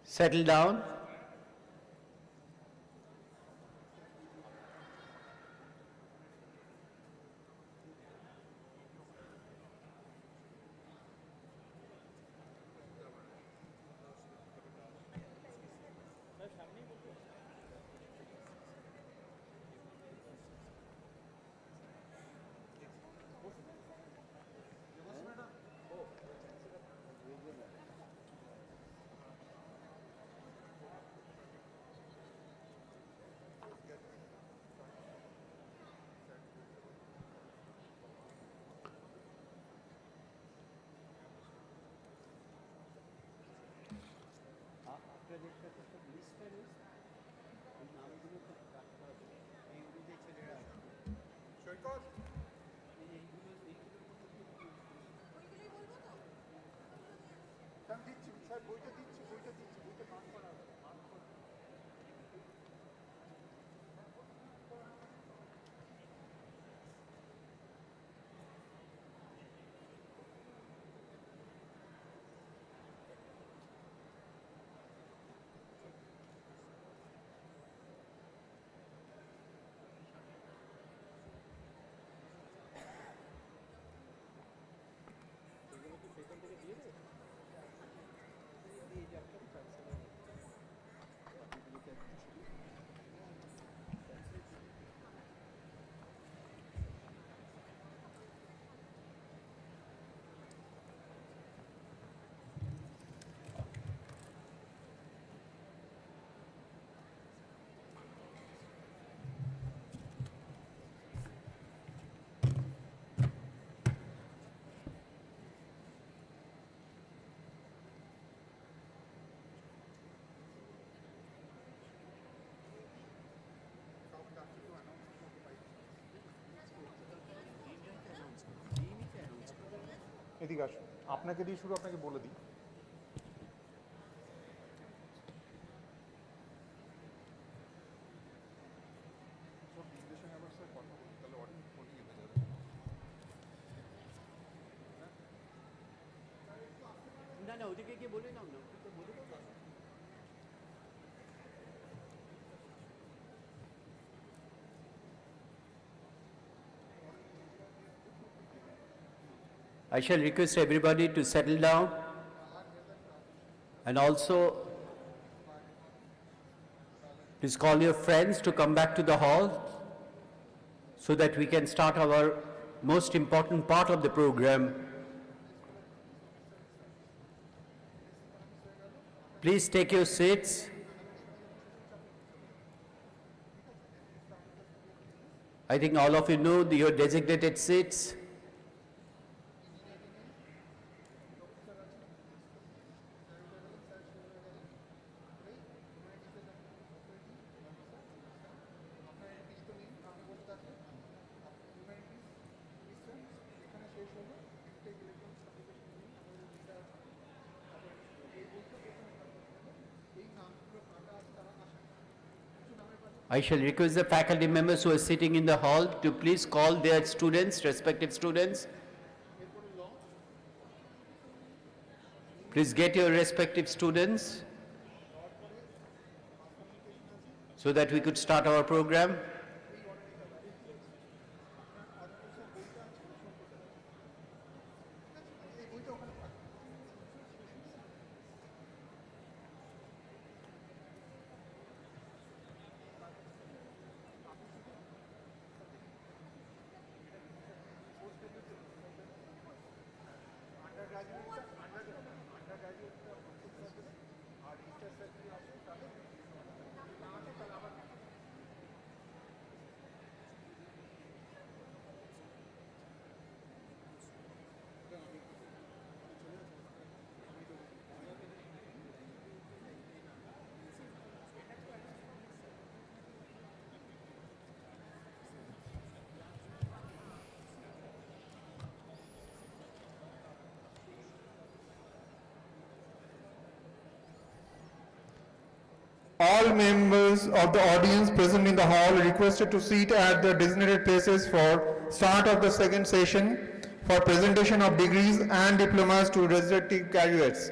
Speaker 17: settle down.
Speaker 10: এদিকে আসুন, আপনাকে দিয়ে শুরু, আপনাকে বলে দিই।
Speaker 17: না না, ওদিকে গিয়ে বলে নাও না। I shall request everybody to settle down and also please call your friends to come back to the hall so that we can start our most important part of the program. Please take your seats. I think all of you know your designated seats. I shall request the faculty members who are sitting in the hall to please call their students, respective students. Please get your respective students so that we could start our program.
Speaker 9: All members of the audience present in the hall requested to seat at their designated places for start of the second session. for presentation of degrees and diplomas to respective graduates.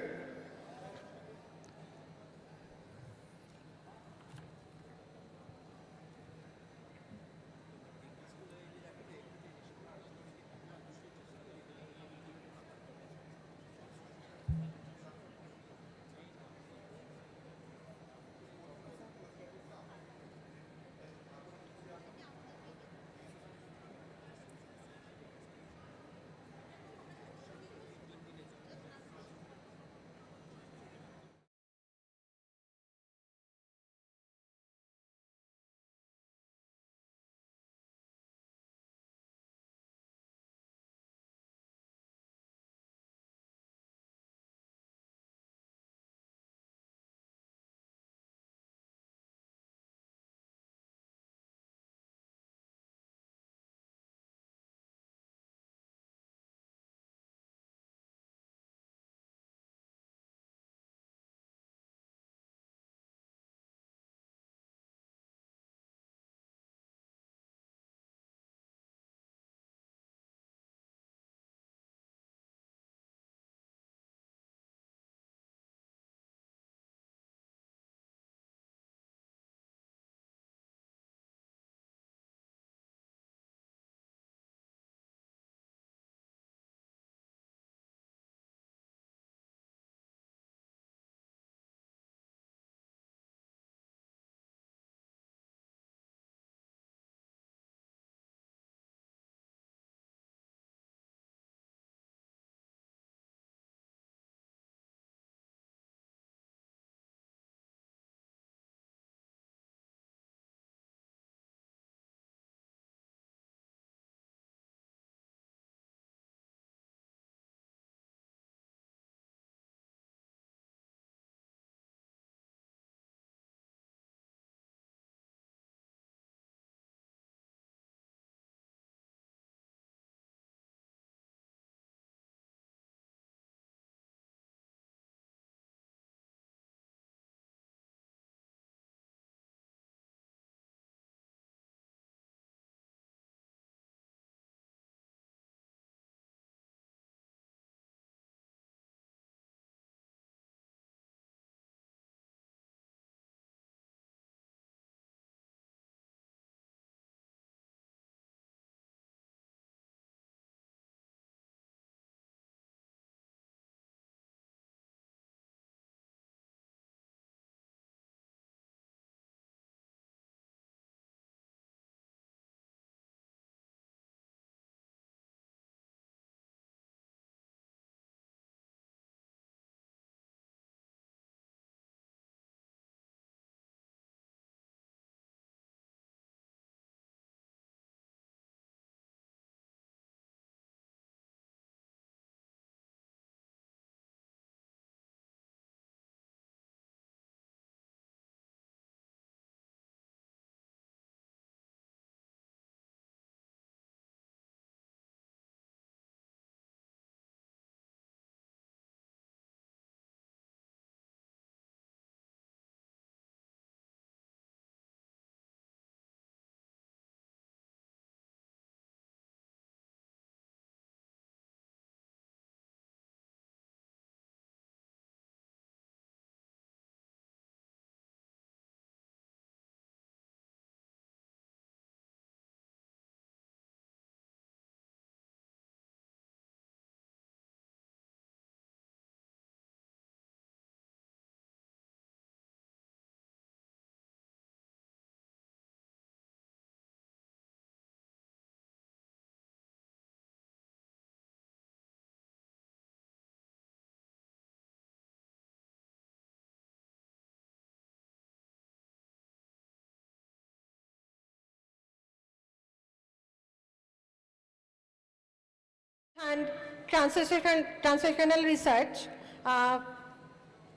Speaker 18: And translational research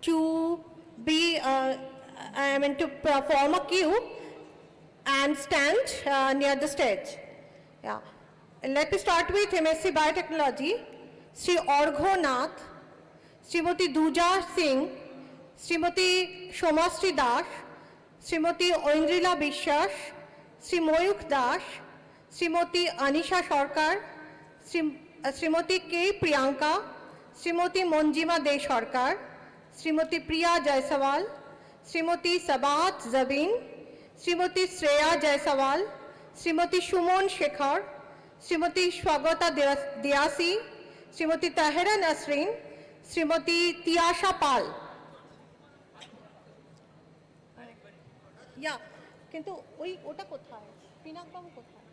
Speaker 18: to be, to form a queue and stand near the stage. Yeah. Let me start with MSc Biotechnology, Sri Orgho Nath, Srimati Duja Singh, Srimati Shomashri Das, Srimati Oindrila Bishwas, Sri Moyuk Das, Srimati Anisha Sarkar, Sri Shrimati কে প্রিয়াঙ্কা, শ্রীমতী মঞ্জিমা দে সরকার, শ্রীমতী প্রিয়া জয়সওয়াল, শ্রীমতী সাবাত জবিন, শ্রীমতী শ্রেয়া জয়সওয়াল, শ্রীমতী সুমন শেখর, শ্রীমতী স্বাগতা দিয়াসি, শ্রীমতী তাহেরা নাসরিন, শ্রীমতী তিয়াশা পাল। কিন্তু ওটা কোথায়, পিনাক বাবু কোথায়?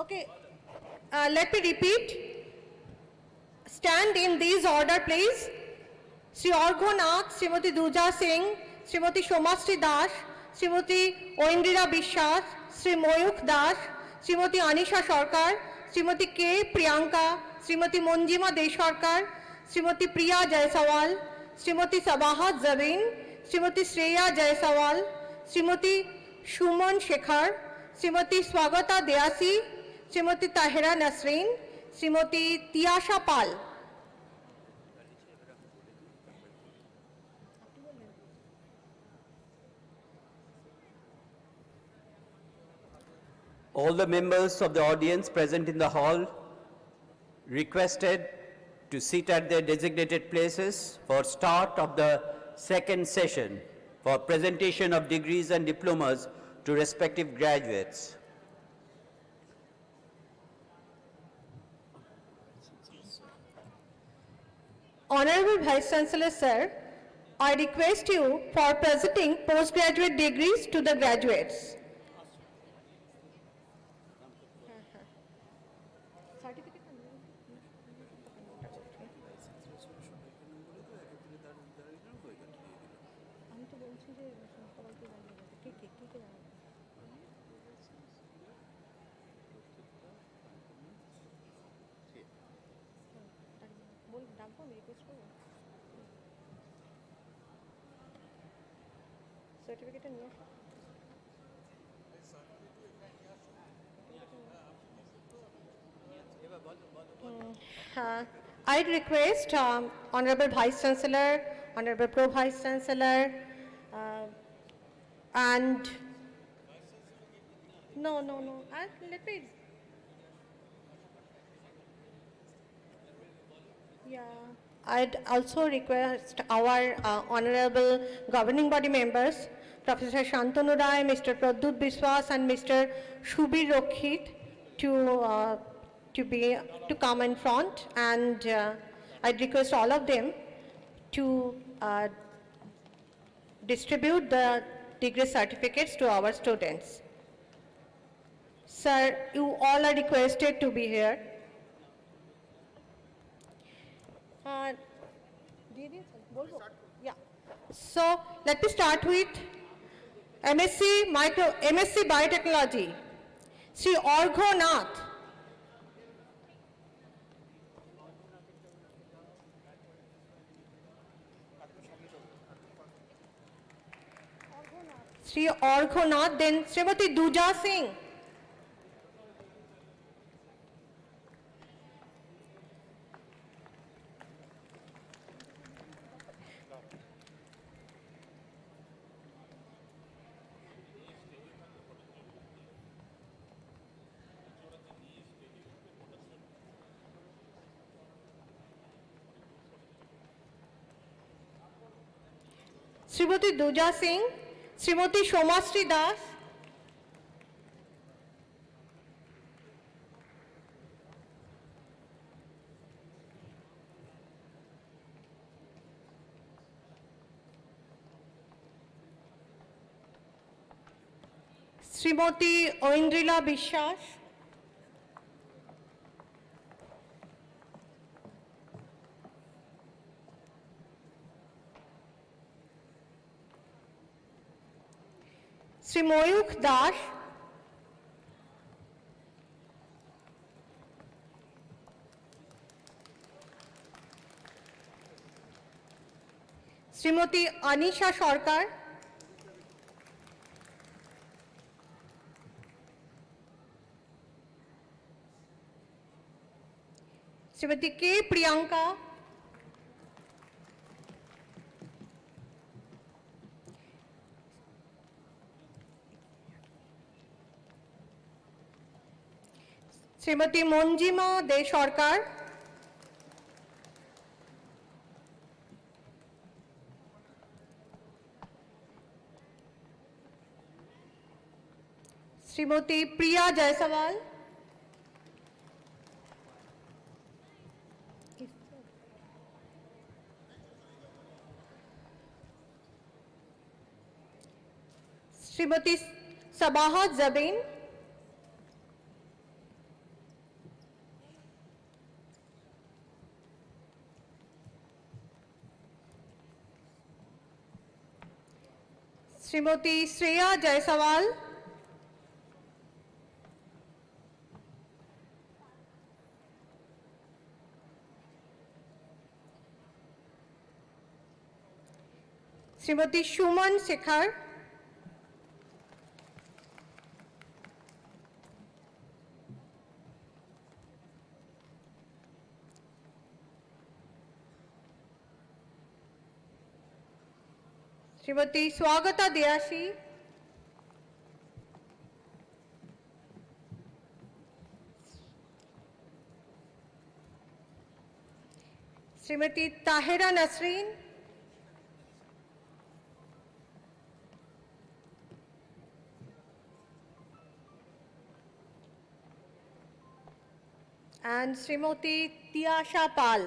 Speaker 18: ওকে, let me repeat. Stand in these order, please. Sri Orgho Nath, Srimati Duja Singh, Srimati Somashri Das, Srimati Oindira Bishwas, Sri Moyuk Das, Srimati Anisha Sarkar, Srimati K. Priyanka, Srimati Monjima De Sarkar, Srimati Priya Jaisawal, Srimati Sabahat Zabin, Srimati Shreya Jaisawal, Srimati Shuman Shekhar, Srimati Swagata Deasi, Srimati Tahira Nasreen, Srimati Tiyasha Pal.
Speaker 17: All the members of the audience present in the hall requested to sit at their designated places for start of the second session for presentation of degrees and diplomas to respective graduates.
Speaker 18: Honorable Vice Chancellor Sir, I request you for presenting postgraduate degrees to the graduates. Certificate নিয়ে আসো। I request Honorable Vice Chancellor, Honorable Pro Vice Chancellor, and no, let me. Yeah, I'd also request our honorable governing body members, Professor Shantanu Rai, Mr. Pradyut Biswas, and Mr. Shubir Rokhit to come in front, and I'd request all of them to distribute the degree certificates to our students. Sir, you all are requested to be here. Yeah. So let me start with MSc Biotechnology, Sri Orgho Nath. Sri Orgho Nath, then Srimati Duja Singh. Srimati Duja Singh, Srimati Somashri Das, Srimati Oindrila Bishwas, Sri Moyuk Das, Srimati Anisha Sarkar, Srimati K. Priyanka, Shrimati মঞ্জিমা they Sarkar, Shrimati Priya Jaiswal, Shrimati সাবাহত Zabin, Shrimati Shreya Jaiswal, Shrimati Suman Shekhar, Shrimati Swagata দেয়াসী, Shrimati Tahera নসরিন, and Srimati Tiasha Pal.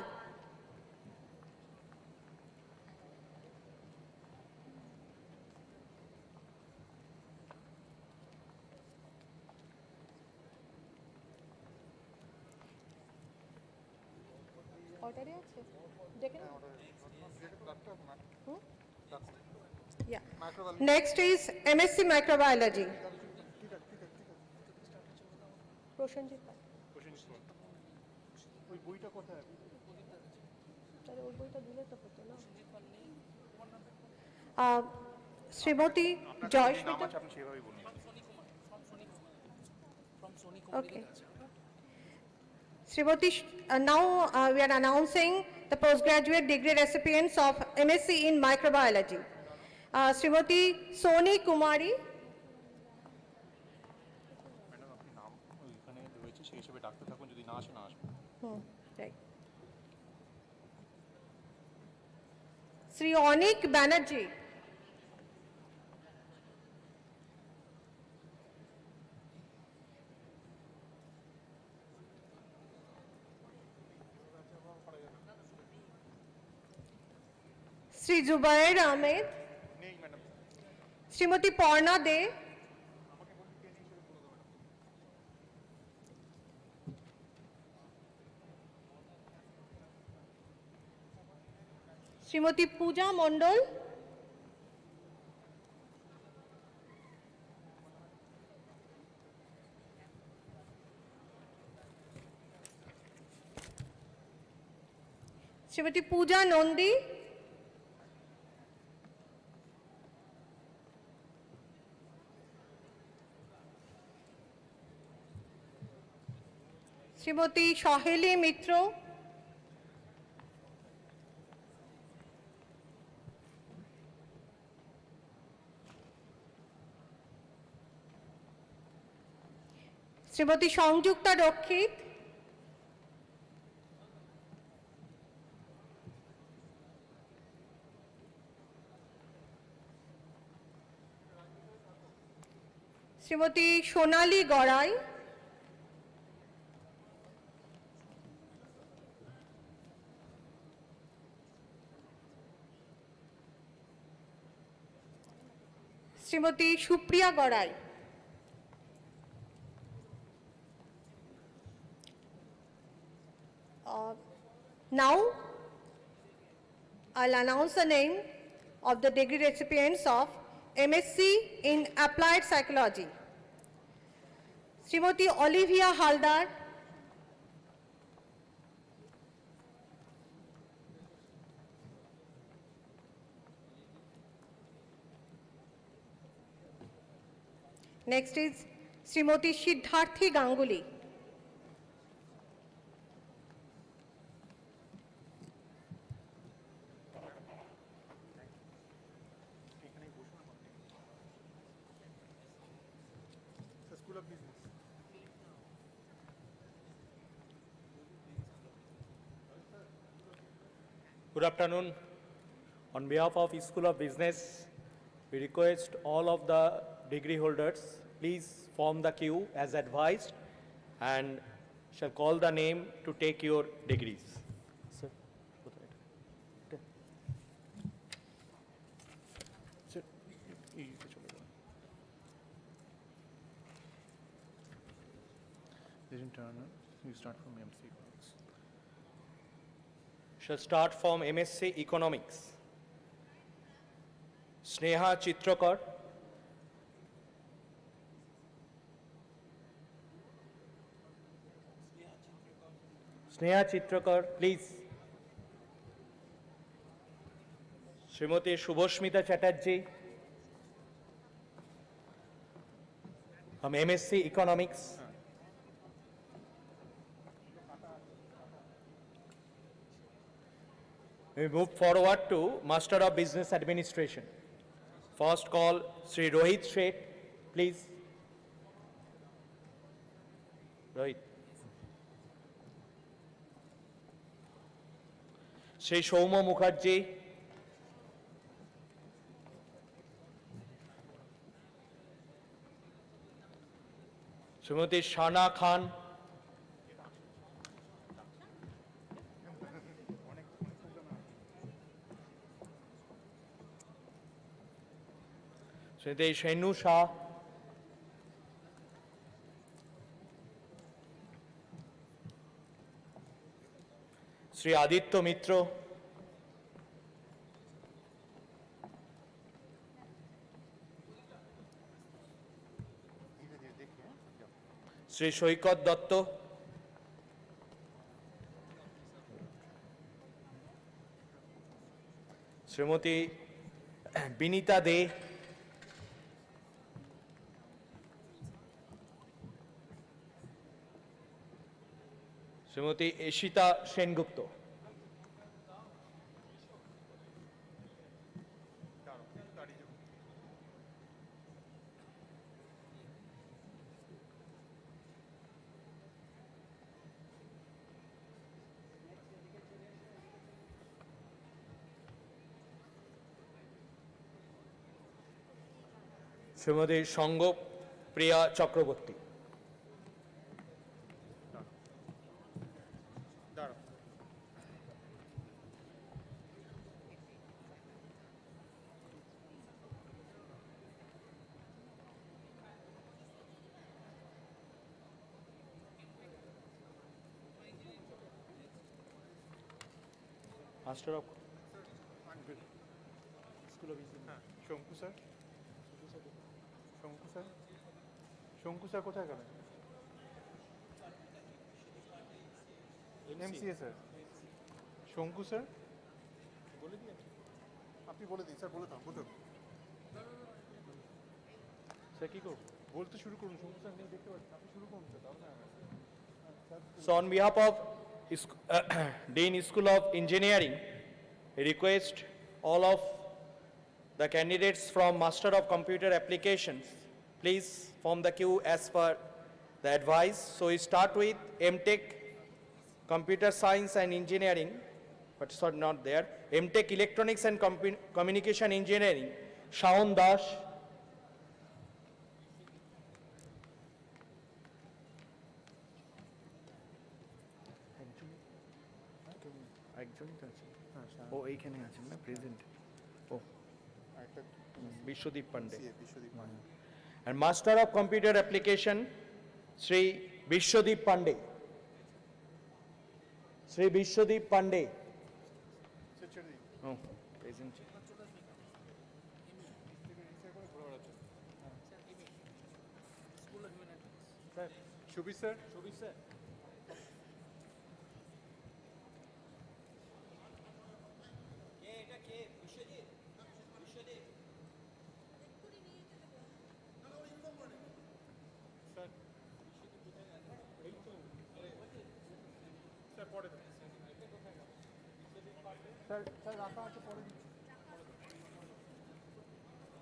Speaker 18: Order আছে? দেখেন। Yeah. Next is MSc Microbiology. Prosenjit পাল।
Speaker 10: ওই বইটা কোথায়?
Speaker 18: তাহলে ওই বইটা দিলে তো হতো না। শ্রীমতী জয়শ্রীতা।
Speaker 10: আপনি সেভাবেই বলুন।
Speaker 18: Okay. Srimati, now we are announcing the postgraduate degree recipients of MSc in Microbiology. Srimati Soni Kumari,
Speaker 10: madam আপনি নাম ওইখানে রয়েছে সেই হিসেবে ডাকতে থাকুন, যদি না আসে না আসবে।
Speaker 18: right. Sri Onik Banerjee, Sri Zubair Ahmed,
Speaker 10: নেই madam.
Speaker 18: Srimati Porna De, Srimati Pooja Mondol, Srimati Pooja Nondi, Srimati Shaheli Mitro, Srimati Sanjukta Rakshit, Srimati Sonali Garai, Srimati Supriya Garai. Now, I'll announce the name of the degree recipients of MSc in Applied Psychology. Srimati Olivia Haldar, next is Srimati Siddharthi Ganguly.
Speaker 10: School of business.
Speaker 8: Good afternoon. On behalf of School of Business, we request all of the degree holders, please form the queue as advised and shall call the name to take your degrees. Sir,
Speaker 10: You start from MC Economics.
Speaker 8: Shall start from MSc Economics. Sneha Chitrakar. Sneha Chitrakar, please. Srimati Shubhashmita Chatterjee from MSc Economics. We move forward to Master of Business Administration. First call, Sri Rohit Sheth, please. Rohit. Sri Shouma Mukherjee. Srimati Shana Khan. Srimati Shenu Shah. Sri Aditya Mitra. Sri Shoikat Datta. Srimati Binita De. Srimati Ishita Sengupta. Srimati Sangho Priya Chakraborty. Master of School of Business.
Speaker 10: শঙ্কু sir শঙ্কু sir শঙ্কু sir কোথায় গেলেন? MCA sir শঙ্কু sir বলে দিন, আপনি বলে দিন স্যার, বলে দাও বলতে
Speaker 8: স্যার কি করব?
Speaker 10: বলতে শুরু করুন। শঙ্কু স্যার নেই দেখতে পাচ্ছেন, আপনি শুরু করুন স্যার, তাহলে
Speaker 8: So on behalf of Dean School of Engineering, I request all of the candidates from Master of Computer Applications, please form the queue as per the advice. So we start with MTech Computer Science and Engineering, but sorry, not there. MTech Electronics and Communication Engineering, Shaun Dash. একজনই তো আছে, ও এইখানে আছেন না present, ও Biswadip Pandey. And Master of Computer Application, Sri Vishwadip Pandey. Sri Vishwadip Pandey. Oh, present.
Speaker 10: Sir Subir sir, Subir sir sir sir রাখা আছে, পরে দিচ্ছি।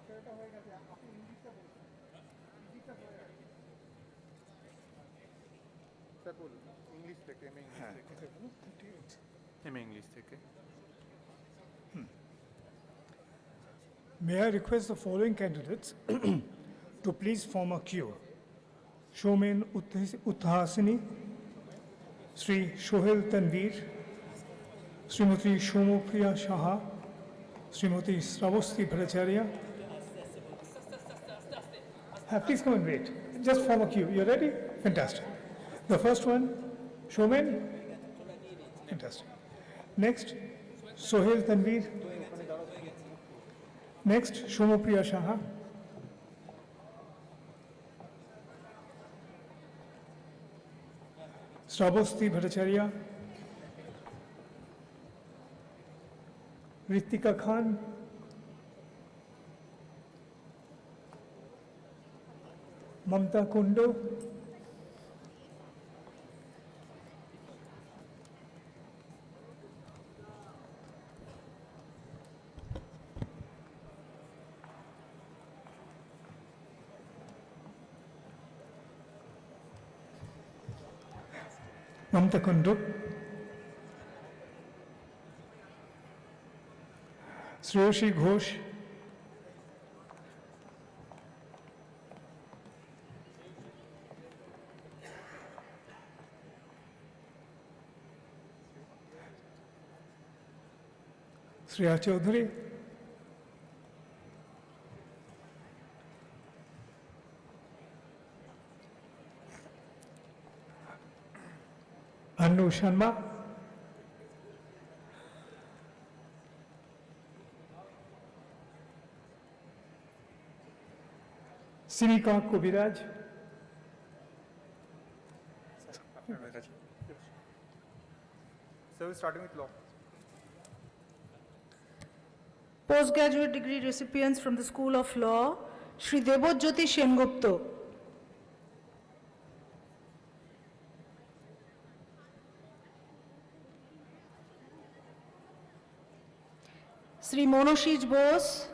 Speaker 10: স্যার এটা হয়ে গেছে, আপনি ইংলিশটা বলুন, ইংলিশটা হয়ে গেছে স্যার, বলুন ইংলিশ থেকে, এম ইংলিশ থেকে। এম ইংলিশ থেকে
Speaker 19: May I request the following candidates to please form a queue? Shomen Uthasini, Sri Shohel Tanveer, Srimati Shomopriya Shaha, Srimati Sravasti Bhattacharya. Please come and wait. Just form a queue. You ready? Fantastic. The first one, Shomen. Fantastic. Next, Sohail Tanveer. Next, Shomopriya Shaha. Sravasti Bhattacharya. Ritika Khan. Mamta Kundo. Mamta Kundo. Shreyashi Ghosh. Shreya Chaudhary. Anu Sharma. Sinika Kubiraj.
Speaker 10: So we're starting with law.
Speaker 20: Postgraduate degree recipients from the School of Law, Shri Debojyoti Sengupta. Shri Monoshij Bose.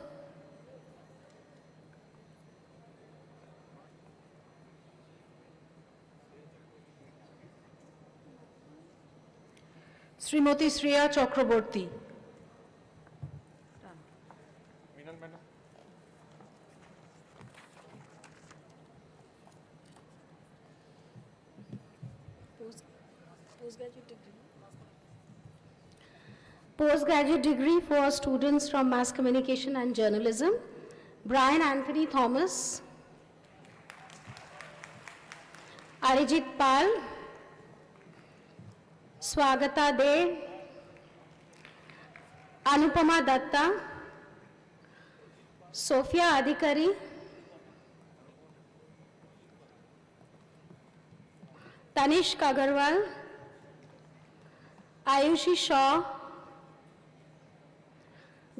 Speaker 20: Srimati Shreya Chakraborty.
Speaker 10: Meenal madam.
Speaker 22: Postgraduate degree. Postgraduate degree for students from Mass Communication and Journalism, Brian Anthony Thomas, Arijit Pal, Swagata De, Anupama Datta, Sophia Adhikari, Tanishk Agarwal, Ayushi Shaw,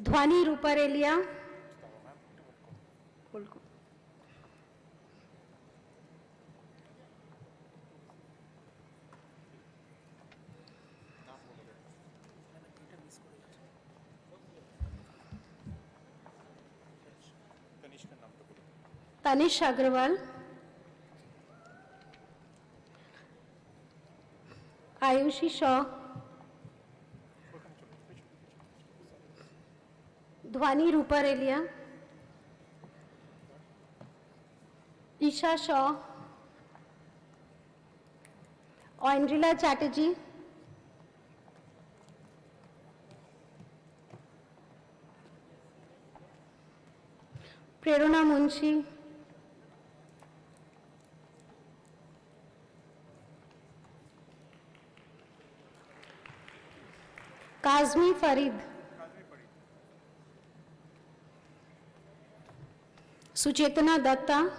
Speaker 22: Dhwani Ruparelia, Tanish Agrawal, Ayushi Shaw, Dhwani Ruparelia, Isha Shaw, Oindrila Chatterjee, Prerona Munshi, Kazmi Farid, Suchetana Datta,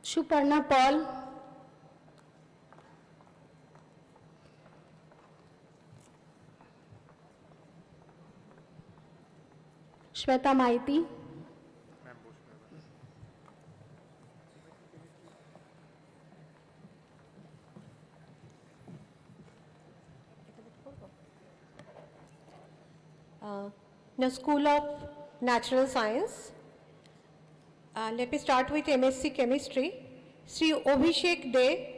Speaker 22: Shuparna Paul, Shweta Maiti,
Speaker 11: the School of
Speaker 18: Natural Science. Let me start with MSc Chemistry. Sri Abhishek De.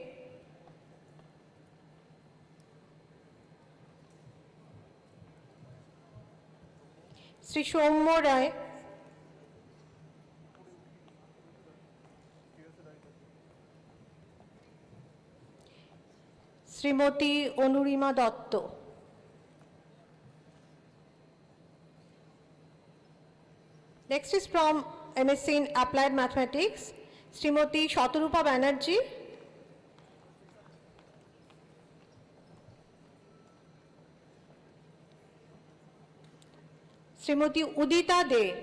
Speaker 18: Sri Shommo Rai. Srimoti Onurima Dotto. Next is from MSc in Applied Mathematics, Srimoti Shatarupa Banerjee. Srimoti Udita De.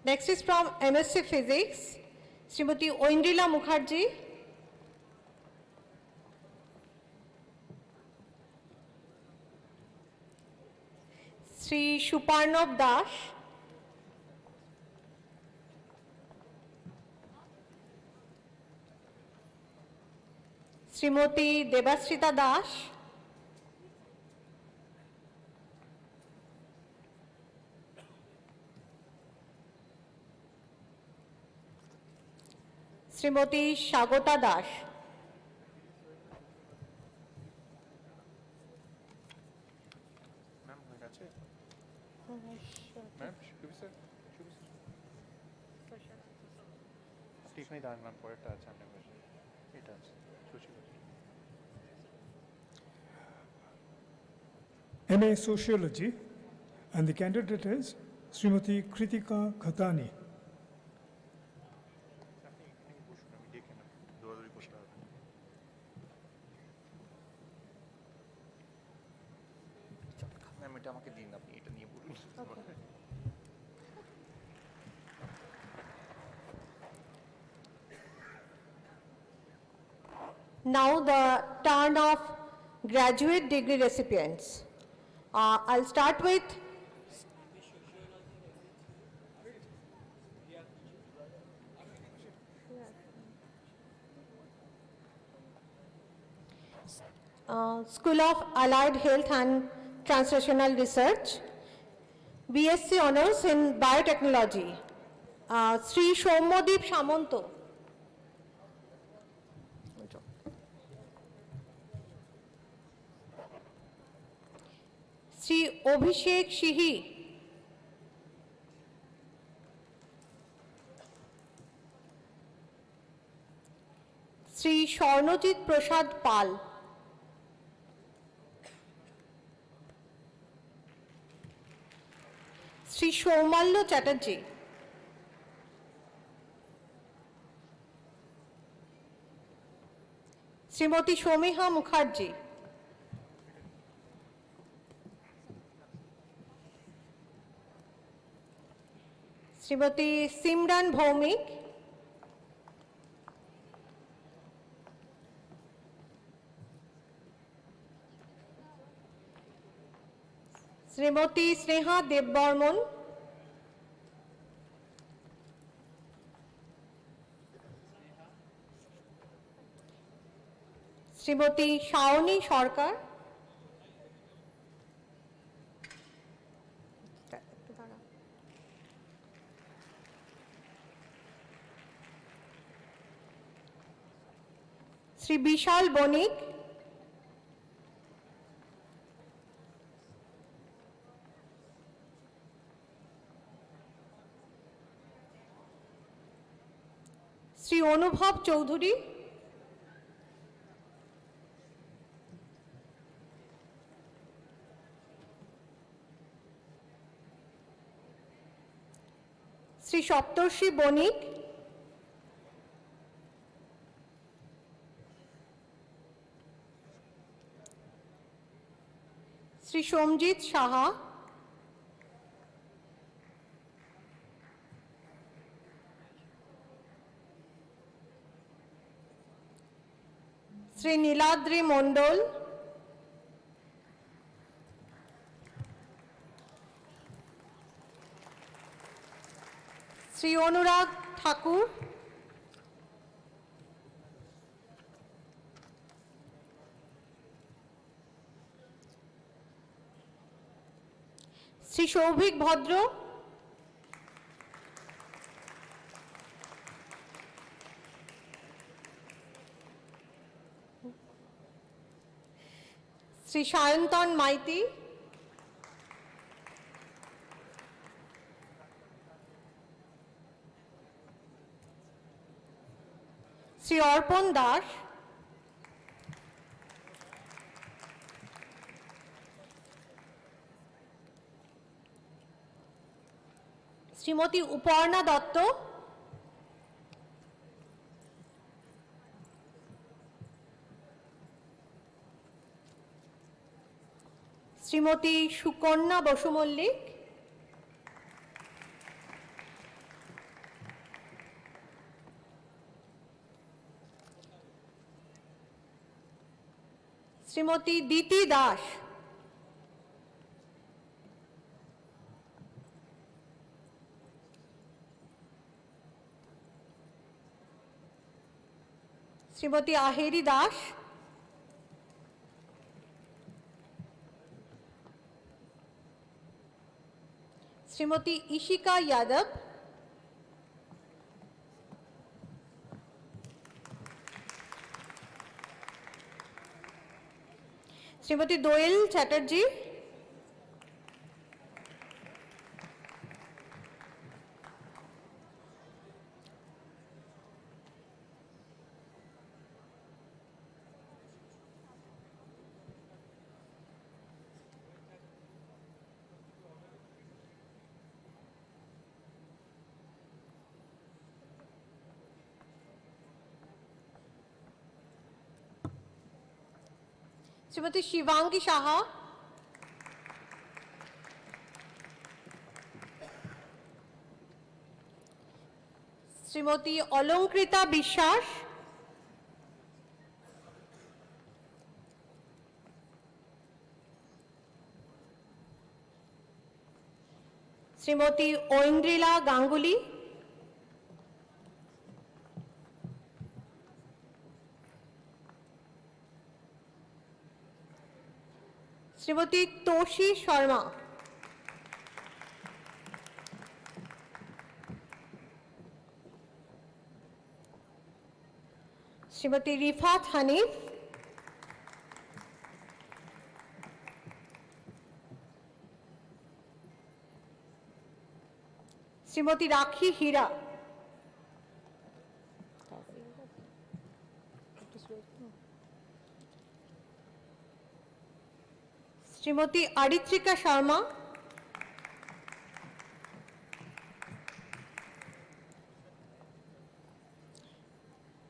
Speaker 18: Next is from MSc Physics, Srimati Oindrila Mukherjee. Sri Shuparnav Das. Srimati Debasrita Das. Srimati Shagota Das.
Speaker 10: Ma'am হয়ে গেছে ma'am শুভি sir আপনি এখানে দাঁড়ান ma'am পরেরটা আছে আপনার কাছে এটা আছে সুশীল
Speaker 19: MA Sociology, and the candidate is Srimati Kritika Khatani.
Speaker 10: Ma'am এটা আমাকে দিন আপনি এটা নিয়ে বলুন
Speaker 18: Now the turn of graduate degree recipients. I'll start with School of Allied Health and Translational Research, BSc Honours in Biotechnology, Sri Shomodip Shamanto. Sri Abhishek Shihi. Sri Swarnojit Prasad Pal. Sri Shomallo Chatterjee. Srimati Shomiha Mukherjee. Srimati Simran Bhaumik. Srimati Sneha Debbarman. Srimati Shaoni Sarkar. Sri Bishal Bonik. Sri Anubhav Chaudhuri. Sri Saptarshi Bonik. Sri Somjit Saha. Sri Niladri Mondol. Sri Anurag Thakur. Shri Souvik ভদ্র, শ্রী সায়ন্তন মাইতি, শ্রী অর্পণ দাস, শ্রীমতী উপর্ণা দত্ত, শ্রীমতী সুকন্যা বসু মল্লিক, শ্রীমতী দিতি দাস, শ্রীমতী আহেরি দাস, শ্রীমতী ইশিকা যাদব, শ্রীমতী দোয়েল চ্যাটার্জি, শ্রীমতী শিবাঙ্গী সাহা, শ্রীমতী অলঙ্কৃতা বিশ্বাস, শ্রীমতী ঐন্দ্রিলা গাঙ্গুলি, শ্রীমতী তোষী শর্মা, শ্রীমতী রিফাত হানিফ, শ্রীমতী রাখি হীরা, শ্রীমতী আরিত্রিকা শর্মা,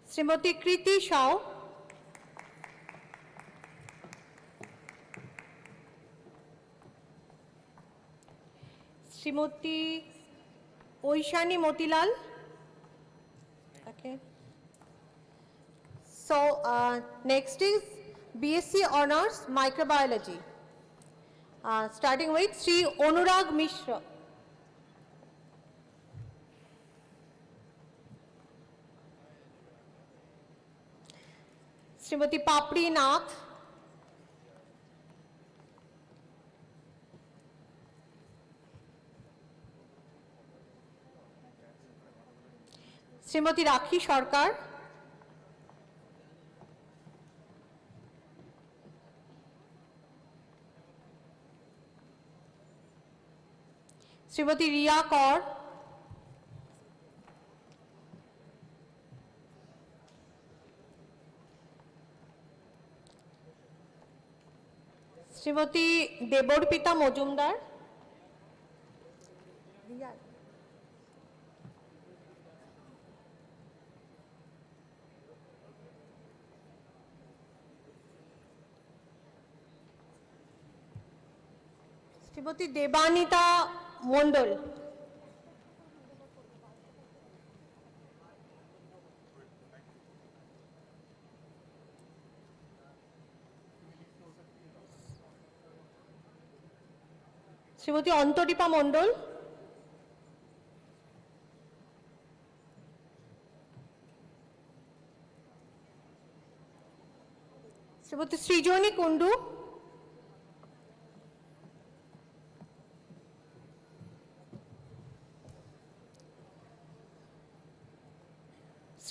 Speaker 18: শ্রীমতী কৃতি Sau, Shrimati Aishani Motilal. Okay. So next is BSc Honors Microbiology. Starting with Sri Anurag Mishra. Srimati Papri Nath. Srimati Rakhi Sarkar. Shrimati रिया कौर, श्रीमती देबोरपिता मजुमदार, श्रीमती देबानिता मंडल, श्रीमती अंतरीपा मंडल, श्रीमती सृजनी कुंडू,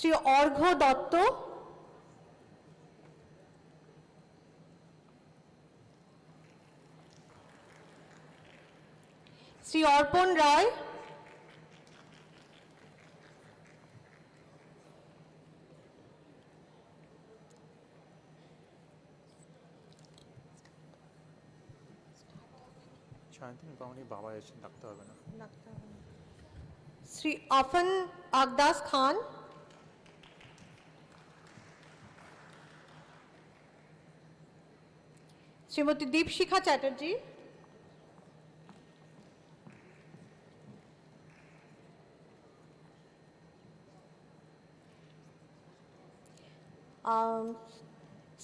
Speaker 18: শ্রী অর্ঘ্য দত্ত, শ্রী অর্পণ রায়,
Speaker 10: বাবা এসে ডাকতে হবে না।
Speaker 18: শ্রী আফন আকদাস খান, শ্রীমতী দীপশিখা চ্যাটার্জি,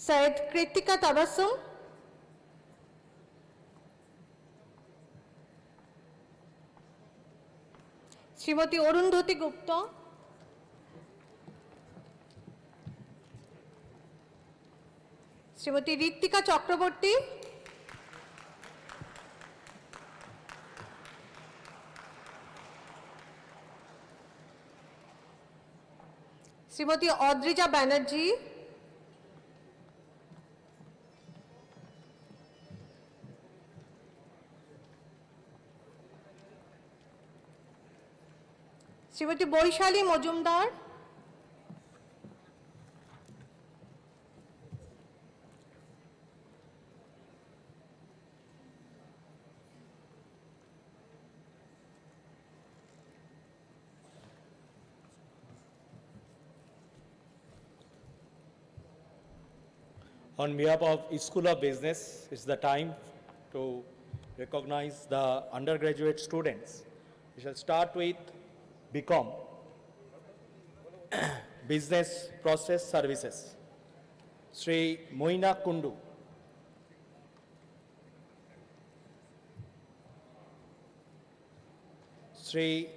Speaker 18: সৈয়দ কৃতিকা তাবাসুম, শ্রীমতী অরুন্ধতী গুপ্ত, Shrimati Ritwika Chakraborty, Shrimati Adrija Banerjee, Shrimati Vaishali Majumdar,
Speaker 11: On behalf of School of Business, it's the time to recognize the undergraduate students. We shall start with BCom, Business Process Services. Sri Moina Kundu. Sri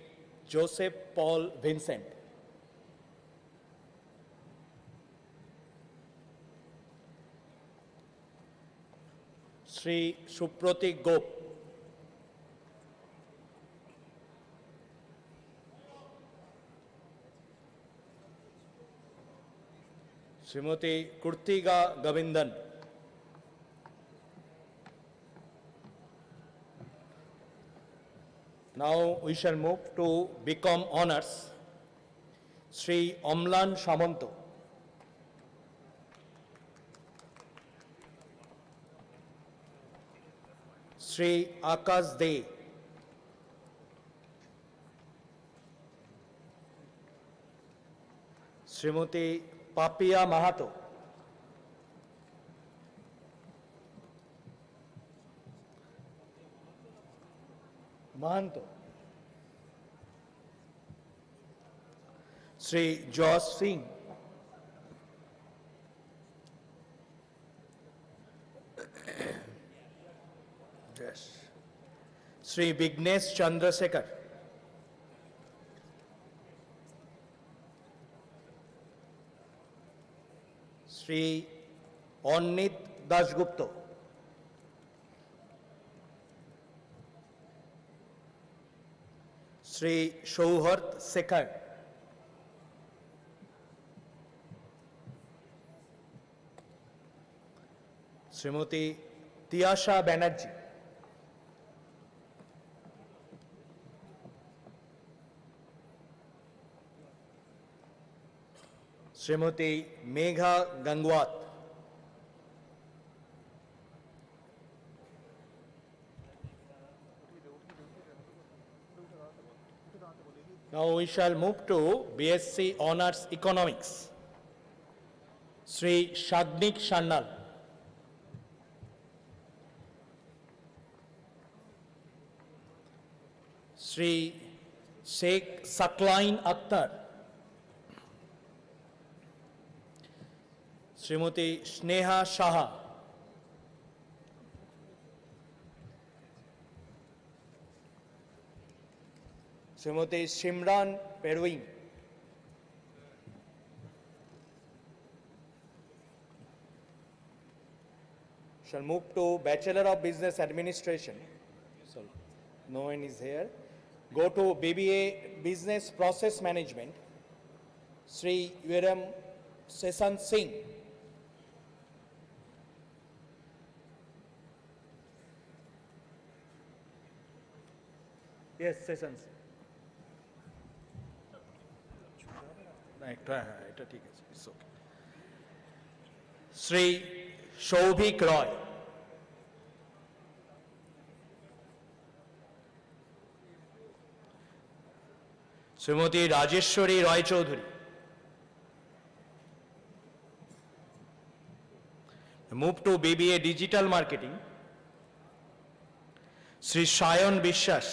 Speaker 11: Joseph Paul Vincent. Sri Suprati Gop. Srimati Kurtiga Govindan. Now we shall move to BCom Honors. Sri Omlan Shamanto. Sri Akash De. Srimati Papia Mahato. Mahanto. Sri Josh Singh. Yes. Sri Vignesh Chandrasekhar. Sri Onnit Dasgupta. Sri Shauhart Sekhar. Srimati Tiyasha Banerjee. Srimati Megha Gangwat. Now we shall move to BSc Honours Economics. Sri Shagnik Shannal. Sri Sheikh Saklain Akhtar. Srimati Sneha Shaha. Srimati Shimran Perwin. Shall move to Bachelor of Business Administration. So, no one is here. Go to BBA Business Process Management. Sri Viram Sesan Singh, yes, Sesan Singh. না একটা হ্যাঁ এটা ঠিক আছে, it's okay. Shri Souvik Roy, Shrimati Rajeshwari Roy Chowdhury, move to BBA digital marketing Shri Sayan বিশ্বাস,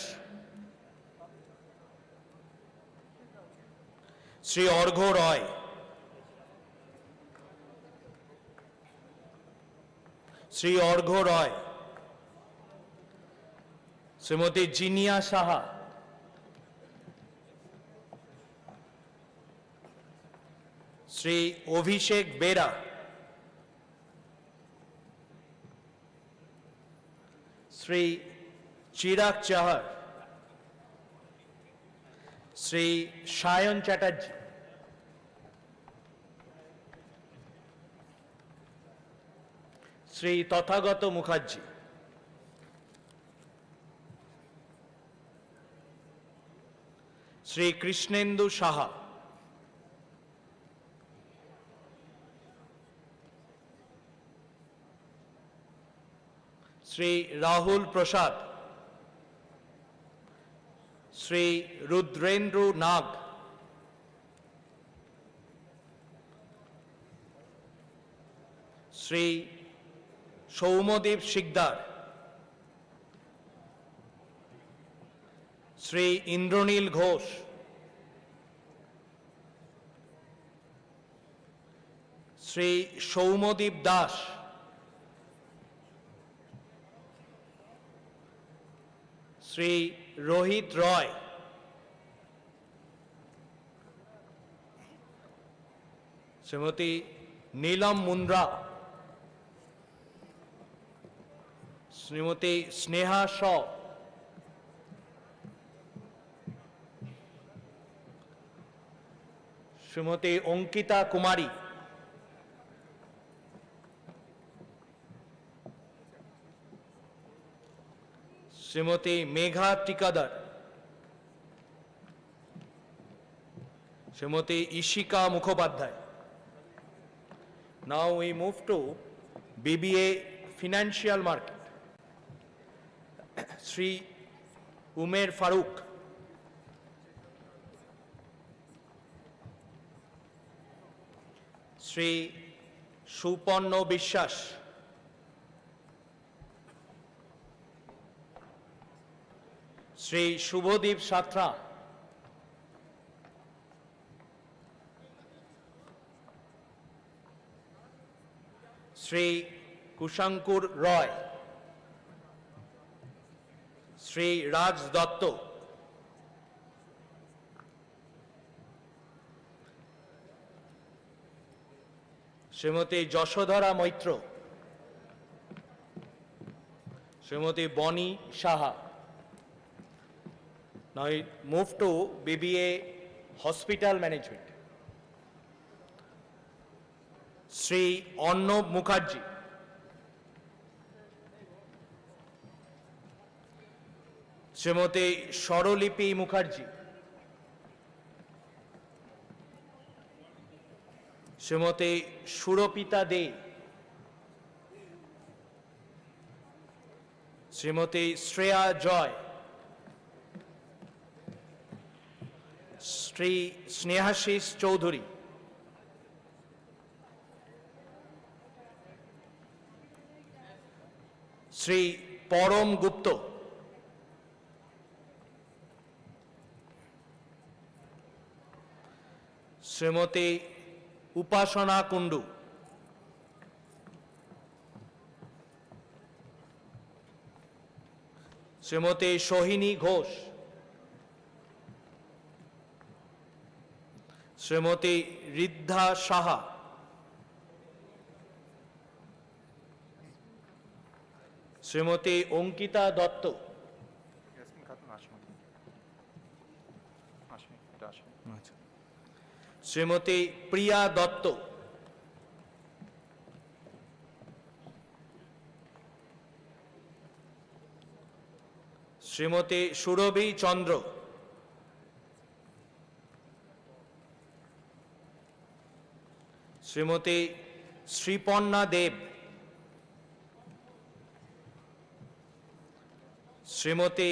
Speaker 11: শ্রী অর্ঘ্য রয়, শ্রী অর্ঘ্য রয়, শ্রীমতী জিনিয়া সাহা, শ্রী অভিষেক বেরা, শ্রী চিরাগ চাহার, শ্রী সায়ন চ্যাটার্জি, শ্রী তথাগত মুখার্জি, শ্রী কৃষ্ণেন্দু সাহা, শ্রী রাহুল প্রসাদ, শ্রী রুদ্রেন্দ্র নাগ, শ্রী সৌমদীপ শিকদার, শ্রী ইন্দ্রনীল ঘোষ, শ্রী সৌমদীপ দাস, শ্রী রোহিত রয়, শ্রীমতী নীলম মুন্দ্রা, শ্রীমতী স্নেহা শ, শ্রীমতী অঙ্কিতা কুমারী, Shrimati Megha Tikadar, Shrimati Ishika Mukhopadhyay. Now we move to BBA Financial Market. Sri Umer Farooq, Sri Supanno Bishwas, Sri Shubhodip Satra, Sri Kushankur Roy, Sri Raj Datto, Srimati Joshodhara Maitro, Srimati Bonnie Shaha. Now we move to BBA Hospital Management. Sri Arnab Mukherjee, Srimati Sharolipi Mukherjee, Srimati Suropita De, Srimati Shreya Joy, Sri Snehashish Chaudhary, Sri Param Gupta, Srimati Upasana Kundu, Srimati Sohini Ghosh, Srimati Riddha Shaha, Srimati Onkita Dotto, Srimati Priya Dutta, Srimati Surabhi Chandra, Srimati Sriparna Deb, Srimati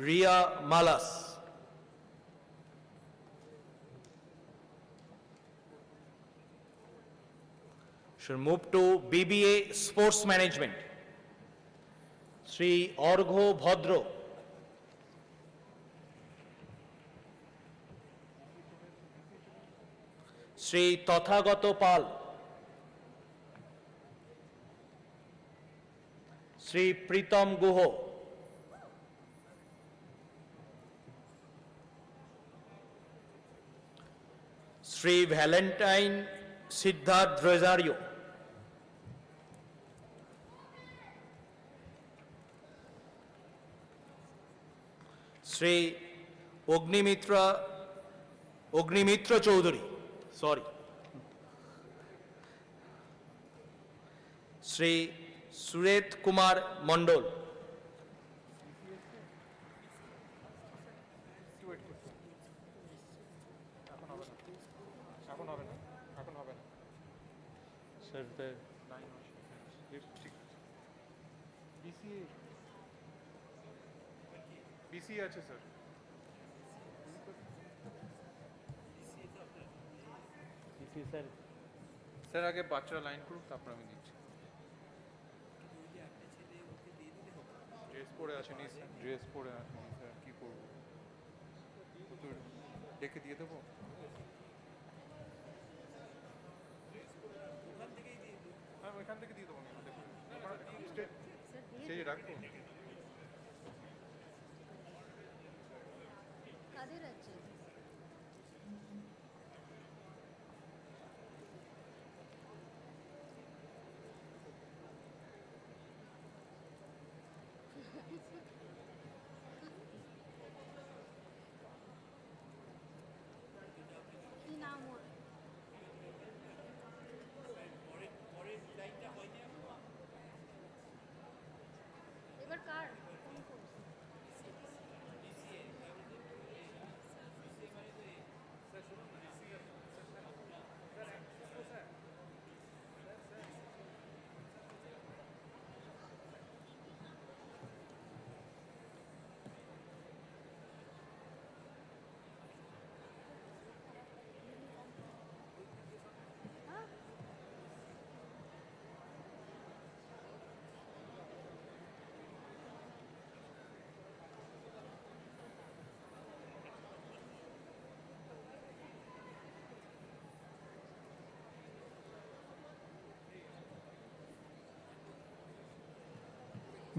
Speaker 11: Riya Malas, should move to BBA Sports Management. Sri Orgho Bhadro, Sri Tathagato Pal, Sri Pritam Guho, Sri Valentine Siddharth Rosario, Sri Ognimitra Chaudhary, sorry, Sri Suret Kumar Mondol,
Speaker 10: Sir, the BCA আছে sir. Sir আগে বাচ্চারা line করুক, তারপর আমি দিচ্ছি। Dress পরে আসেনি sir, dress পরে আসেনি স্যার, কী করবো? ডেকে দিয়ে দেবো? হ্যাঁ, ওইখান থেকে দিয়ে দেবো। স্টেজে রাখবো।
Speaker 22: কাদের আছে? কি নাম ওর? এবার কার? কোন course?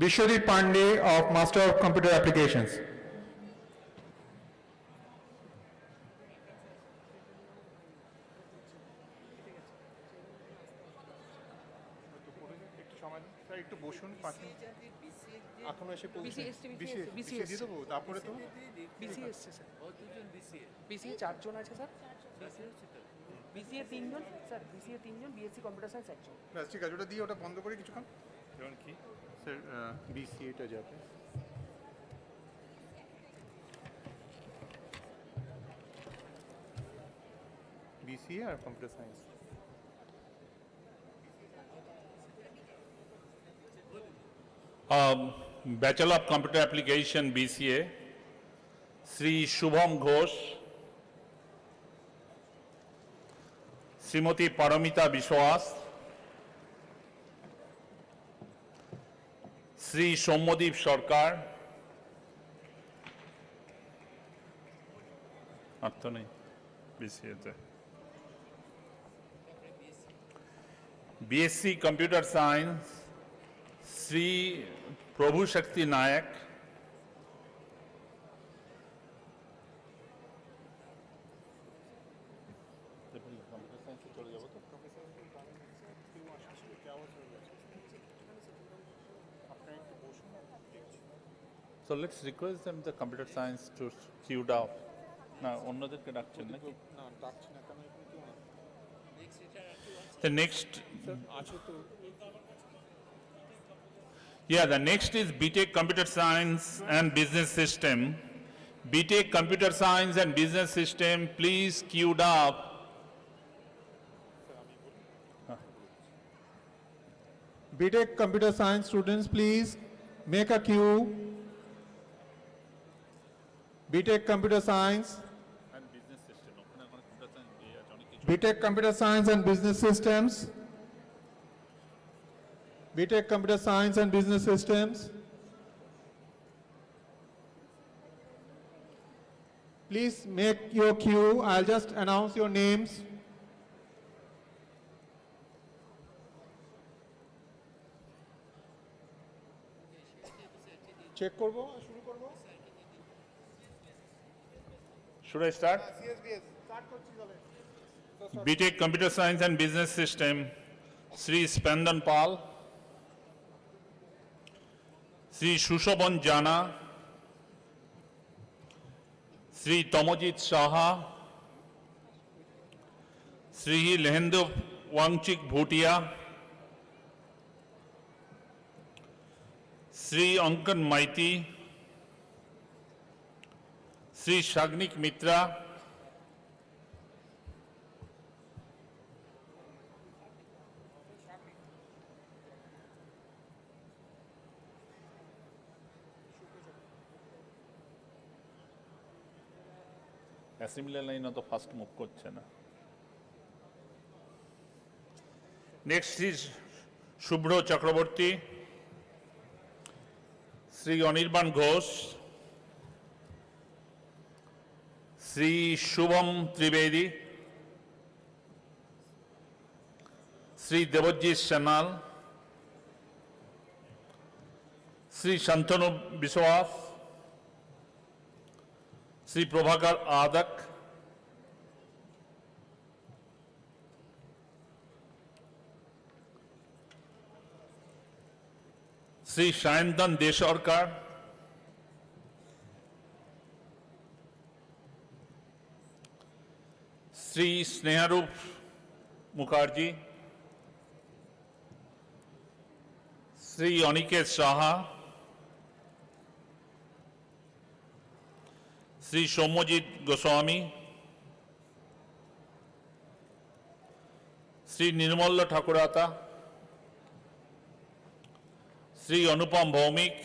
Speaker 9: Vishwadip Pandey of Master of Computer Applications.
Speaker 10: একটু সময় দিন স্যার, একটু বসুন 5 মিনিট। এখনো এসে পৌঁছে BCA দিয়ে দেবো, তারপরে তো
Speaker 12: BCA এসছে স্যার, BCA 4 জন আছে স্যার, BCA 3 জন স্যার, BCA 3 জন, BSc কম্পিউটার সায়েন্স 1 জন।
Speaker 10: ব্যাস ঠিক আছে, ওটা দিয়ে ওটা বন্ধ করে কিছুক্ষণ। যেমন কি স্যার BCAটা যাবে। BCA আর computer science.
Speaker 21: Bachelor of Computer Application BCA, Sri Shubham Ghosh, Srimati Paramita Biswas, Sri Sommodip Sarkar, আর নেই BCA-তে, BSc Computer Science, Sri Prabhu Shakti Nayak, so let's request them the computer science to queued up. না অন্যদেরকে ডাকছেন নাকি?
Speaker 10: না ডাকছি না, কেন
Speaker 21: The next,
Speaker 10: sir আছে তো
Speaker 21: yeah, the next is BTech Computer Science and Business System. BTech Computer Science and Business System, please queued up.
Speaker 9: BTech Computer Science students, please make a queue. BTech Computer Science. BTech Computer Science and Business Systems. BTech Computer Science and Business Systems. Please make your queue. I'll just announce your names.
Speaker 10: Check করব শুরু করব
Speaker 21: Should I start?
Speaker 10: CSBS start করছি চলে
Speaker 21: BTech Computer Science and Business System, Sri Spandan Pal, Sri Shushoban Jana, Sri Tomojit Saha, Sri Lehendu Wangchik Bhutia, Sri Ankan Maiti, Sri Shagnik Mitra, assembly line তো fast move করছে না। Next is শুভ্র চক্রবর্তী, শ্রী অনির্বাণ ঘোষ, শ্রী শুভম ত্রিবেদী, শ্রী দেবজিৎ সান্যাল, শ্রী শান্তনু বিশ্বাস, श्री प्रभाकर आदक, श्री सायंतन देशरकर, श्री स्नेहरूप मुखर्जी, श्री अनिकेत साहा, श्री सौम्यजीत गोस्वामी, श्री निर्मल्ल ठाकुराता, श्री अनुपम भौमिक,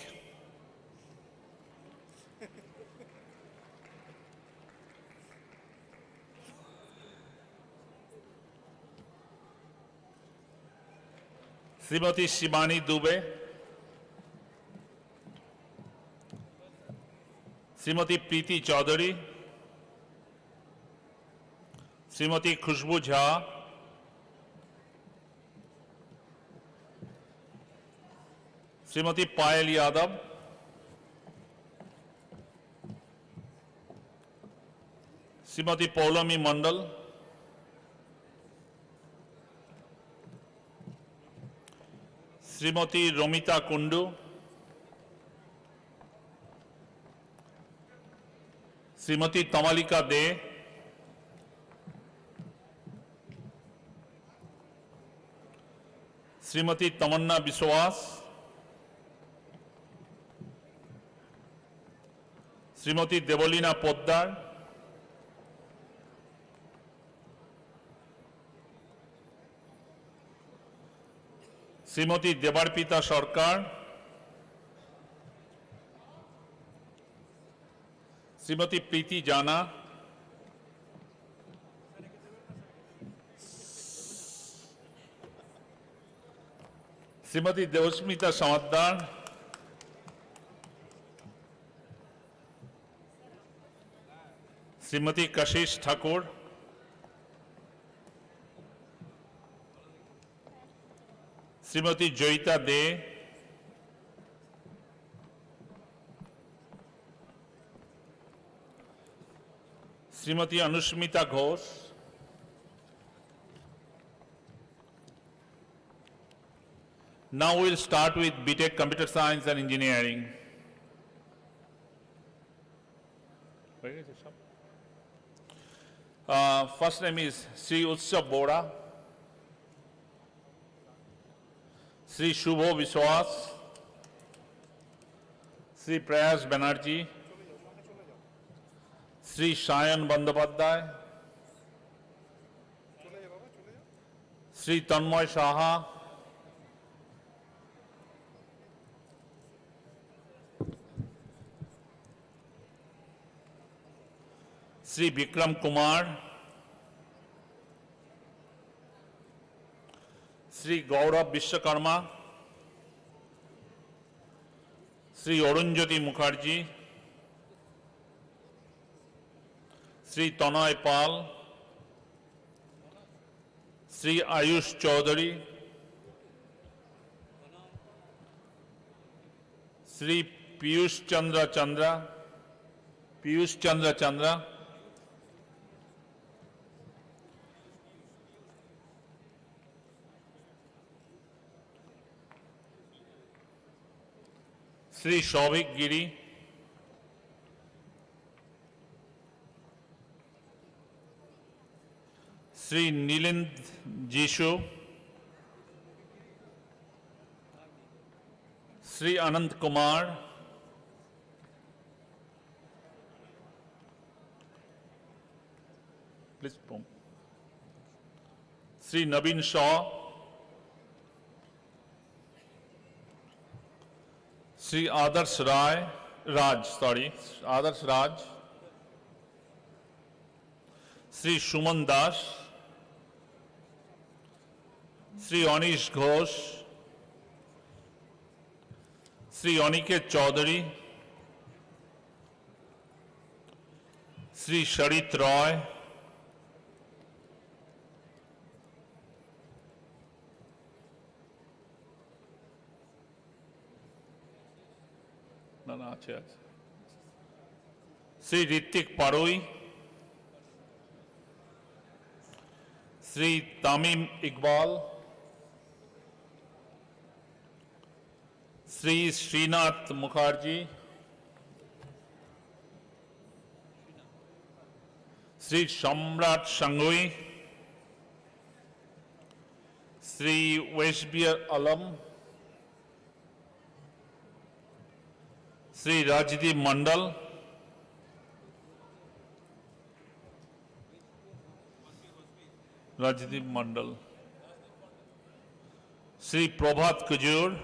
Speaker 21: श्रीमती शिवानी दुबे, श्रीमती प्रीति चौधरी, श्रीमती खुशबू झा, श्रीमती पायल यादव, श्रीमती पौलमी मंडल, श्रीमती रोमिता कुंडू, श्रीमती तमालिका दे, श्रीमती तमन्ना विश्वास, श्रीमती देवलीना पोद्दार, श्रीमती देवार्पिता सरकार, श्रीमती प्रीति जाना, श्रीमती देवस्मिता समद्दार, श्रीमती कशिश ठाकुर, श्रीमती जयिता दे, Shrimati अनुष्मिता Ghosh, now we'll start with BTech Computer Science and Engineering. First name is Sri Utsav Bora, Sri Shubho Vishwas, Sri Prayas Banerjee, Sri Shayan Bandyopadhyay, Sri Tanmoy Saha, Sri Bikram Kumar, Sri Gaurav Vishwakarma, Sri Arunjyoti Mukherjee, Sri Tanay Pal, Sri Ayush Chaudhary, Sri Piyush Chandra Chandra, Sri Shovik Giri, Sri Nilind Jishu, Sri Anant Kumar, please boom. Sri Naveen Shaw, Sri Adarsh Raj, Sri Shuman Das, Sri Anish Ghosh, Sri Aniket Chaudhary, Sri Sharit Roy, Sri Ritik Paroi, Sri Tamim Iqbal, Sri Srinath Mukherjee, Sri Shamrat Shangui, Sri Weshbir Alam, Sri Rajdeep Mandal, Sri Prabhat Kujur,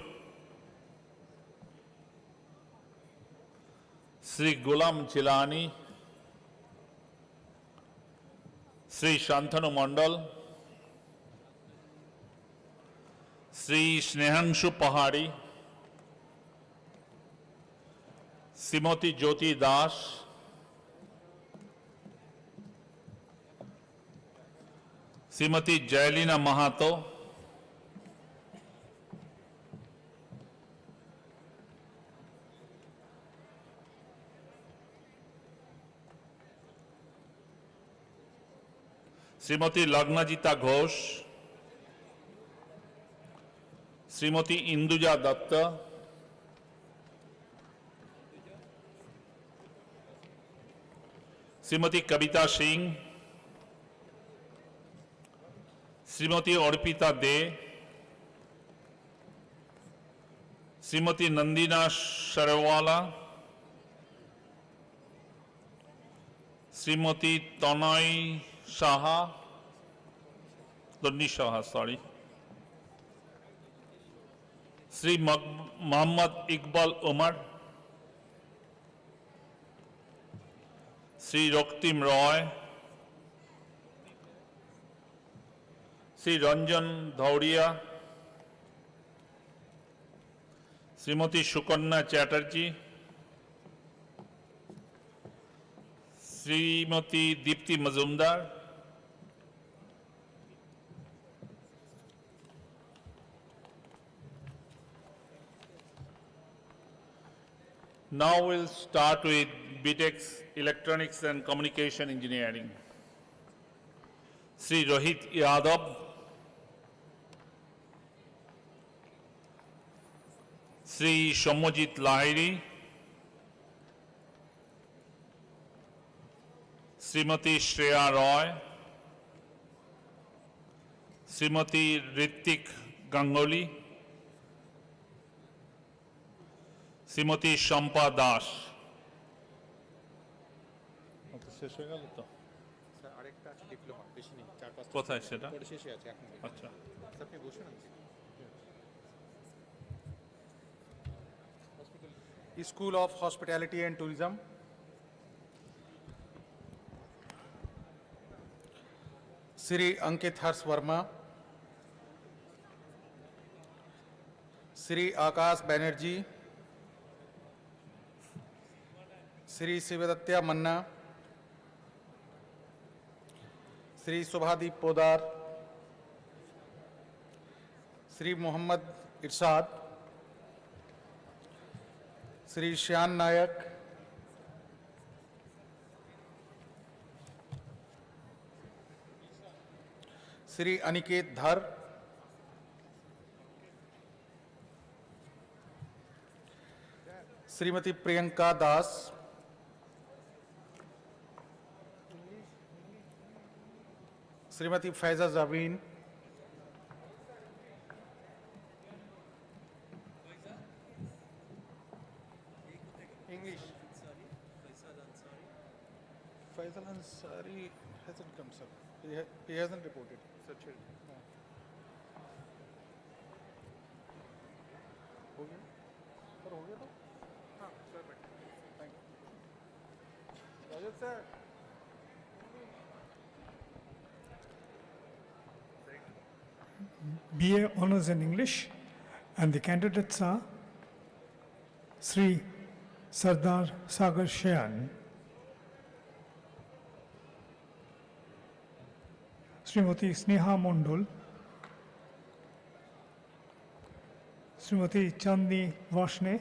Speaker 21: Sri Gulam Chilani, Sri Shantanu Mandal, Sri Snehanshu Pahari, Srimati Jyoti Das, Srimati Jailina Mahato, Srimati Lagnajita Ghosh, Srimati Induja Datta, Srimati Kavita Singh, Srimati Orpita De, Srimati Nandina Sharawala, Srimati Tanay Saha, Donni Saha, sorry, Sri Muhammad Iqbal Umar, Sri Roktim Roy, Sri Ranjan Dhauria, Srimati Shukarna Chatterjee, Srimati Deepti Mazumdar, Now we'll start with BTech's Electronics and Communication Engineering. Sri Rohit Yadav, Sri Shomojit Lahiri, Srimati Shreya Roy, Srimati Ritik Ganguly, Shrimati Shampa Das.
Speaker 10: শেষ হয়ে গেল তো sir, আরেকটা আছে diploma, বেশি নেই, 4-5
Speaker 21: কোথায় সেটা?
Speaker 10: পরে শেষে আছে এখন।
Speaker 21: আচ্ছা,
Speaker 10: স্যার আপনি বসুন। School of Hospitality and Tourism, Sri Ankit Hars Verma, Sri Akash Banerjee, Sri Sivadatya Manna, Sri Subhadeep Podar, Sri Muhammad Irshad, Sri Shyam Nayak, Sri Aniket Dhar, Srimati Priyanka Das, Srimati Faiza Zaveen, English. Faisal Ansari hasn't come, sir. He hasn't reported. Sir, हो गया? Sir हो गया तो? हाँ, sir बैठ. Thank you. Rajat sir.
Speaker 19: BA Honours in English, and the candidates are Sri Sardar Sagar Shayan, Srimati Sneha Mondol, Srimati Chandni Vashne,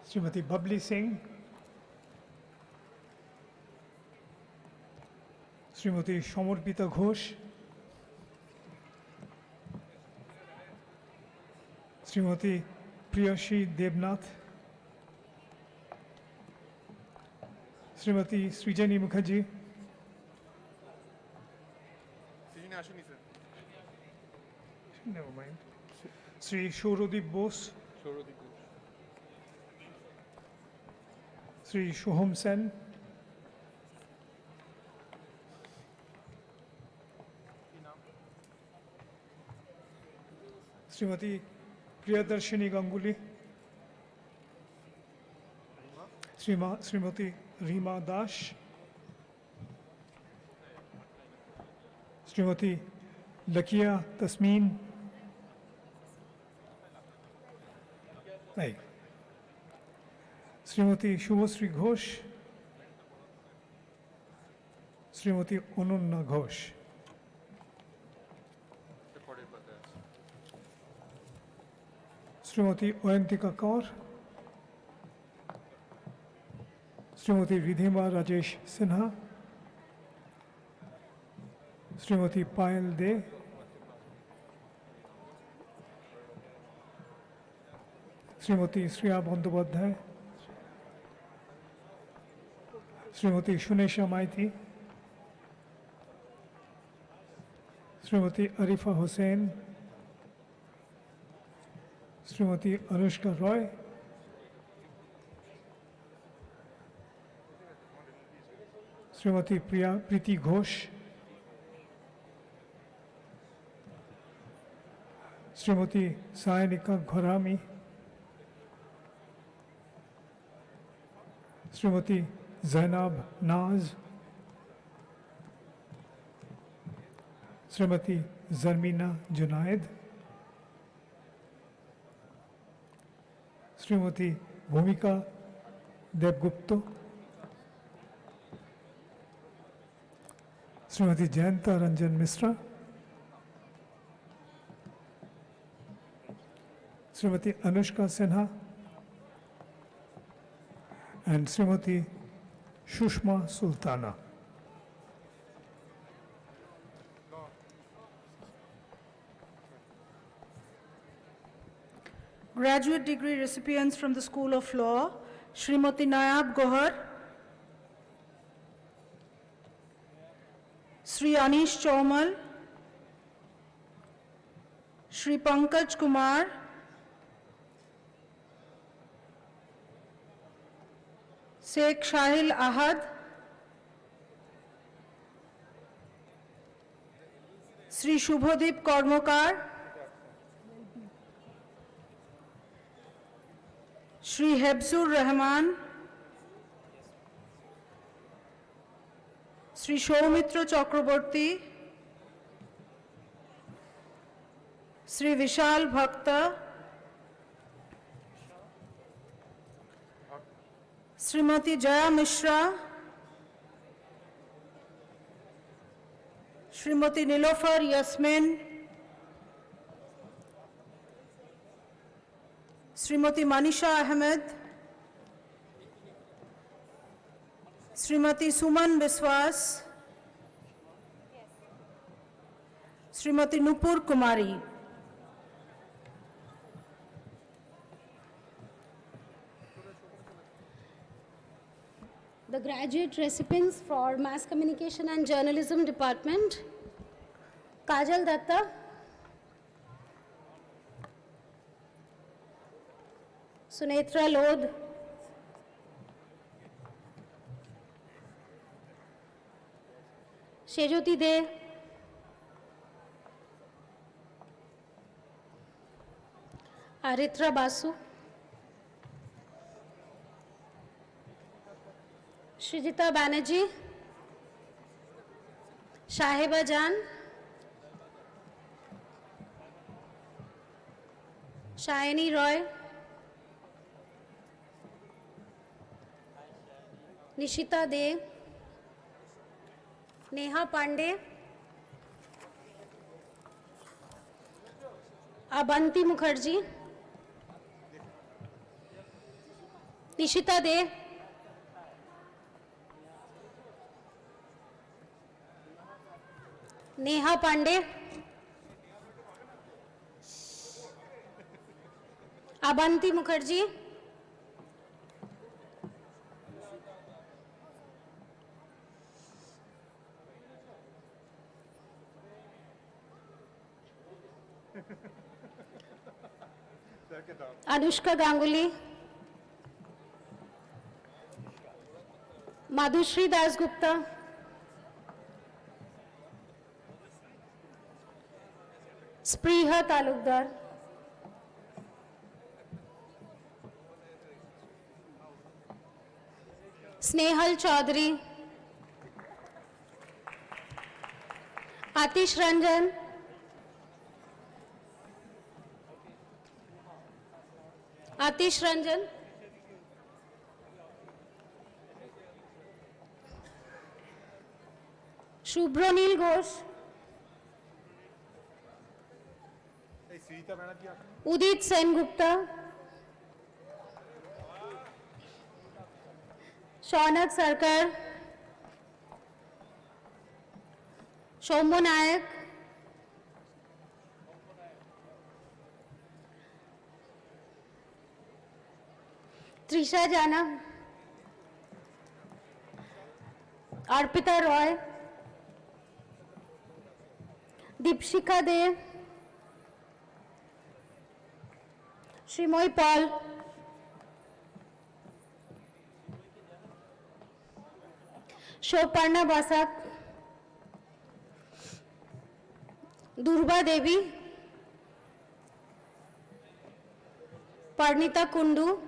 Speaker 19: Srimati Babli Singh, Srimati Shomarpita Ghosh, Srimati Priyashi Debnath, Srimati Srijani Mukherjee,
Speaker 10: Srini Ashwini, sir.
Speaker 19: never mind, Sri Shourodip Bose, Sri Shoham Sen, Srimati Priyadarshini Ganguly, Srimati Rima Dash, Srimati Lakia Tasmeen, Srimati Shubhasri Ghosh, Srimati Onunna Ghosh. Srimati Oyantika Kaur, Srimati Ridhima Rajesh Sinha, Srimati Payal De, Srimati Sriya Bandyopadhyay, Srimati Shunesha Maiti, Srimati Arifa Hussain, Srimati Anushka Roy, Srimati Preeti Ghosh, Srimati Sayanika Ghorami, Srimati Zainab Naz, Srimati Zarmina Junaid, Srimati Bhumika Devgupta, Srimati Jayanta Ranjan Misra, Srimati Anushka Sinha, and Srimati Shushma Sultana.
Speaker 20: Graduate degree recipients from the School of Law, Srimati Nayab Gohar, Sri Anish Chaumal, Shri Pankaj Kumar, Sheikh Shahil Ahad, Shri Shubhodip Kormokar, Shri Hebsur Rahman, Shri Soumitra Chakraborty, Shri Vishal Bhakta, Srimati Jaya Mishra, Srimati Nilofar Yasmin, Srimati Manisha Ahmed, Srimati Suman Biswas, Srimati Nupur Kumari.
Speaker 22: The graduate recipients for Mass Communication and Journalism Department, Kajal Datta, Sunetra Lodh, Shejoti De, Aritra Basu, Srijita Banerjee, Shahiba Jan, Shayani Roy, Nishita De, Neha Pandey, Abanti Mukherjee, Nishita De, Neha Pandey, Abanti Mukherjee, Anushka Ganguly, Madhushri Das Gupta, Spriha Talukdar, Snehal Chaudhary, Atish Ranjan, Atish Ranjan, Shubhranil Ghosh, Udit Sen Gupta, Shaunak Sarkar, Shombo Nayak, Trisha Jana, Arpita Roy, Deepshika De, Shrimoy Paul, Shoparna Basak, Durba Devi, Parnita Kundu,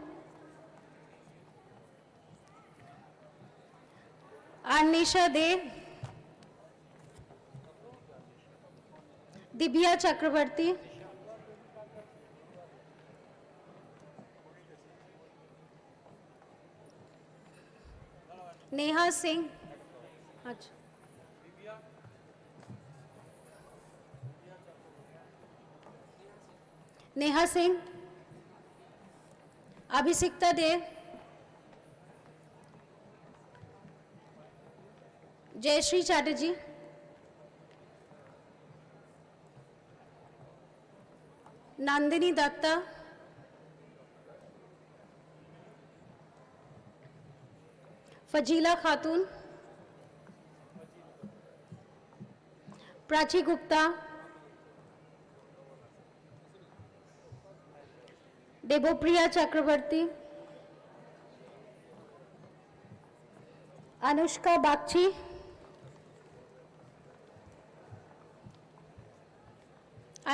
Speaker 22: Anisha De, Dibya Chakrabarti, Neha Singh, Neha Singh, Abhisikta De, Jayashree Chatterjee, Nandini Datta, Fajila Khatun, Prachi Gupta, Debpriya Chakraborty, Anushka Bagchi,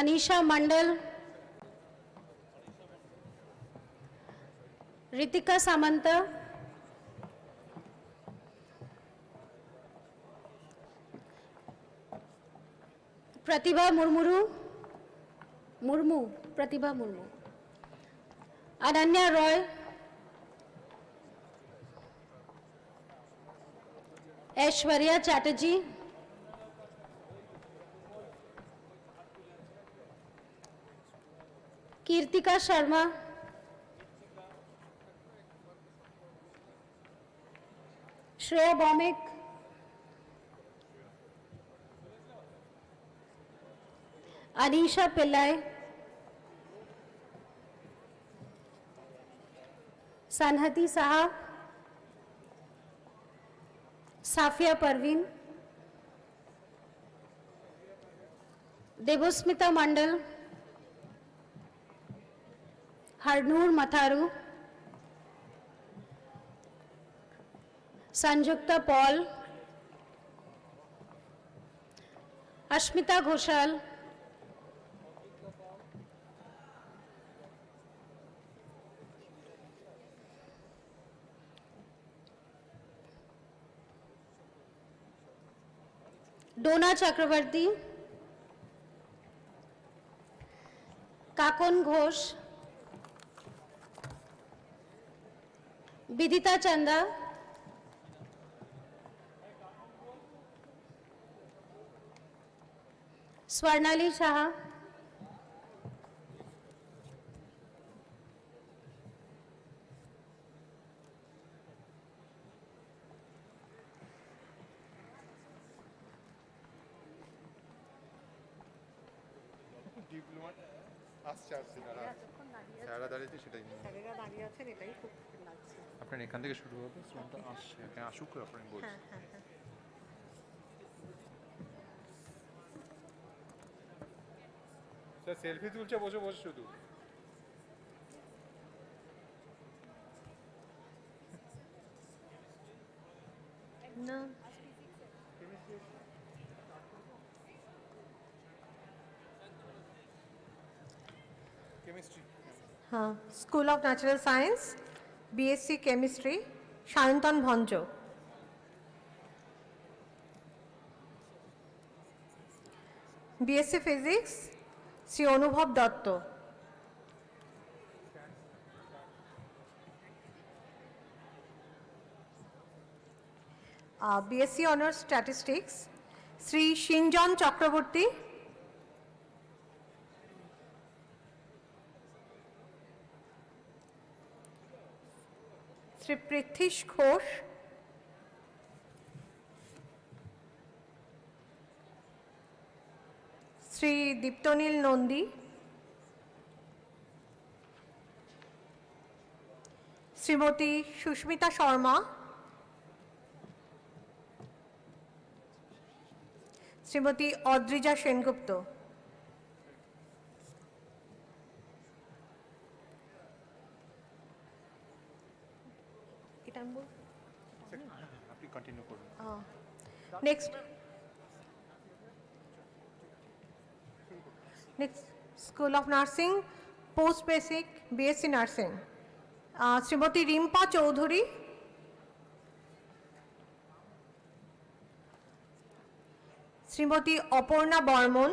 Speaker 22: Anisha Mondal, Ritika Samanta, Pratibha Murmu, Pratibha Murmu, Ananya Roy, Aishwarya Chatterjee, Kirtika Sharma, Shreya Bhowmik, Anisha Pillai, Sanhati Saha, Safiya Parveen, Debasmita Mondal, Harnoor Matharu, Sanjukta Paul, Ashmita Ghoshal, Dona Chakraborty, Kakan Ghosh, Vidita Chanda, Swarnali Shah,
Speaker 10: আপনার এখান থেকে শুরু হবে, শ্রমটা আসছে, আসুক আপনি বলছেন। Sir selfie তুলছে বসে বসে শুধু।
Speaker 18: না
Speaker 10: কেমিস্ট্রি,
Speaker 18: हाँ, school of natural science, BSc chemistry, Sayantan Bhanj. BSc physics, Shri Anubhav Dutta. BSc honours statistics, Shri Shinjan Chakraborty. Shri Prithwish Ghosh, Shri Diptanil Nandi, Srimati Sushmita Sharma, Srimati Adrija Sengupta.
Speaker 10: আপনি কন্টিনিউ করুন।
Speaker 18: Next school of nursing, post basic, BSc nursing, Srimati Rimpa Chowdhury, Srimati Aparna Barman,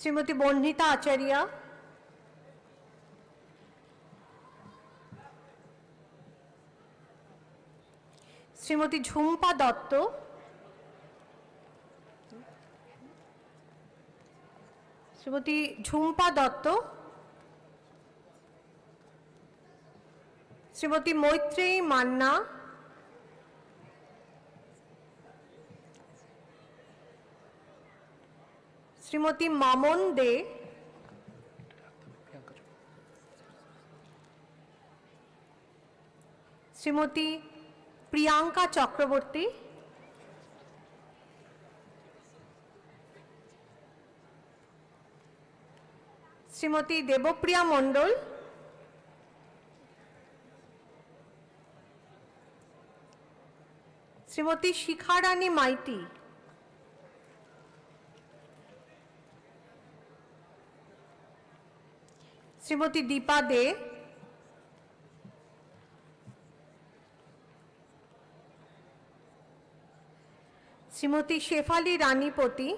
Speaker 18: Srimati Bandhita Acharya, Srimati Jhumpa Dutta, Srimati Jhumpa Dutta, Srimati Maitreyi Manna, Srimati Maman De, Srimati Priyanka Chakraborty, Shrimati Debpriya Mondal, Srimati Shikharani Maity, Srimati Dipa De, Srimati Shefali Ranipati,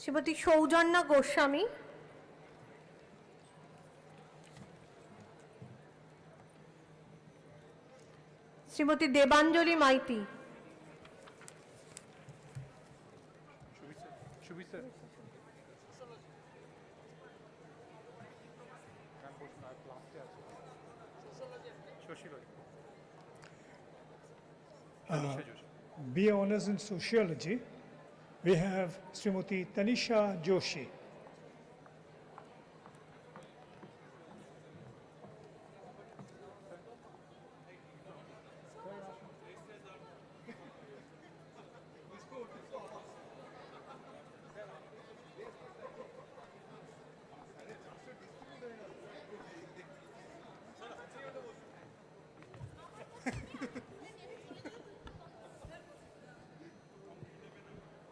Speaker 18: Srimati Soujanya Goswami, Srimati Debanjali Maity,
Speaker 19: BA Honours in Sociology, we have Srimati Tanisha Joshi.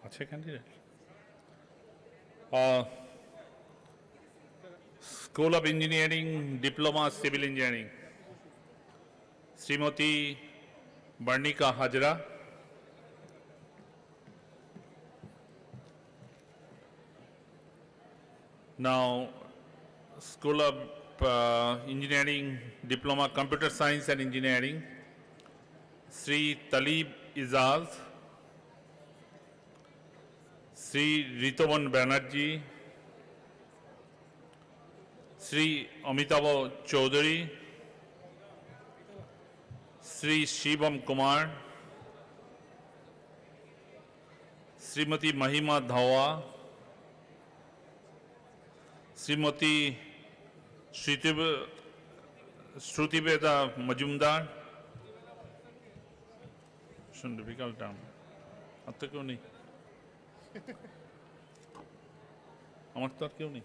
Speaker 21: আছে candidate school of engineering diploma civil engineering Srimati Barnika Hazra, now School of Engineering Diploma Computer Science and Engineering Sri Talib Izaz, Sri Ritovan Banerjee, Sri Amitabh Chaudhary, Sri Shivam Kumar, Srimati Mahima Dhawa, Srimati Shrutibeda Majumdar, শুন difficult term, আর তো কেউ নেই, আমার তো আর কেউ নেই।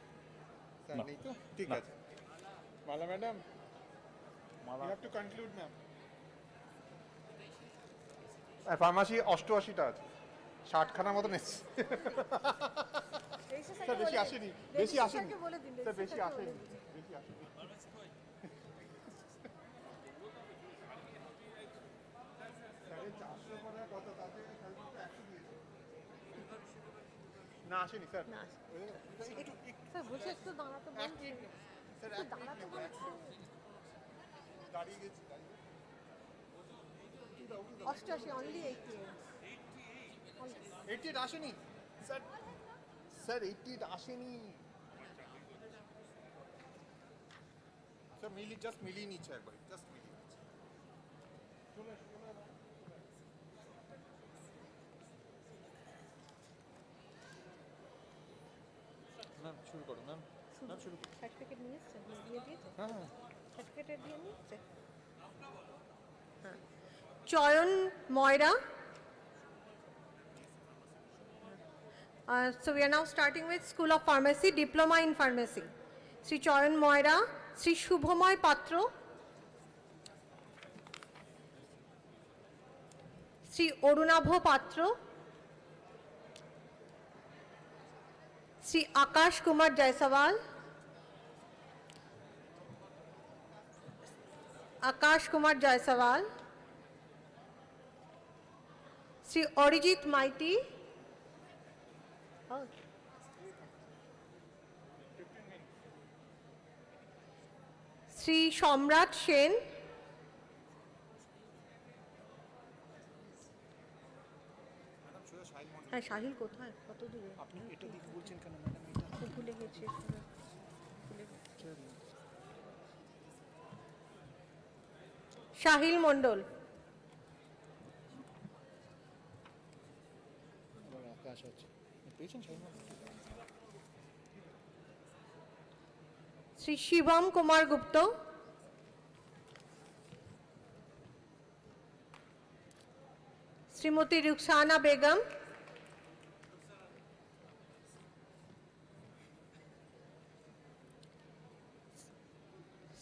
Speaker 10: নেই তো ঠিক আছে। Mala madam, you have to conclude ma'am. Pharmacy 88টা আছে, 60খানার মতন এসেছে। স্যার বেশি আসেনি, বেশি আসেনি স্যার, বেশি আসেনি, বেশি আসেনি। না আসেনি স্যার,
Speaker 18: স্যার বলছি একটু দাঁড়াতে বলছি,
Speaker 10: স্যার দাঁড়াতে বলছি, দাঁড়িয়ে গেছি,
Speaker 18: 88 অনলি
Speaker 10: 88 আসেনি স্যার, স্যার 88 আসেনি স্যার, জাস্ট মিলিয়ে নিচ্ছে একবার, জাস্ট মিলিয়ে নিচ্ছে। ম্যাম শুরু করো ম্যাম, ম্যাম শুরু করো।
Speaker 18: সার্টিফিকেট নিয়ে এসেছে, দিয়ে দিয়েছে, হ্যাঁ সার্টিফিকেট দিয়ে নিয়েছে। হ্যাঁ, চয়ন ময়রা। So we are now starting with School of Pharmacy, Diploma in Pharmacy. Sri Chayan Moira, Sri Shubhomoy Patro, Sri Orunabho Patro, Sri Akash Kumar Jaisawal, Akash Kumar Jaisawal, Sri Orijit Maiti, Sri Shomrat Sen, হ্যাঁ সাহিল কোথায়, কত দূরে?
Speaker 10: আপনি এটা দিকে বলছেন কেন madam? এটা
Speaker 18: ভুলে গেছি, সাহিল মণ্ডল,
Speaker 10: আকাশ আছে পেয়েছেন সাহিল মণ্ডল।
Speaker 18: শ্রী শিবম কুমার গুপ্ত, শ্রীমতী রুকসানা বেগম,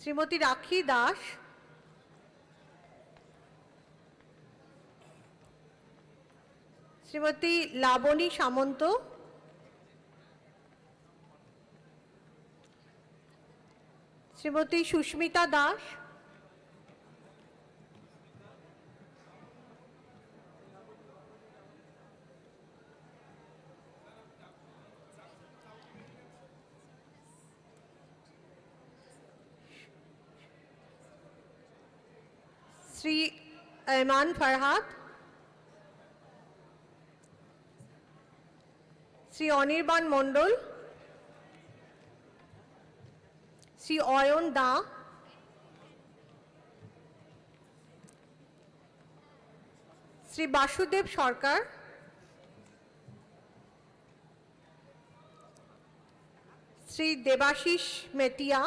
Speaker 18: শ্রীমতী রাখি দাস, শ্রীমতী লাবণী সামন্ত, শ্রীমতী সুস্মিতা দাস, শ্রী এমান ফরহাদ, শ্রী অনির্বাণ মণ্ডল, শ্রী অয়ন দা, শ্রী বাসুদেব সরকার, শ্রী দেবাশিস মেটিয়া,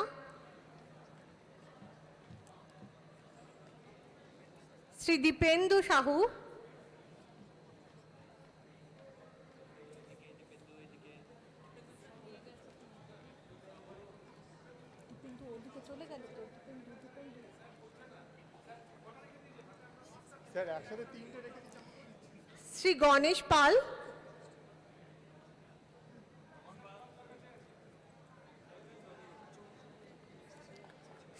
Speaker 18: শ্রী দীপেন্দু সাহু, শ্রী গণেশ পাল,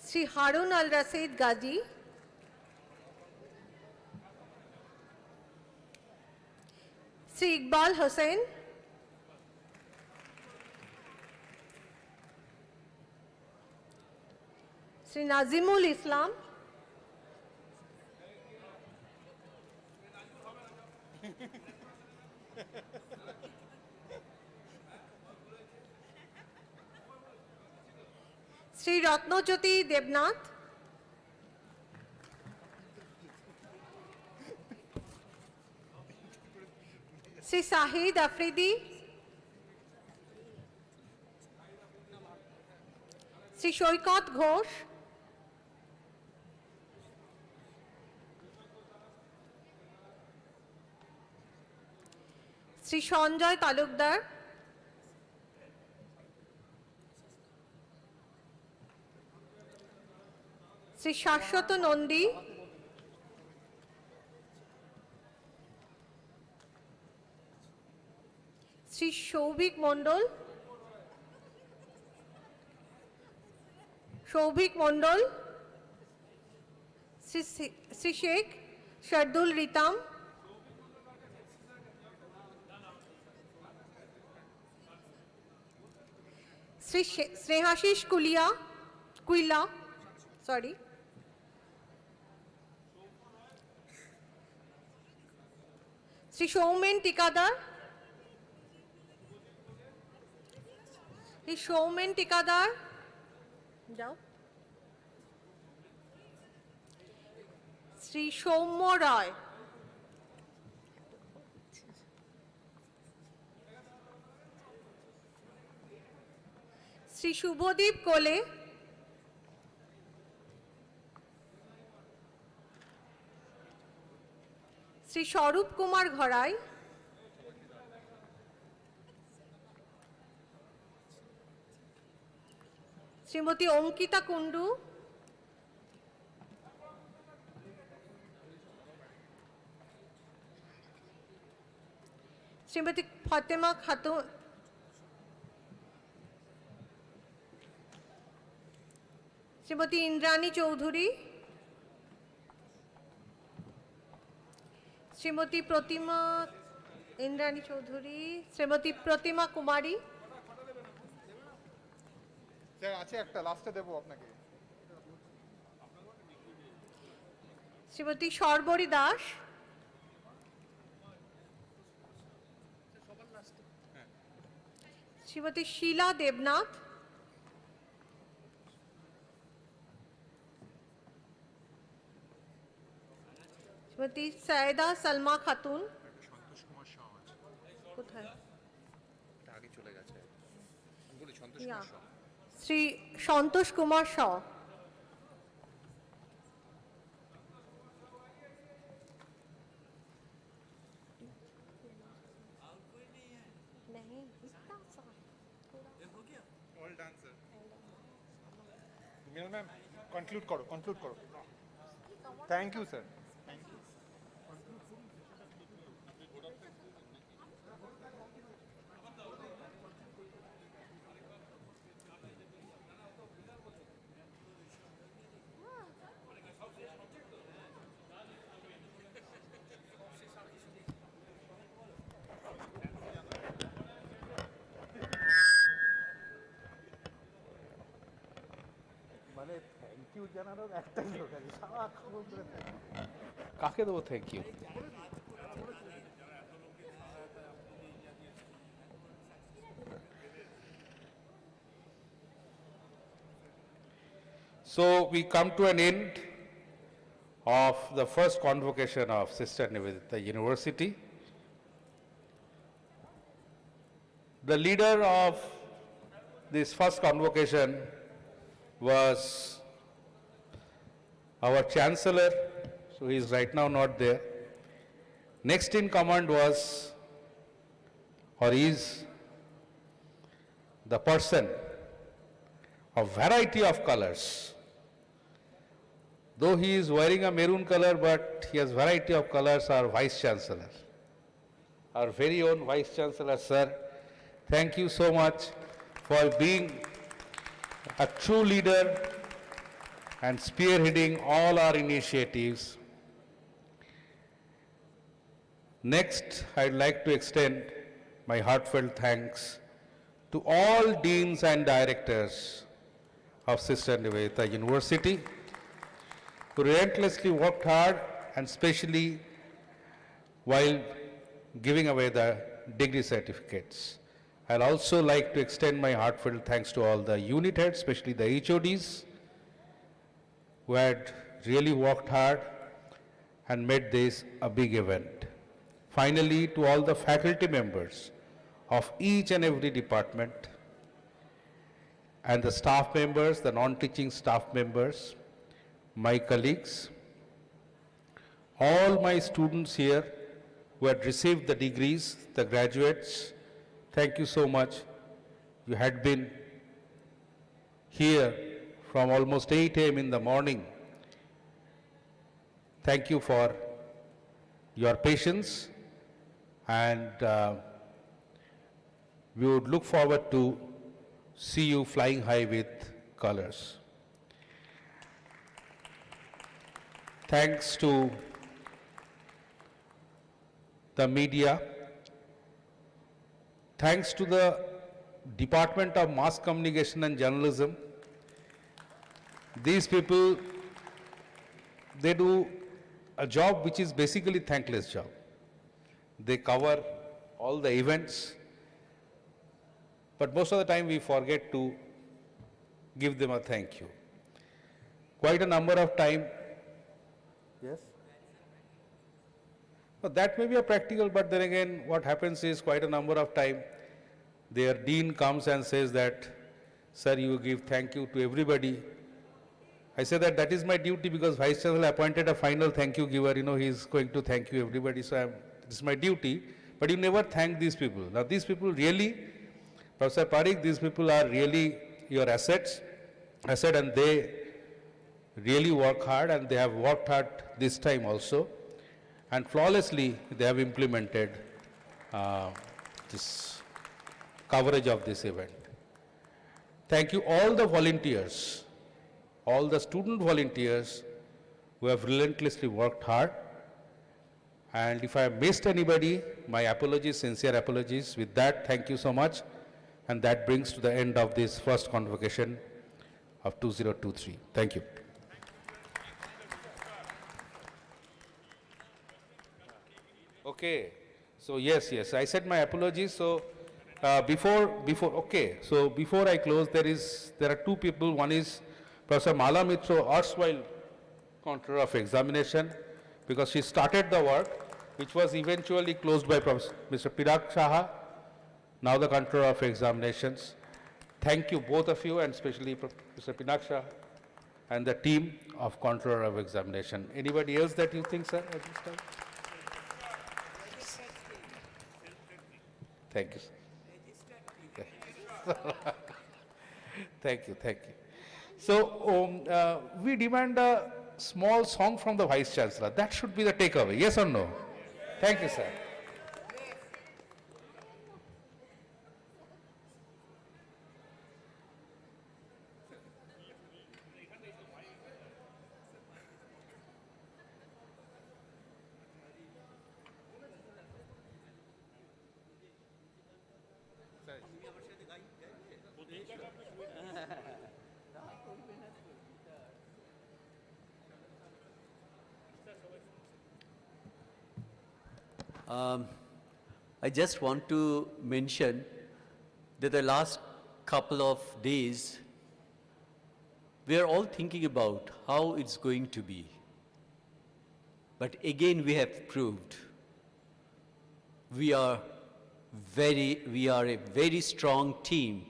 Speaker 18: শ্রী হারুন আল রশিদ গাজী, শ্রী ইকবাল হোসেন, শ্রী নাজিমুল ইসলাম, শ্রী রত্নজ্যোতি দেবনাথ, শ্রী শাহিদ আফ্রিদি, শ্রী সৈকত ঘোষ, শ্রী সঞ্জয় তালুকদার, শ্রী শাশ্বত নন্দী, শ্রী সৌভিক মণ্ডল, শ্রী শেখ শার্দুল রিতাম, শ্রী স্নেহাশিস কুইলা, সরি, শ্রী সৌমেন টিকাদার, যাও, শ্রী সৌম্য রায়, শ্রী শুভদীপ কোলে, শ্রী স্বরূপ কুমার ঘড়াই, শ্রীমতী অঙ্কিতা কুণ্ডু, শ্রীমতী ফাতেমা খাতুন, শ্রীমতী ইন্দ্রাণী চৌধুরী, শ্রীমতী প্রতিমা কুমারী,
Speaker 10: আছে একটা লাস্টে দেবো আপনাকে,
Speaker 18: শ্রীমতী সর্বরী দাস, শ্রীমতী শীলা দেবনাথ, শ্রীমতী সায়েদা সালমা খাতুন, কোথায়
Speaker 2: আগে চলে গেছে,
Speaker 18: শ্রী সন্তোষ কুমার শাহ,
Speaker 10: मैम कंक्लूड करो थैंक यू सर মানে থ্যাংক ইউ জানানোর একটাই লোক আছে সারাক্ষণ ধরে কাকে দেবো thank you
Speaker 16: So we come to an end of the first convocation of Sister Nivedita University. The leader of this first convocation was our Chancellor, so he is right now not there. Next in command was, or is, the person of variety of colors. Though he is wearing a maroon color, but he has variety of colors, our Vice Chancellor. Our very own Vice Chancellor, sir. Thank you so much for being a true leader and spearheading all our initiatives. Next, I'd like to extend my heartfelt thanks to all deans and directors of Sister Nivedita University, who relentlessly worked hard, and especially while giving away the degree certificates. I'd also like to extend my heartfelt thanks to all the unit heads, especially the HODs, who had really worked hard and made this a big event. Finally, to all the faculty members of each and every department, and the staff members, the non-teaching staff members, my colleagues, all my students here who had received the degrees, the graduates, thank you so much. You had been here from almost 8 a.m. in the morning. Thank you for your patience, and we would look forward to see you flying high with colors. Thanks to the media, thanks to the Department of Mass Communication and Journalism. These people, they do a job which is basically thankless job. They cover all the events, but most of the time we forget to give them a thank you. Quite a number of time. Yes? Well, that may be a practical, but then again, what happens is quite a number of time, their dean comes and says that, sir, you give thank you to everybody. I say that that is my duty because Vice Chancellor appointed a final thank you giver, he is going to thank you everybody, so it's my duty, but you never thank these people. Now these people really, Professor Parikh, these people are really your asset, and they really work hard, and they have worked hard this time also, and flawlessly they have implemented this coverage of this event. Thank you all the volunteers, all the student volunteers who have relentlessly worked hard, and if I have missed anybody, my apologies, sincere apologies. With that, thank you so much, and that brings to the end of this first convocation of 2023. Thank you. Okay, so yes, I said my apologies. So before I close, there are two people. One is Professor Mala Mitro, erstwhile Controller of Examination, because she started the work, which was eventually closed by Mr. Pirag Saha, now the Controller of Examinations. Thank you, both of you, and especially Mr. Pirag Saha and the team of Controller of Examination. Anybody else that you think, sir, at this time? Thank you, sir.
Speaker 2: Thank you, thank you. So we demand a small song from the Vice Chancellor. That should be the takeaway, yes or no? Thank you, sir.
Speaker 17: I just want to mention that the last couple of days, we are all thinking about how it's going to be. But again, we have proved we are a very strong team.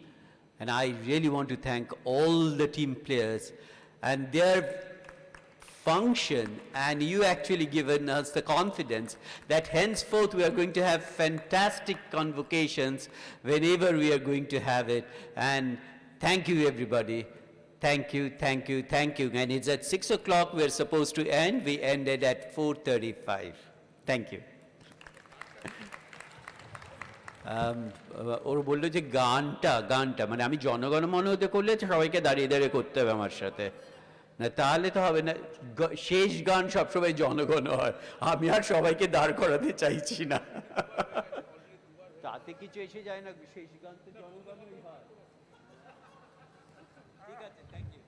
Speaker 17: And I really want to thank all the team players and their function, and you actually given us the confidence that henceforth we are going to have fantastic convocations whenever we are going to have it. And thank you, everybody. Thank you, thank you, thank you. And it's at 6 o'clock we're supposed to end. We ended at 4:35. Thank you. ওর বললো যে গানটা মানে আমি জনগণমন হতে করলে সবাইকে দাঁড়িয়ে দাঁড়িয়ে করতে হবে আমার সাথে, না তাহলে তো হবে না। শেষ গান সবসময় জনগণ হয়, আমি আর সবাইকে দাঁড় করাতে চাইছি না। তাতে কিছু এসে যায় না, শেষ গান তো জনগণই হয়। ঠিক আছে, থ্যাংক ইউ।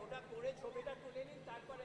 Speaker 17: ওটা করে ছবিটা তুলে নিন, তারপরে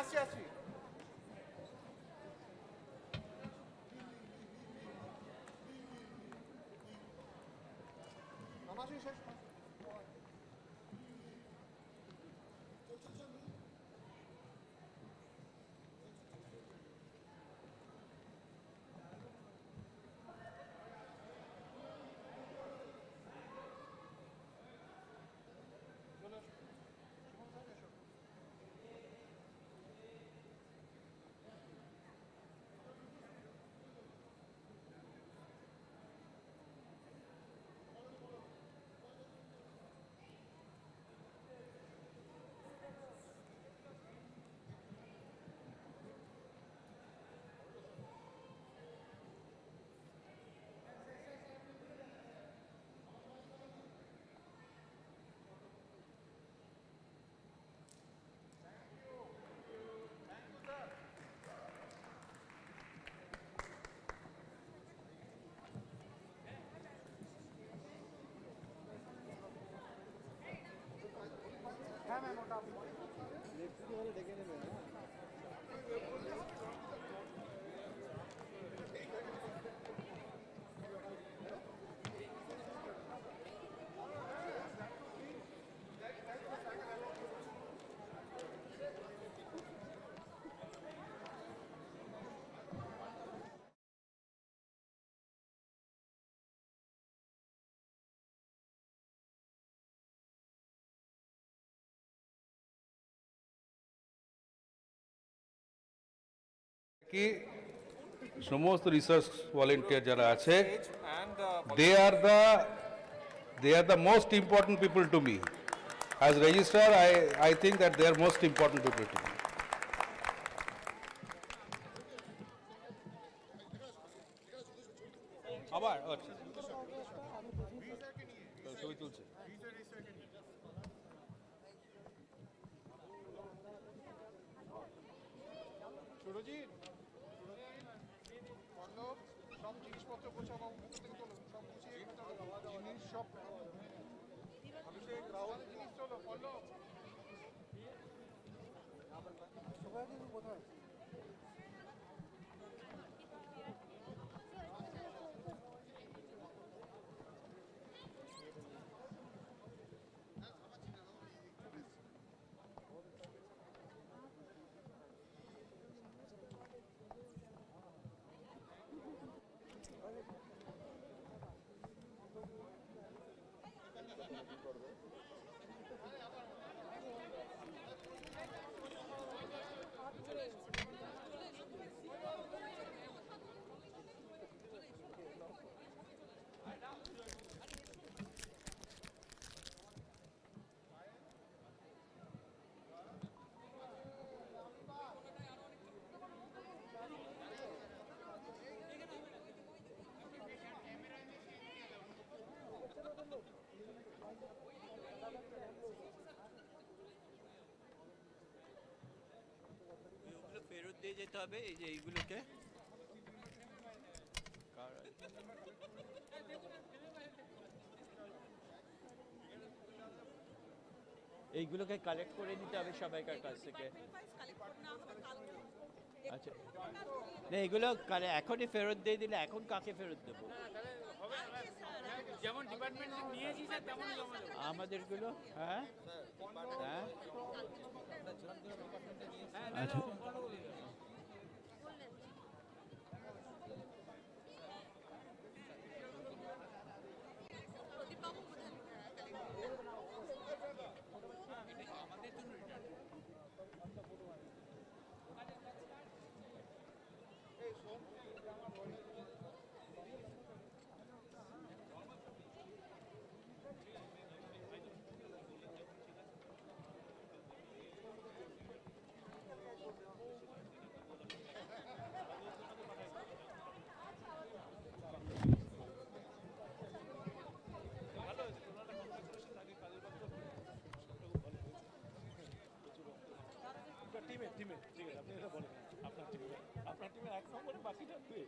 Speaker 10: আসছি আসছি।
Speaker 14: কি সমস্ত রিসার্চ ভলেন্টিয়ার যারা আছে they are the most important people to me. As registrar, I think that they are most important people to me. আবার আচ্ছা ছবি তুলছে
Speaker 10: সুরজিৎ পল্লব সব জিনিসপত্র গোছাবো মুখ থেকে তোলো সব গুছিয়ে জিনিস সব অভিষেক রাহুল জিনিস তোলো পল্লব কোথায়
Speaker 17: ফেরত দিয়ে যেতে হবে এই যে এইগুলোকে এইগুলোকে কালেক্ট করে নিতে হবে সবাইকার কাছ থেকে আচ্ছা না এগুলো এখনই ফেরত দিয়ে দিলে এখন কাকে ফেরত দেবো
Speaker 12: যেমন ডিপার্টমেন্ট নিয়েছি স্যার তেমন জমা দেবো
Speaker 17: আমাদেরগুলো হ্যাঁ হ্যাঁ আচ্ছা
Speaker 11: টিমে ঠিক আছে আপনি এটা বলেন আপনার টিমে এক নম্বরে বাকি থাকবে